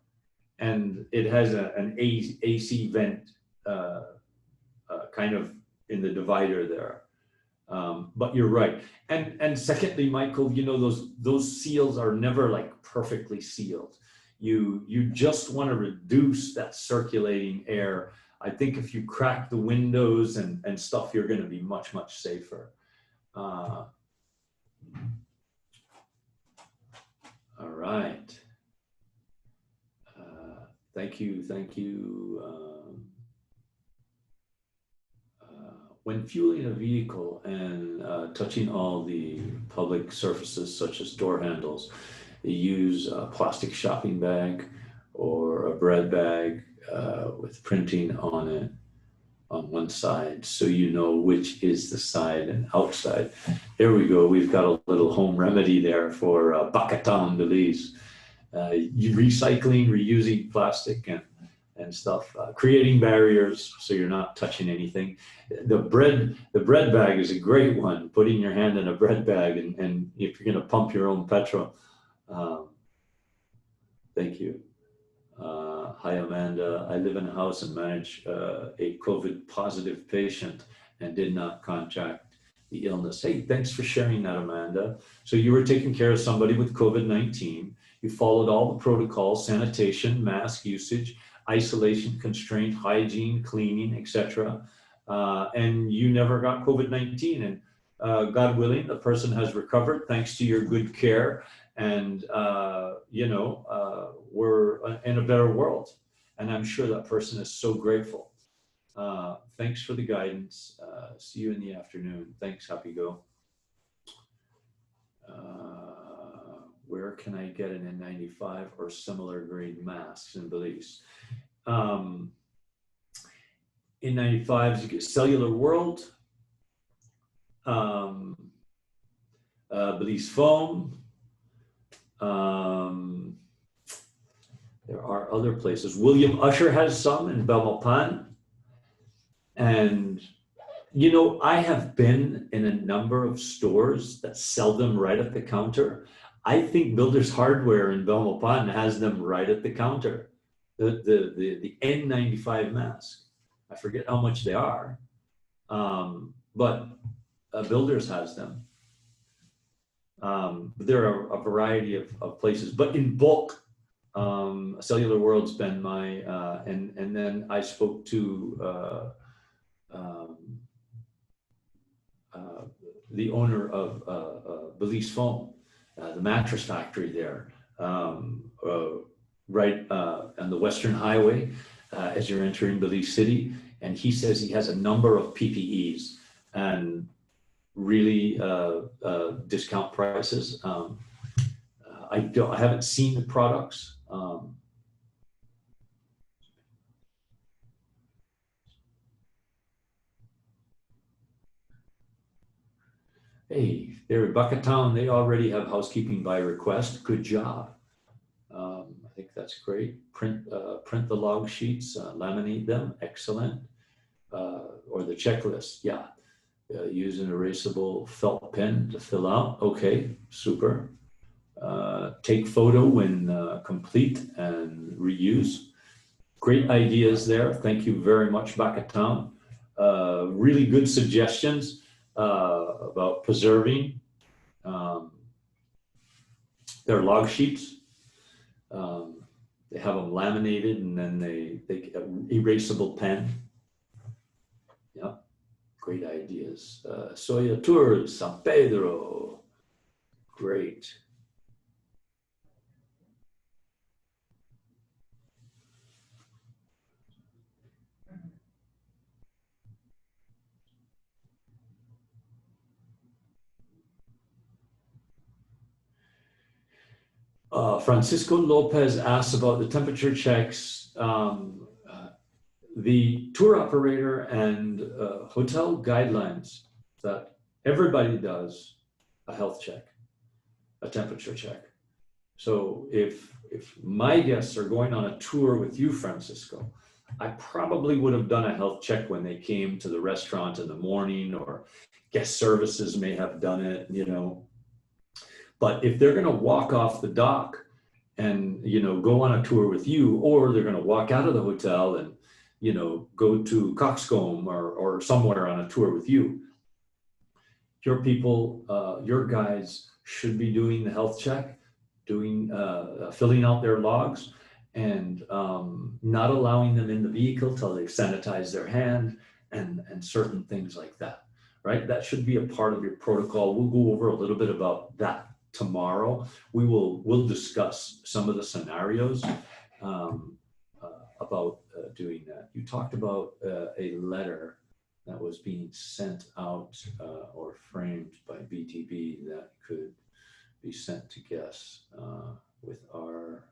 and it has an AC vent kind of in the divider there. But you're right. And secondly, Michael, those seals are never like perfectly sealed. You just want to reduce that circulating air. I think if you crack the windows and stuff, you're going to be much, much safer. All right. Thank you. When fueling a vehicle and touching all the public surfaces such as door handles, you use a plastic shopping bag or a bread bag with printing on it on one side, so you know which is the side and outside. There we go. We've got a little home remedy there for Bacatan Belize. You recycling, reusing plastic and stuff, creating barriers so you're not touching anything. The bread bag is a great one. Putting your hand in a bread bag and if you're going to pump your own petrol. Thank you. Hi, Amanda. I live in a house and manage a COVID positive patient and did not contract the illness. Hey, thanks for sharing that, Amanda. So you were taking care of somebody with COVID-19. You followed all the protocols: sanitation, mask usage, isolation, constraint, hygiene, cleaning, etc. And you never got COVID-19. And God willing, the person has recovered thanks to your good care. And, we're in a better world. And I'm sure that person is so grateful. Thanks for the guidance. See you in the afternoon. Thanks, Happy Go. Where can I get an N95 or similar grade masks in Belize? in 95, you get Cellular World, Belize Foam. There are other places. William Usher has some in Belmopan. And, you know, I have been in a number of stores that sell them right at the counter. I think Builders Hardware in Belmopan has them right at the counter. The N95 mask. I forget how much they are, but Builders has them. There are a variety of places, but in bulk, Cellular World's been my, and then I spoke to the owner of Belize Foam, the mattress factory there, right on the Western Highway as you're entering Belize City. And he says he has a number of PPEs and really discount prices. I haven't seen the products. Hey, they're in Buckatown. They already have housekeeping by request. Good job. I think that's great. Print the log sheets, laminate them. Excellent. Or the checklist. Yeah. Use an erasable felt pen to fill out. Okay, super. Take photo when complete and reuse. Great ideas there. Thank you very much, Buckatown. Really good suggestions about preserving their log sheets. They have them laminated and then they erasable pen. Yeah, great ideas. Soya Tours, San Pedro. Great. Francisco Lopez asks about the temperature checks. The tour operator and hotel guidelines that everybody does a health check, a temperature check. So if my guests are going on a tour with you, Francisco, I probably would have done a health check when they came to the restaurant in the morning, or guest services may have done it, you know. But if they're going to walk off the dock and, you know, go on a tour with you, or they're going to walk out of the hotel and, you know, go to Coxcomb or somewhere on a tour with you, your people, your guys should be doing the health check, doing, filling out their logs, and not allowing them in the vehicle till they've sanitized their hand and certain things like that, right? That should be a part of your protocol. We'll go over a little bit about that tomorrow. We'll discuss some of the scenarios about doing that. You talked about a letter that was being sent out or framed by BTB that could be sent to guests with our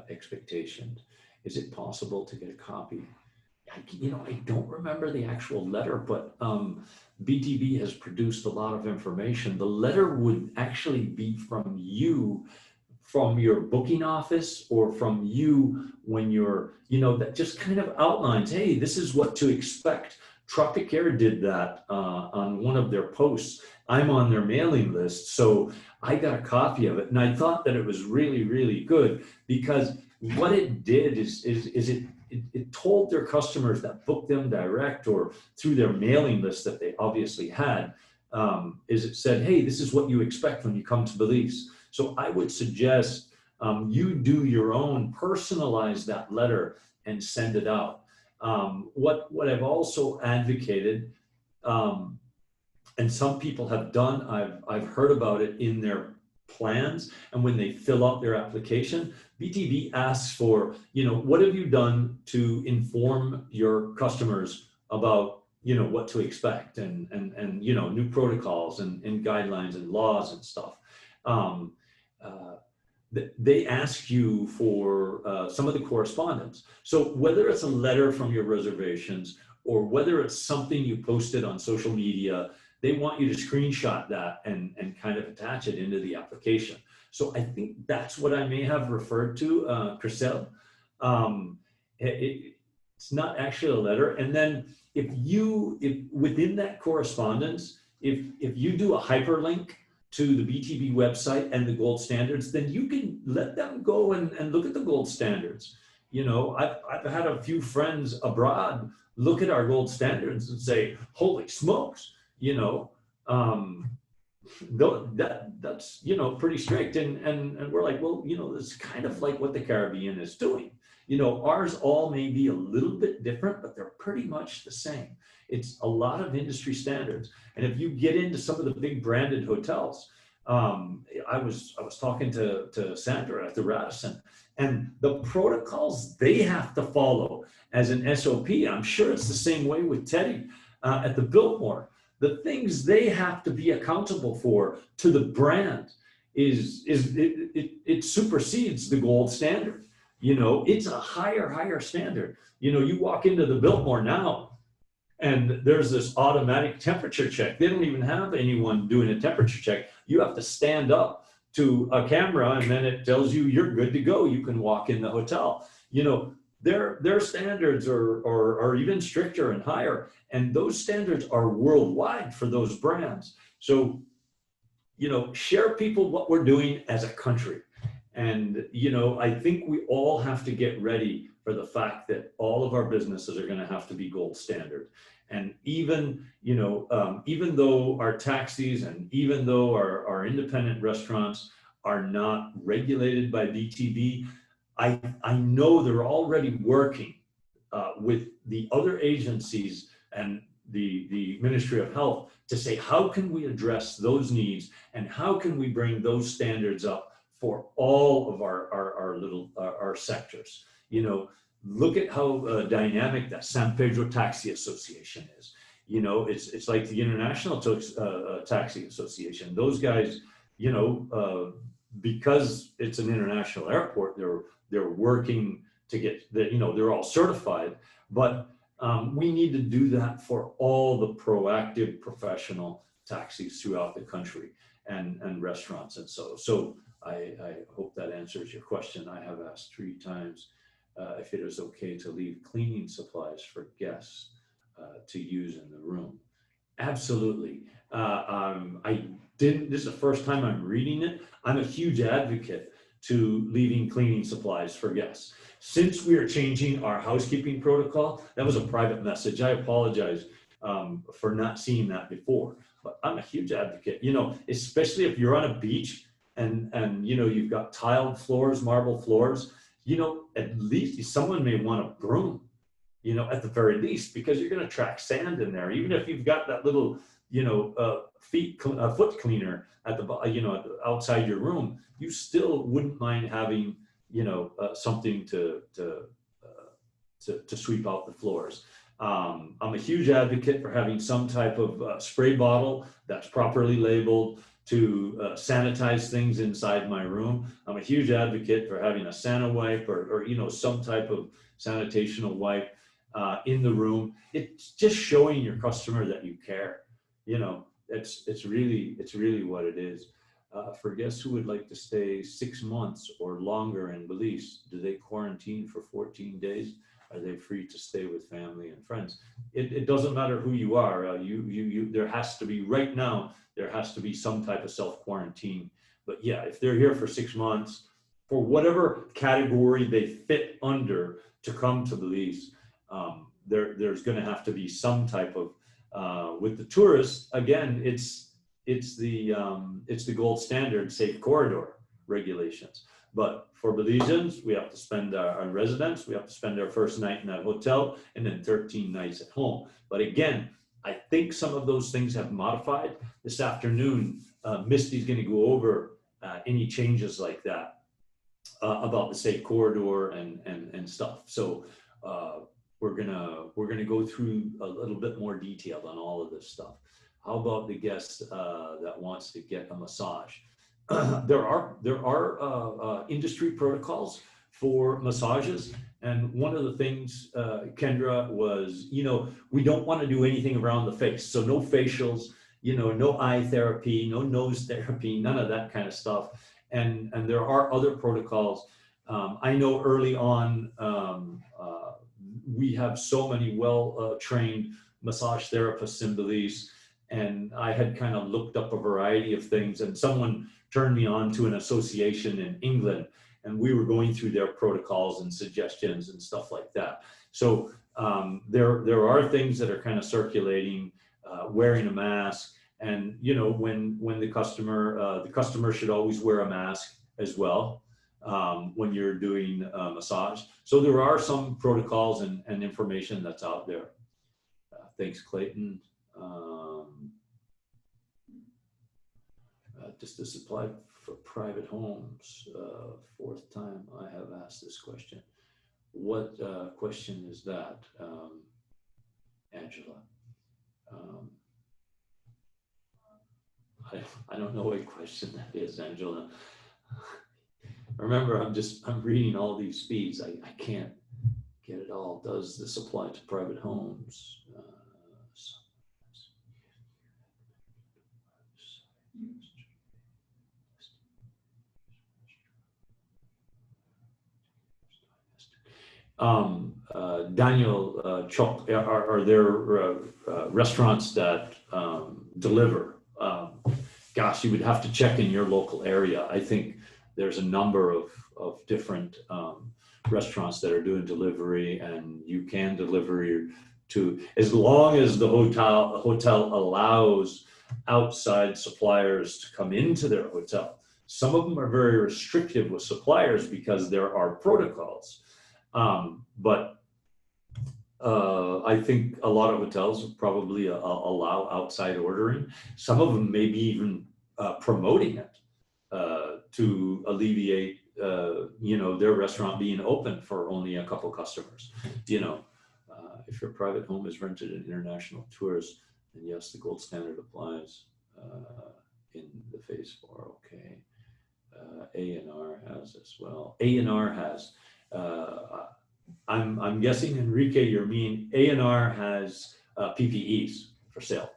expectations. Is it possible to get a copy? You know, I don't remember the actual letter, but BTB has produced a lot of information. The letter would actually be from you, from your booking office, or from you when you're, you know, that just kind of outlines, hey, this is what to expect. Tropicare did that on one of their posts. I'm on their mailing list, so I got a copy of it, and I thought that it was really, really good, because what it did is it told their customers that booked them direct or through their mailing list that they obviously had, is it said, hey, this is what you expect when you come to Belize. So I would suggest you do your own, personalize that letter and send it out. What I've also advocated, and some people have done, I've heard about it in their plans, and when they fill out their application, BTB asks for, you know, what have you done to inform your customers about, you know, what to expect and you know, new protocols and guidelines and laws and stuff. They ask you for some of the correspondence. So whether it's a letter from your reservations or whether it's something you posted on social media, they want you to screenshot that and kind of attach it into the application. So I think that's what I may have referred to, Chriselle. It's not actually a letter. And then if within that correspondence, if you do a hyperlink to the BTB website and the gold standards, then you can let them go and look at the gold standards. You know, I've had a few friends abroad look at our gold standards and say, holy smokes, you know, that's, you know, pretty strict. And we're like, well, you know, it's kind of like what the Caribbean is doing. You know, ours all may be a little bit different, but they're pretty much the same. It's a lot of industry standards. And if you get into some of the big branded hotels, I was talking to Sandra at the Radisson, and the protocols they have to follow as an SOP, I'm sure it's the same way with Teddy at the Biltmore. The things they have to be accountable for to the brand it supersedes the gold standard. You know, it's a higher standard. You know, you walk into the Biltmore now, and there's this automatic temperature check. They don't even have anyone doing a temperature check. You have to stand up to a camera, and then it tells you you're good to go. You can walk in the hotel. You know, their standards are even stricter and higher, and those standards are worldwide for those brands. So, you know, share people what we're doing as a country. And, you know, I think we all have to get ready for the fact that all of our businesses are going to have to be gold standard. And even, you know, even though our taxis and even though our independent restaurants are not regulated by BTB, I know they're already working with the other agencies and the Ministry of Health to say, how can we address those needs and how can we bring those standards up for all of our sectors? You know, look at how dynamic that San Pedro Taxi Association is. You know, it's like the International Taxi Association. Those guys, you know, because it's an international airport, they're working to get the, you know, they're all certified, but we need to do that for all the proactive professional taxis throughout the country and restaurants. And so I hope that answers your question. I have asked 3 times if it is okay to leave cleaning supplies for guests to use in the room. Absolutely. I didn't, this is the first time I'm reading it. I'm a huge advocate to leaving cleaning supplies for guests. Since we are changing our housekeeping protocol, that was a private message. I apologize for not seeing that before, but I'm a huge advocate, you know, especially if you're on a beach and you know, you've got tiled floors, marble floors, you know, at least someone may want a broom, you know, at the very least, because you're going to track sand in there. Even if you've got that little, you know, foot cleaner at the, you know, outside your room, you still wouldn't mind having, you know, something to sweep out the floors. I'm a huge advocate for having some type of spray bottle that's properly labeled to sanitize things inside my room. I'm a huge advocate for having a Sani-Wipe or you know, some type of sanitational wipe in the room. It's just showing your customer that you care. You know, it's really what it is. For guests who would like to stay 6 months or longer in Belize, do they quarantine for 14 days? Are they free to stay with family and friends? It doesn't matter who you are. There has to be, right now, there has to be some type of self-quarantine. But yeah, if they're here for 6 months, for whatever category they fit under to come to Belize, there's going to have to be some type of, with the tourists, again, it's the gold standard safe corridor regulations. But for Belizeans, we have to spend our residents, we have to spend our first night in that hotel and then 13 nights at home. But again, I think some of those things have modified. This afternoon, Misty's going to go over any changes like that about the safe corridor and stuff. So we're gonna go through a little bit more detail on all of this stuff. How about the guest that wants to get a massage? There are industry protocols for massages. And one of the things, Kendra, was, we don't want to do anything around the face. So no facials, no eye therapy, no nose therapy, none of that kind of stuff. And there are other protocols. I know early on, we have so many well-trained massage therapists in Belize, and I had kind of looked up a variety of things, and someone turned me on to an association in England, and we were going through their protocols and suggestions and stuff like that. So there are things that are kind of circulating, wearing a mask, and when the customer should always wear a mask as well when you're doing a massage. So there are some protocols and information that's out there. Thanks, Clayton. Does this apply for private homes? Fourth time I have asked this question. What question is that, Angela? I don't know what question that is, Angela. Remember, I'm reading all these feeds. I can't get it all. Does this apply to private homes? Daniel Chok, are there restaurants that deliver? Gosh, you would have to check in your local area. I think there's a number of different restaurants that are doing delivery, and you can deliver to, as long as the hotel allows outside suppliers to come into their hotel. Some of them are very restrictive with suppliers because there are protocols. But I think a lot of hotels probably allow outside ordering. Some of them may be even promoting it to alleviate, their restaurant being open for only a couple customers. If your private home is rented in international tours, then yes, the gold standard applies in the phase 4. Okay. A&R has as well. A&R has. I'm guessing, Enrique, you mean A&R has PPEs for sale,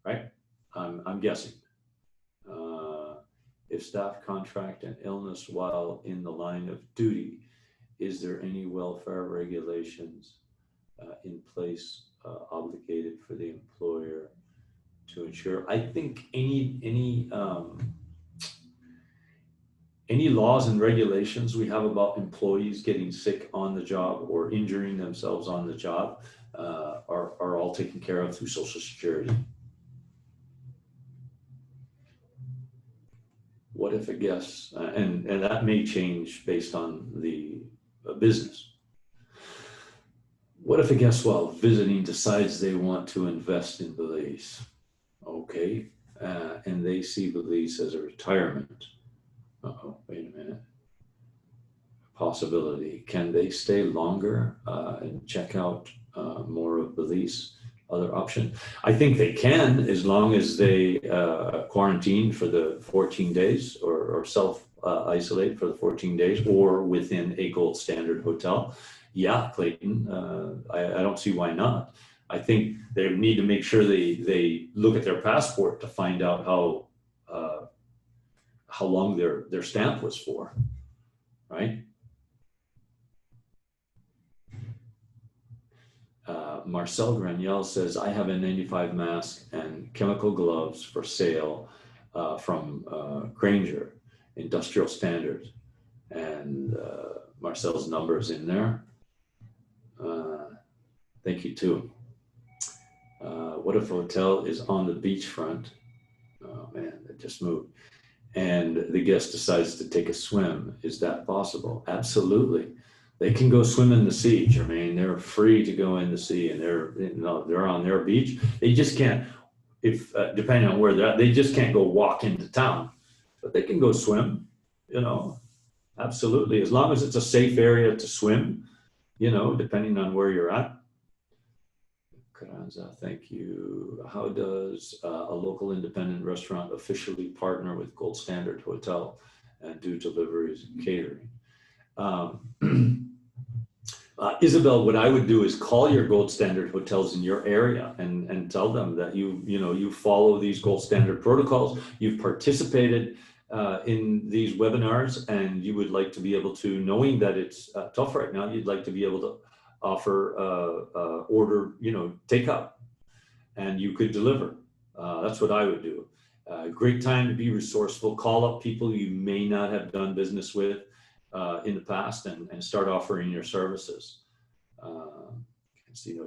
right? I'm guessing. If staff contract an illness while in the line of duty, is there any welfare regulations in place obligated for the employer to ensure? I think any laws and regulations we have about employees getting sick on the job or injuring themselves on the job are all taken care of through Social Security. What if a guest, and that may change based on the business. What if a guest while visiting decides they want to invest in Belize? Okay, and they see Belize as a retirement. Uh-oh, wait a minute. Possibility. Can they stay longer and check out more of Belize? Other option? I think they can, as long as they quarantine for the 14 days or self-isolate for the 14 days or within a gold standard hotel. Yeah, Clayton, I don't see why not. I think they need to make sure they look at their passport to find out how long their stamp was for, right? Marcel Graniel says, I have a N95 mask and chemical gloves for sale from Granger, industrial standard. And Marcel's number is in there. Thank you too. What if a hotel is on the beachfront? Oh man, it just moved. And the guest decides to take a swim. Is that possible? Absolutely. They can go swim in the sea, Jermaine. They're free to go in the sea, and they're on their beach. They just can't, if depending on where they're at, they just can't go walk into town. But they can go swim, absolutely. As long as it's a safe area to swim, depending on where you're at. Carranza, thank you. How does a local independent restaurant officially partner with Gold Standard Hotel and do deliveries and catering? Isabel, what I would do is call your gold standard hotels in your area and tell them that you follow these gold standard protocols, you've participated in these webinars, and you would like to be able to, knowing that it's tough right now, you'd like to be able to offer order, takeout, and you could deliver. That's what I would do. Great time to be resourceful. Call up people you may not have done business with in the past and start offering your services.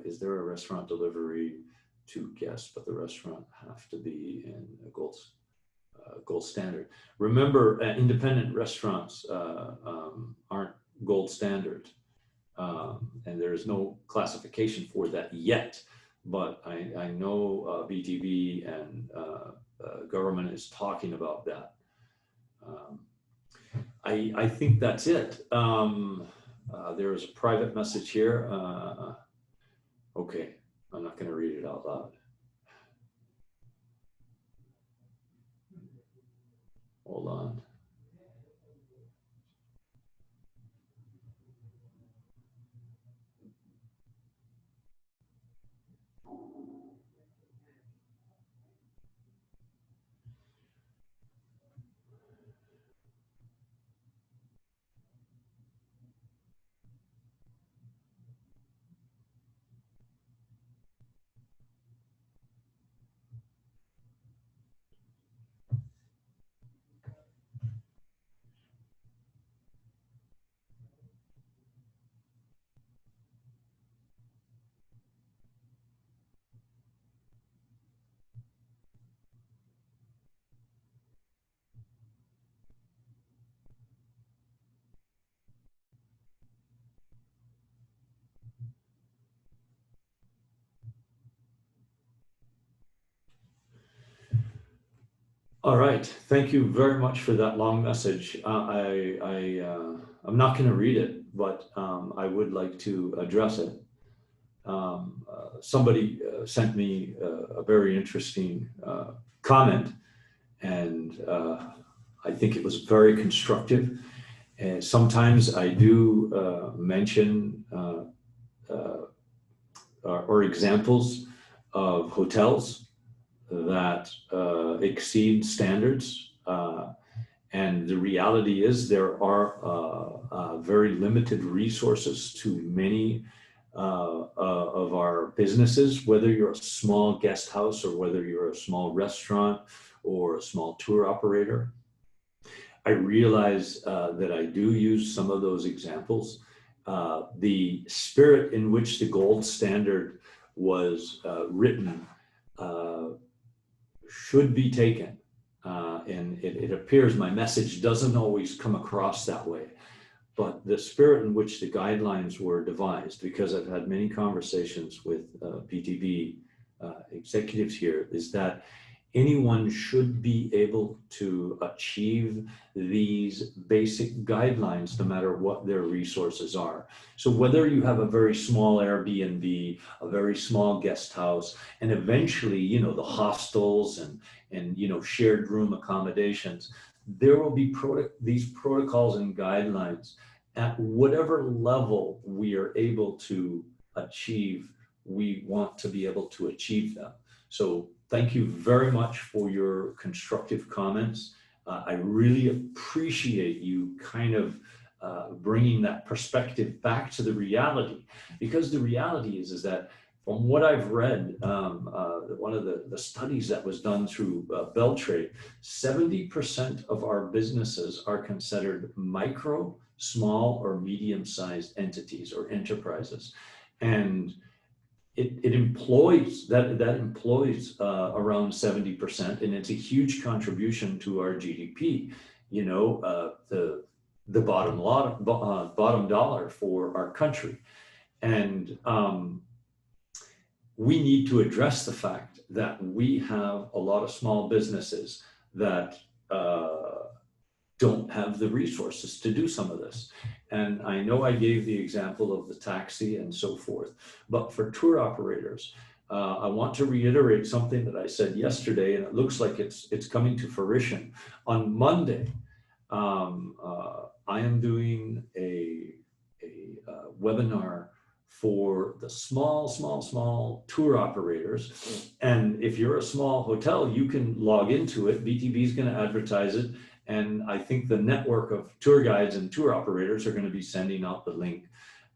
Is there a restaurant delivery to guests, but the restaurant have to be in a gold standard? Remember, independent restaurants aren't gold standard, and there is no classification for that yet. But I know BTB and government is talking about that. I think that's it. There is a private message here. Okay, I'm not going to read it out loud. Hold on. All right, thank you very much for that long message. I'm not going to read it, but I would like to address it. Somebody sent me a very interesting comment, and I think it was very constructive. And sometimes I do mention or examples of hotels that exceed standards. And the reality is there are very limited resources to many of our businesses, whether you're a small guest house or whether you're a small restaurant or a small tour operator. I realize that I do use some of those examples. The spirit in which the gold standard was written should be taken. And it appears my message doesn't always come across that way. But the spirit in which the guidelines were devised, because I've had many conversations with PTV executives here, is that anyone should be able to achieve these basic guidelines no matter what their resources are. So whether you have a very small Airbnb, a very small guest house, and eventually, the hostels and shared room accommodations, there will be these protocols and guidelines at whatever level we are able to achieve. We want to be able to achieve them. So thank you very much for your constructive comments. I really appreciate you kind of bringing that perspective back to the reality, because the reality is that from what I've read, one of the studies that was done through Beltrade, 70% of our businesses are considered micro, small, or medium-sized entities or enterprises. And it employs around 70%, and it's a huge contribution to our GDP. The bottom dollar for our country, and we need to address the fact that we have a lot of small businesses that don't have the resources to do some of this. And I know I gave the example of the taxi and so forth, but for tour operators, I want to reiterate something that I said yesterday, and it looks like it's coming to fruition. On Monday, I am doing a webinar for the small tour operators. And if you're a small hotel, you can log into it. BTB is going to advertise it. And I think the network of tour guides and tour operators are going to be sending out the link.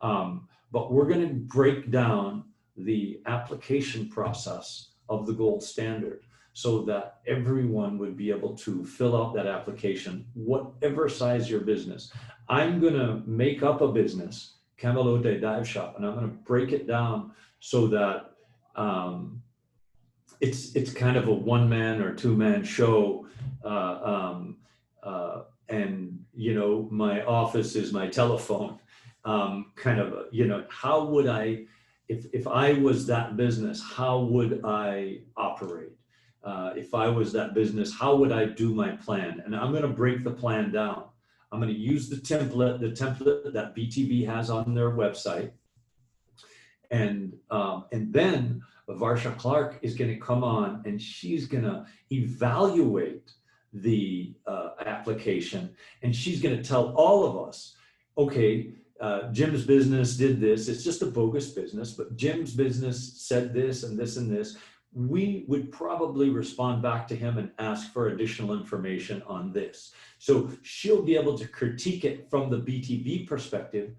But we're going to break down the application process of the gold standard so that everyone would be able to fill out that application, whatever size your business. I'm going to make up a business, Camilote Dive Shop, and I'm going to break it down so that it's kind of a one-man or two-man show. And, you know, my office is my telephone. Kind of, you know, how would I, if I was that business, how would I operate? If I was that business, how would I do my plan? And I'm going to break the plan down. I'm going to use the template that BTB has on their website. And then Varsha Clark is going to come on and she's going to evaluate the application, and she's going to tell all of us, okay, Jim's business did this. It's just a bogus business, but Jim's business said this and this and this. We would probably respond back to him and ask for additional information on this. So she'll be able to critique it from the BTB perspective,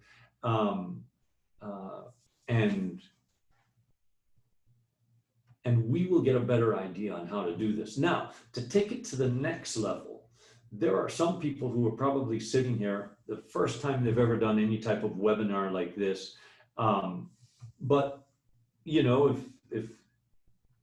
and we will get a better idea on how to do this. Now, to take it to the next level, there are some people who are probably sitting here the first time they've ever done any type of webinar like this. But, you know,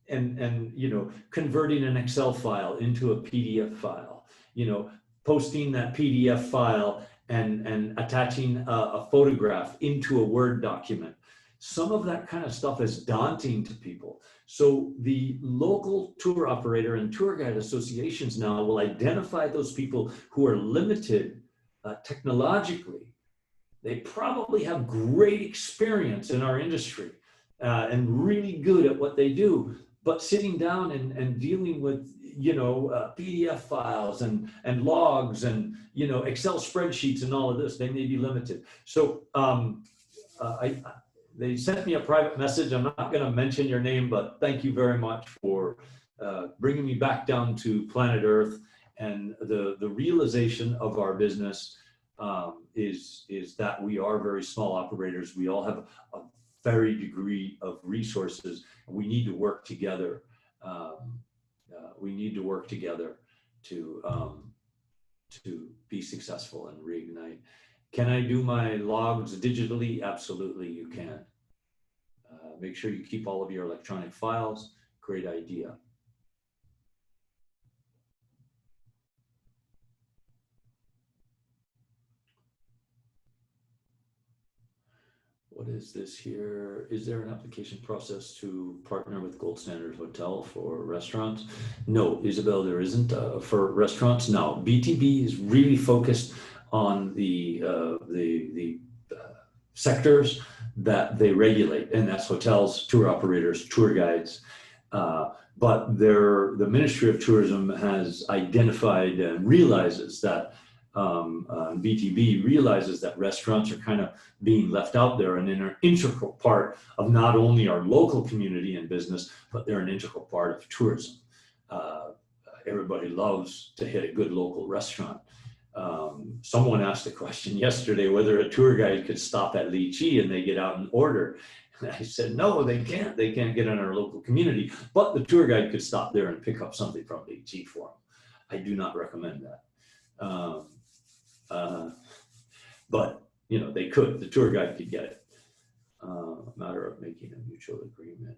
and you know, converting an Excel file into a PDF file, you know, posting that PDF file and attaching a photograph into a Word document. Some of that kind of stuff is daunting to people. So the local tour operator and tour guide associations now will identify those people who are limited technologically. They probably have great experience in our industry and really good at what they do, but sitting down and dealing with, you know, PDF files and logs and, you know, Excel spreadsheets and all of this, they may be limited. So they sent me a private message. I'm not going to mention your name, but thank you very much for bringing me back down to planet Earth. And the realization of our business is that we are very small operators. We all have a very degree of resources. We need to work together. We need to work together to be successful and reignite. Can I do my logs digitally? Absolutely, you can. Make sure you keep all of your electronic files. Great idea. What is this here? Is there an application process to partner with Gold Standard Hotel for restaurants? No, Isabel, there isn't. For restaurants, no. BTB is really focused on the sectors that they regulate, and that's hotels, tour operators, tour guides. But the Ministry of Tourism has identified and realizes that BTB realizes that restaurants are kind of being left out there and they're an integral part of not only our local community and business, but they're an integral part of tourism. Everybody loves to hit a good local restaurant. Someone asked a question yesterday whether a tour guide could stop at Lychee and they get out and order. And I said, no, they can't. They can't get in our local community, but the tour guide could stop there and pick up something from Lychee for them. I do not recommend that. But, you know, they could, the tour guide could get it. A matter of making a mutual agreement.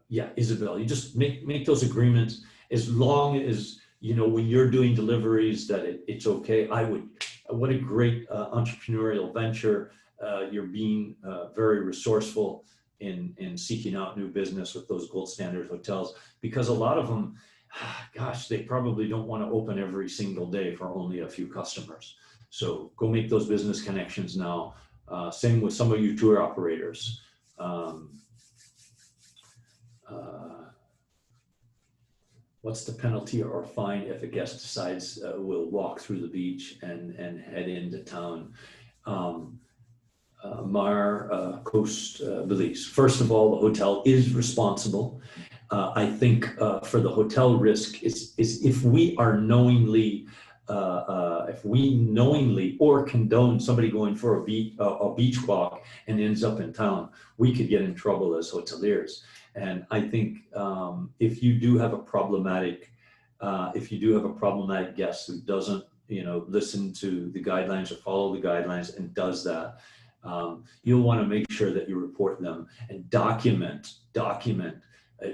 Yeah, Isabel, you just make those agreements as long as, you know, when you're doing deliveries that it's okay. What a great entrepreneurial venture. You're being very resourceful in seeking out new business with those gold standard hotels, because a lot of them, gosh, they probably don't want to open every single day for only a few customers. So go make those business connections now. Same with some of you tour operators. what's the penalty or fine if a guest decides we'll walk through the beach and head into town? Mar Coast Belize. First of all, the hotel is responsible. I think for the hotel risk is if we are knowingly, if we knowingly or condone somebody going for a beach walk and ends up in town, we could get in trouble as hoteliers. And I think if you do have a problematic, guest who doesn't, listen to the guidelines or follow the guidelines and does that, you'll want to make sure that you report them and document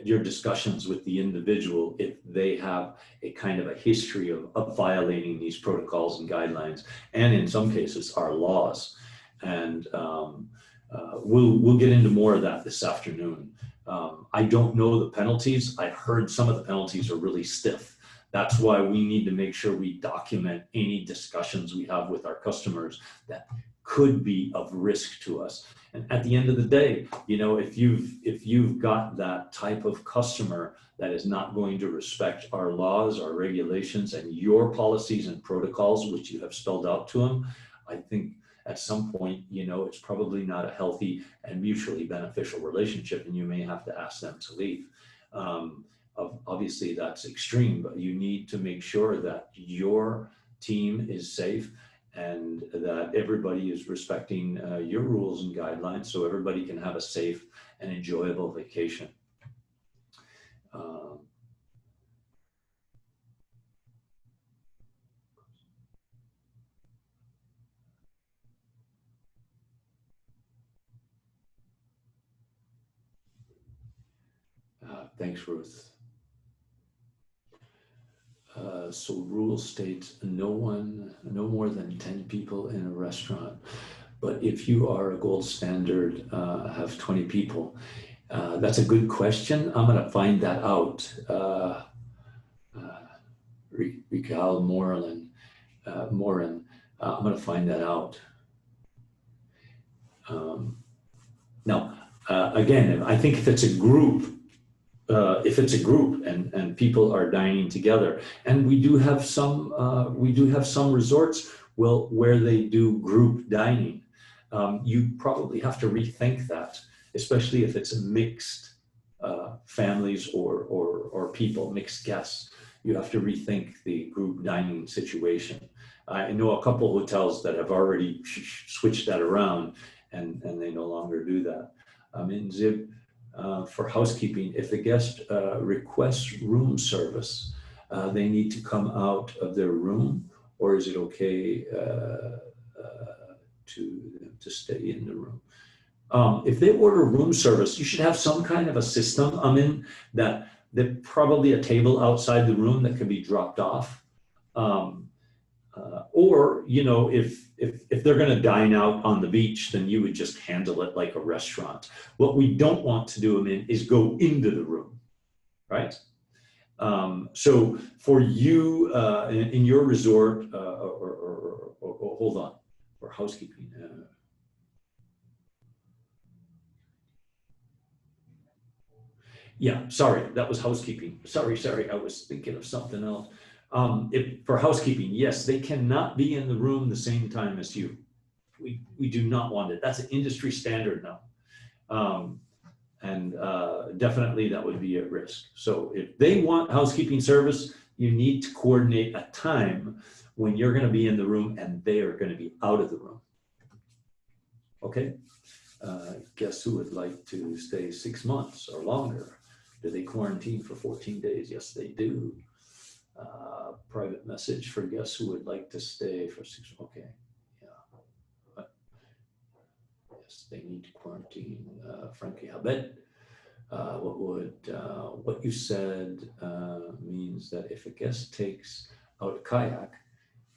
your discussions with the individual if they have a kind of a history of violating these protocols and guidelines, and in some cases our laws. And we'll get into more of that this afternoon. I don't know the penalties. I've heard some of the penalties are really stiff. That's why we need to make sure we document any discussions we have with our customers that could be of risk to us. And at the end of the day, if you've got that type of customer that is not going to respect our laws, our regulations, and your policies and protocols, which you have spelled out to them, I think at some point, it's probably not a healthy and mutually beneficial relationship, and you may have to ask them to leave. Obviously, that's extreme, but you need to make sure that your team is safe and that everybody is respecting your rules and guidelines so everybody can have a safe and enjoyable vacation. Thanks, Ruth. So rule states no more than 10 people in a restaurant. But if you are a gold standard, have 20 people. That's a good question. I'm going to find that out. Rical Morin, I'm going to find that out. Now, again, I think if it's a group, and people are dining together, and we do have some resorts where they do group dining. You probably have to rethink that, especially if it's mixed families or people, mixed guests. You have to rethink the group dining situation. I know a couple of hotels that have already switched that around, and they no longer do that. In Zib, for housekeeping, if the guest requests room service, they need to come out of their room, or is it okay to stay in the room? If they order room service, you should have some kind of a system. That probably a table outside the room that can be dropped off, or if they're going to dine out on the beach, then you would just handle it like a restaurant. What we don't want to do is go into the room, right? So for you in your resort, or hold on, for housekeeping. Yeah, sorry, that was housekeeping. Sorry, I was thinking of something else. For housekeeping, yes, they cannot be in the room the same time as you. We do not want it. That's an industry standard now. And definitely that would be at risk. So if they want housekeeping service, you need to coordinate a time when you're going to be in the room and they are going to be out of the room. Okay. Guess who would like to stay 6 months or longer? Do they quarantine for 14 days? Yes, they do. Private message for guests who would like to stay for 6 months. Okay. Yeah. Yes, they need to quarantine. Frankie Habet. What you said means that if a guest takes out a kayak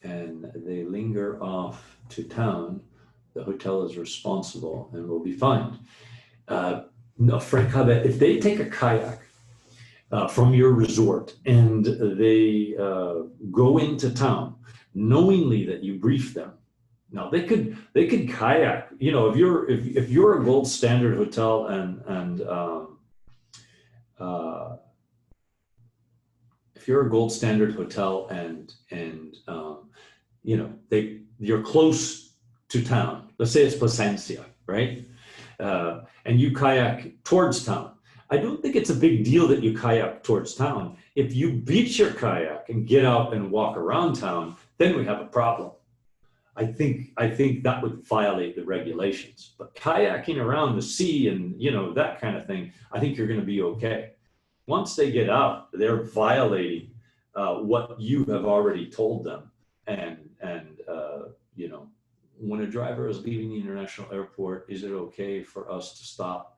and they linger off to town, the hotel is responsible and will be fined. No, Frank Habet, if they take a kayak from your resort and they go into town, knowingly that you briefed them. Now they could kayak. If you're a gold standard hotel and you're a gold standard hotel and you know, you're close to town. Let's say it's Placencia, right? And you kayak towards town. I don't think it's a big deal that you kayak towards town. If you beach your kayak and get out and walk around town, then we have a problem. I think that would violate the regulations. But kayaking around the sea and, you know, that kind of thing, I think you're going to be okay. Once they get out, they're violating what you have already told them. And you know, when a driver is leaving the international airport, is it okay for us to stop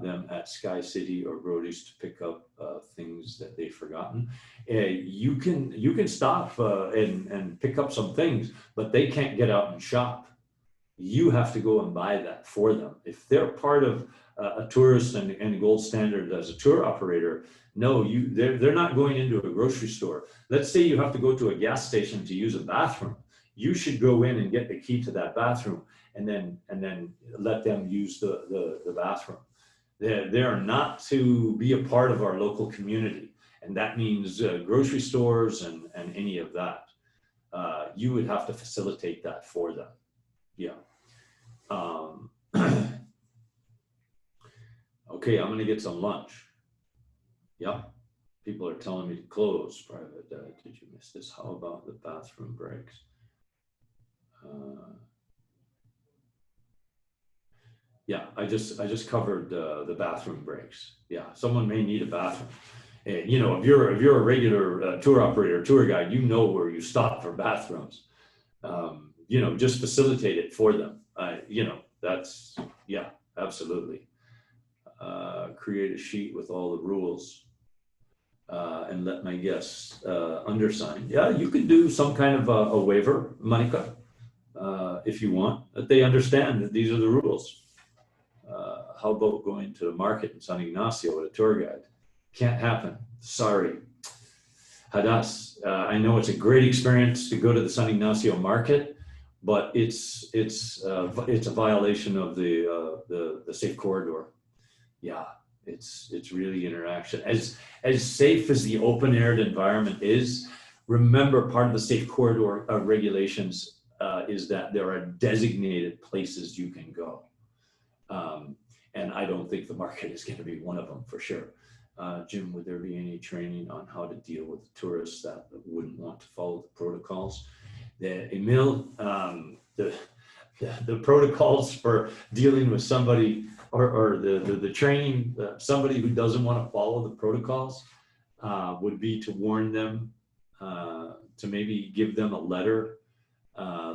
them at Sky City or Brody's to pick up things that they've forgotten? You can stop and pick up some things, but they can't get out and shop. You have to go and buy that for them. If they're part of a tourist and gold standard as a tour operator, no, they're not going into a grocery store. Let's say you have to go to a gas station to use a bathroom. You should go in and get the key to that bathroom and then let them use the bathroom. They're not to be a part of our local community. And that means grocery stores and any of that. You would have to facilitate that for them. Yeah. Okay, I'm gonna get some lunch. Yeah. People are telling me to close private. Did you miss this? How about the bathroom breaks? Yeah, I just covered the bathroom breaks. Yeah, someone may need a bathroom. You know, if you're a regular tour operator, tour guide, you know where you stop for bathrooms. You know, just facilitate it for them. You know, that's, yeah, absolutely. Create a sheet with all the rules and let my guests undersign. Yeah, you could do some kind of a waiver, Monica, if you want, that they understand that these are the rules. How about going to the market in San Ignacio with a tour guide? Can't happen. Sorry. Hadas, I know it's a great experience to go to the San Ignacio market, but it's a violation of the safe corridor. Yeah, it's really interaction. As safe as the open-aired environment is, remember part of the safe corridor regulations is that there are designated places you can go. And I don't think the market is going to be one of them for sure. Jim, would there be any training on how to deal with tourists that wouldn't want to follow the protocols? Emil, the protocols for dealing with somebody or the training, somebody who doesn't want to follow the protocols would be to warn them, to maybe give them a letter,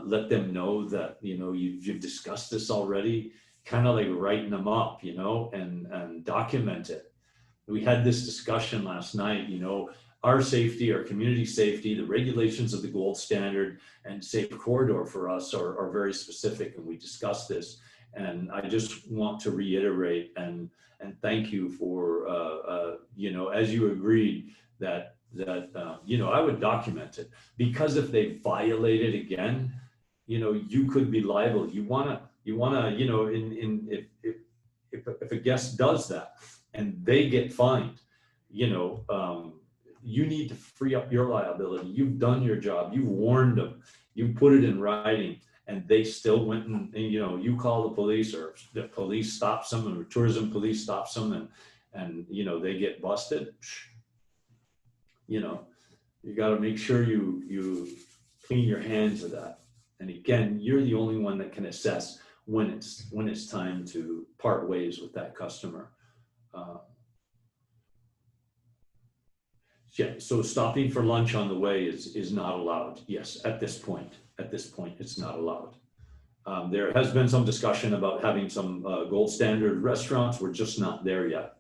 let them know that, you know, you've discussed this already, kind of like writing them up, you know, and document it. We had this discussion last night, you know, our safety, our community safety, the regulations of the gold standard and safe corridor for us are very specific, and we discussed this. And I just want to reiterate and thank you for, you know, as you agreed that you know, I would document it, because if they violate it again, you know, you could be liable. You wanna, you know, if a guest does that and they get fined, you know, you need to free up your liability. You've done your job. You've warned them. You put it in writing, and they still went and you know, you call the police, or the police stops them, or tourism police stops them, and you know, they get busted. You know, you got to make sure you clean your hands of that. And again, you're the only one that can assess when it's time to part ways with that customer. Yeah, so stopping for lunch on the way is not allowed. Yes, at this point, it's not allowed. There has been some discussion about having some gold standard restaurants. We're just not there yet.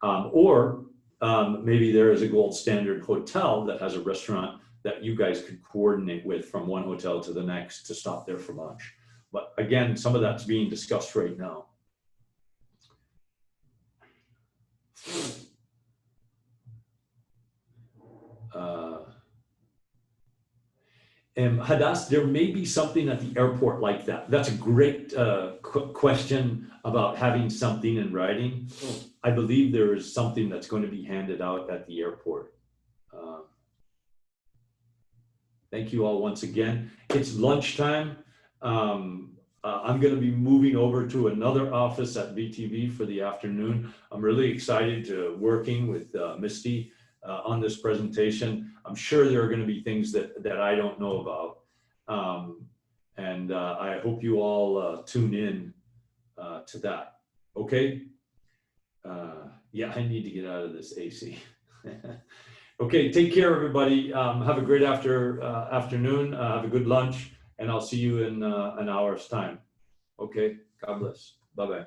Or maybe there is a gold standard hotel that has a restaurant that you guys could coordinate with from one hotel to the next to stop there for lunch. But again, some of that's being discussed right now. Hadas, there may be something at the airport like that. That's a great question about having something in writing. I believe there is something that's going to be handed out at the airport. Thank you all once again. It's lunchtime. I'm going to be moving over to another office at VTV for the afternoon. I'm really excited to working with Misty on this presentation. I'm sure there are going to be things that I don't know about. And I hope you all tune in to that. Okay? Yeah, I need to get out of this AC. Okay, take care, everybody. Have a great afternoon. Have a good lunch, and I'll see you in an hour's time. Okay, God bless. Bye-bye.